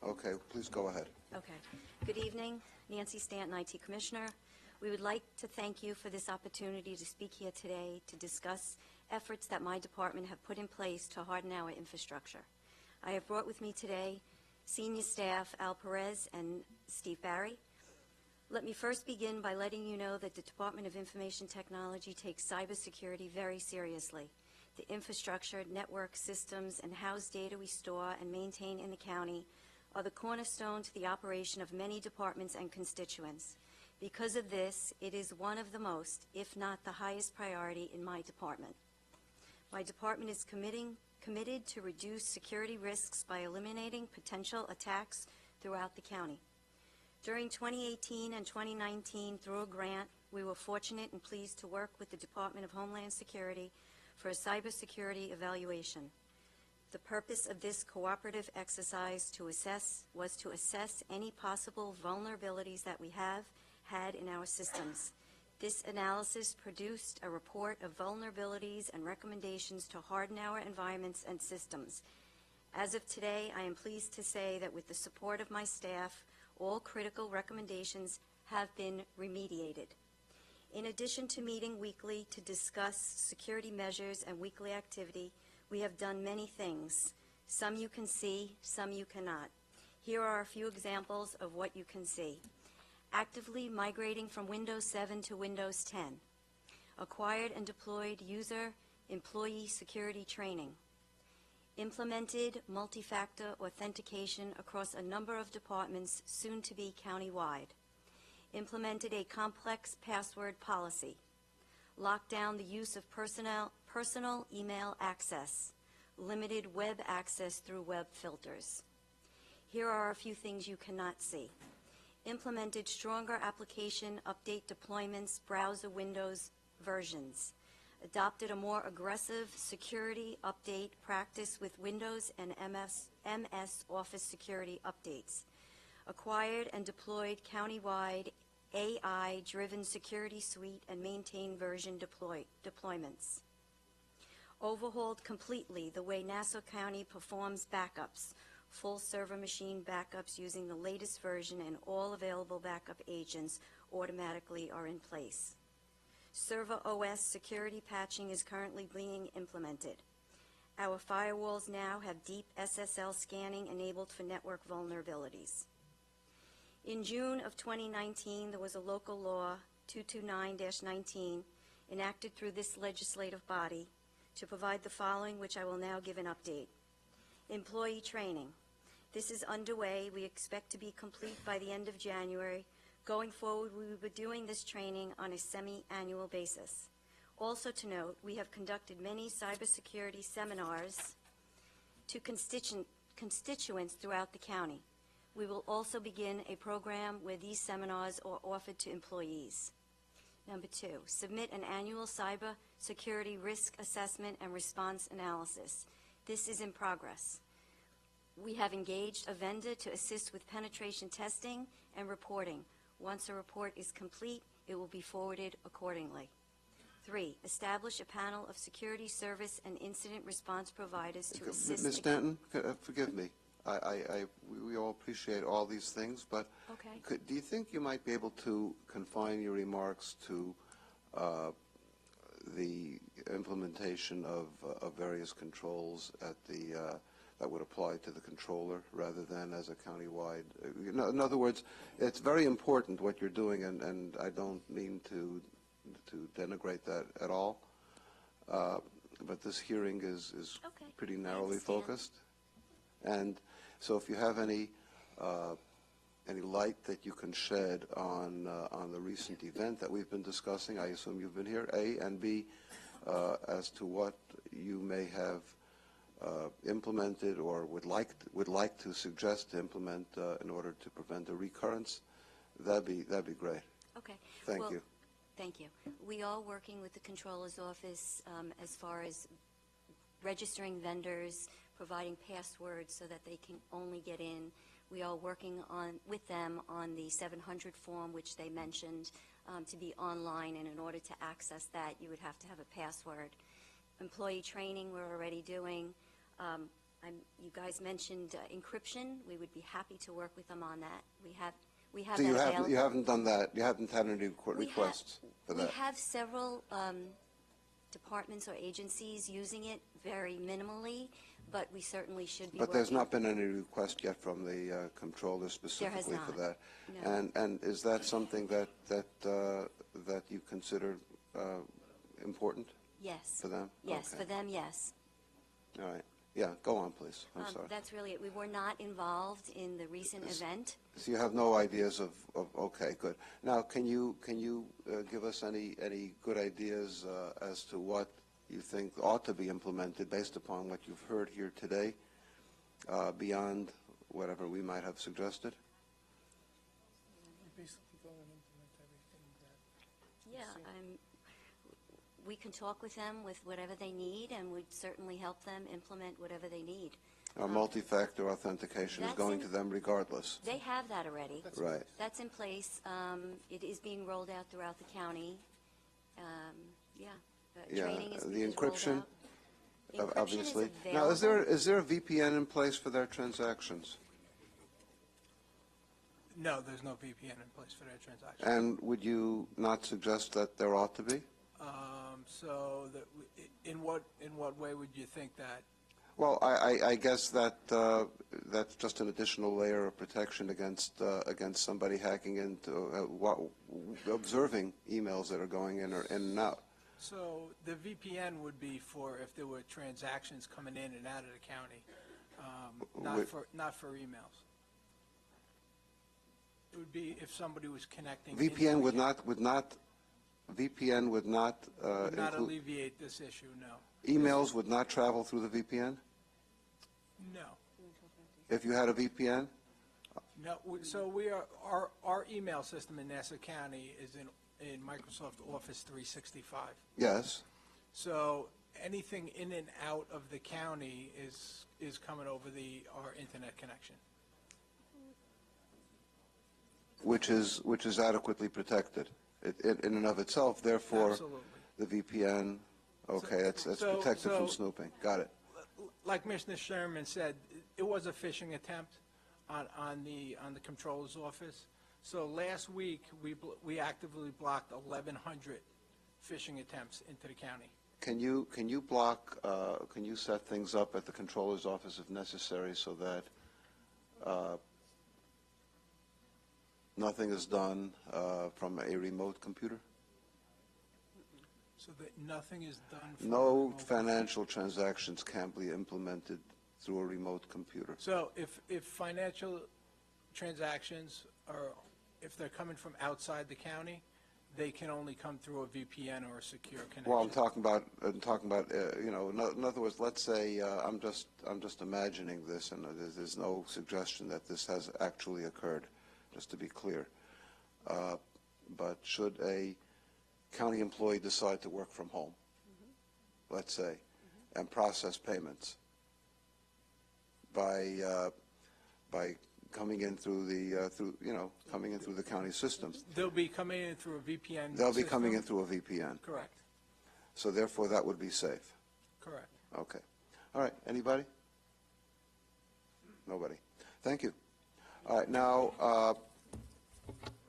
Okay, please go ahead. Okay. Good evening, Nancy Stanton, IT Commissioner. We would like to thank you for this opportunity to speak here today to discuss efforts that my department have put in place to harden our infrastructure. I have brought with me today senior staff Al Perez and Steve Barry. Let me first begin by letting you know that the Department of Information Technology takes cybersecurity very seriously. The infrastructure, network systems, and house data we store and maintain in the county are the cornerstone to the operation of many departments and constituents. Because of this, it is one of the most, if not the highest priority in my department. My department is committed to reduce security risks by eliminating potential attacks throughout the county. During 2018 and 2019, through a grant, we were fortunate and pleased to work with the Department of Homeland Security for a cybersecurity evaluation. The purpose of this cooperative exercise was to assess any possible vulnerabilities that we have had in our systems. This analysis produced a report of vulnerabilities and recommendations to harden our environments and systems. As of today, I am pleased to say that with the support of my staff, all critical recommendations have been remediated. In addition to meeting weekly to discuss security measures and weekly activity, we have done many things. Some you can see, some you cannot. Here are a few examples of what you can see. Actively migrating from Windows 7 to Windows 10. Acquired and deployed user-employee security training. Implemented multi-factor authentication across a number of departments, soon to be countywide. Implemented a complex password policy. Locked down the use of personal email access. Limited web access through web filters. Here are a few things you cannot see. Implemented stronger application update deployments, browser Windows versions. Adopted a more aggressive security update practice with Windows and MS Office security updates. Acquired and deployed countywide AI-driven security suite and maintained version deployments. Overhauled completely the way Nassau County performs backups. Full server machine backups using the latest version, and all available backup agents automatically are in place. Server OS security patching is currently being implemented. Our firewalls now have deep SSL scanning enabled for network vulnerabilities. In June of 2019, there was a local law, 229-19, enacted through this legislative body to provide the following, which I will now give an update. Employee training. This is underway. We expect to be complete by the end of January. Going forward, we will be doing this training on a semi-annual basis. Also to note, we have conducted many cybersecurity seminars to constituents throughout the county. We will also begin a program where these seminars are offered to employees. Number 2, submit an annual cybersecurity risk assessment and response analysis. This is in progress. We have engaged a vendor to assist with penetration testing and reporting. Once a report is complete, it will be forwarded accordingly. 3, establish a panel of security service and incident response providers to assist. Ms. Stanton, forgive me. We all appreciate all these things, but okay. Do you think you might be able to confine your remarks to the implementation of various controls at the that would apply to the controller rather than as a countywide? In other words, it's very important what you're doing, and I don't mean to denigrate that at all, but this hearing is Okay. pretty I narrowly understand. focused. And so if you have any light that you can shed on the recent event that we've been discussing, I assume you've been here, A, and B, as to what you may have implemented or would like to suggest to implement in order to prevent a recurrence, that'd be great. Okay. Thank Well, you. Thank you. We are working with the Controller's Office as far as registering vendors, providing passwords so that they can only get in. We are working with them on the 700 form, which they mentioned, to be online, and in order to access that, you would have to have a password. Employee training we're already doing. You guys mentioned encryption. We would be happy to work with them on that. We have So that available. you haven't done that. You haven't had any requests for that. We have several departments or agencies using it very minimally, but we certainly should be But there's working. not been any request yet from the controller specifically for not. that. No. And is that something that you consider important? Yes. For them? Yes, Okay. for them, yes. All right. Yeah, go on, please. I'm sorry. That's really it. We were not involved in the recent event. So you have no ideas of okay, good. Now, can you give us any good ideas as to what you think ought to be implemented based upon what you've heard here today, beyond whatever we might have suggested? Yeah, we can talk with them with whatever they need, and we'd certainly help them implement whatever they need. Our multi-factor authentication is That's going in- to them regardless. They have that already. Right. That's in place. It is being rolled out throughout the county. Yeah. Yeah, Training is the rolled encryption, out. Encryption is obviously. Now, is there a VPN in place for their transactions? No, there's no VPN in place for their transaction. And would you not suggest that there ought to be? So in what way would you think that? Well, I guess that that's just an additional layer of protection against somebody hacking into observing emails that are going in and out. So the VPN would be for if there were transactions coming in and out of the county, not for emails. It would be if somebody was connecting. VPN would not would not include alleviate this issue. No. emails would not travel through the VPN No. if you had a VPN. No. So our email system in Nassau County is in Microsoft Office 365. Yes. So anything in and out of the county is coming over our internet connection. Which is adequately protected in and of itself. Therefore, Absolutely. the VPN, okay, it's protected from snooping. Got it. Like Mr. Sherman said, it was a phishing attempt on the comptroller's office. So last week we actively blocked 1,100 phishing attempts into the county. Can you block? Can you set things up at the controller's office if necessary, so that nothing is done from a remote computer? So that nothing is done from No a remote financial transactions can be implemented through a remote computer. So if financial transactions if they're coming from outside the county, they can only come through a VPN or a secure connection. Well, I'm talking about in other words, let's say I'm just imagining this, and there's no suggestion that this has actually occurred, just to be clear. But should a county employee decide to work from home, let's say, and process payments by coming in through the county system, They'll be coming in through a VPN they'll be system? coming in through a VPN. Correct, So therefore, that would be safe. correct. Okay. All right. Anybody? Nobody. Thank you. All right. Now,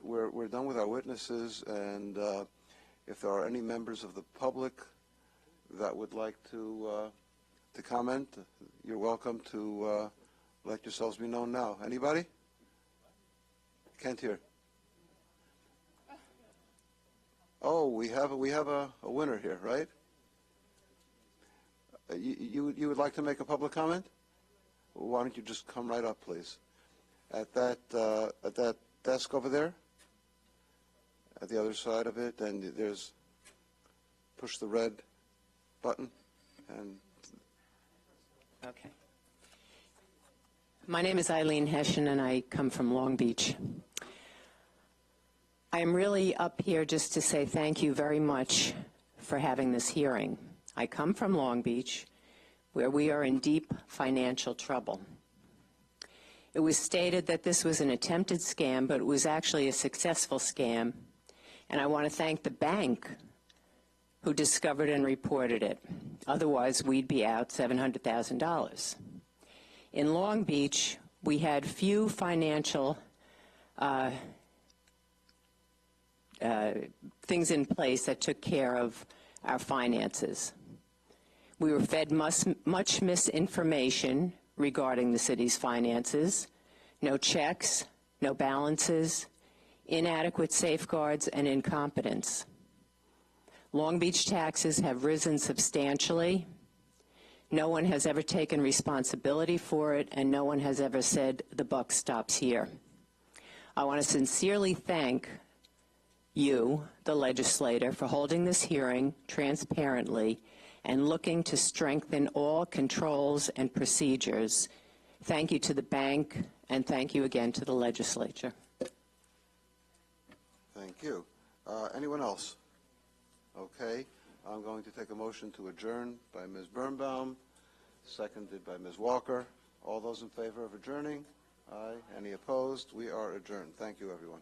we're done with our witnesses, and if there are any members of the public that would like to comment, you're welcome to let yourselves be known now. Anybody? Can't hear. Oh, we have a winner here, right? You would like to make a public comment? Why don't you just come right up, please? At that desk over there, at the other side of it, and there's push the red button, and Okay. My name is Eileen Hessian, and I come from Long Beach. I am really up here just to say thank you very much for having this hearing. I come from Long Beach, where we are in deep financial trouble. It was stated that this was an attempted scam, but it was actually a successful scam, and I want to thank the bank who discovered and reported it. Otherwise, we'd be out $700,000. In Long Beach, we had few financial things in place that took care of our finances. We were fed much misinformation regarding the city's finances, no checks, no balances, inadequate safeguards, and incompetence. Long Beach taxes have risen substantially. No one has ever taken responsibility for it, and no one has ever said the buck stops here. I want to sincerely thank you, the legislator, for holding this hearing transparently and looking to strengthen all controls and procedures. Thank you to the bank, and thank you again to the legislature. Thank you. Anyone else? Okay. I'm going to take a motion to adjourn by Ms. Birnbaum, seconded by Ms. Walker. All those in favor of adjourning? Aye. Any opposed? We are adjourned. Thank you, everyone.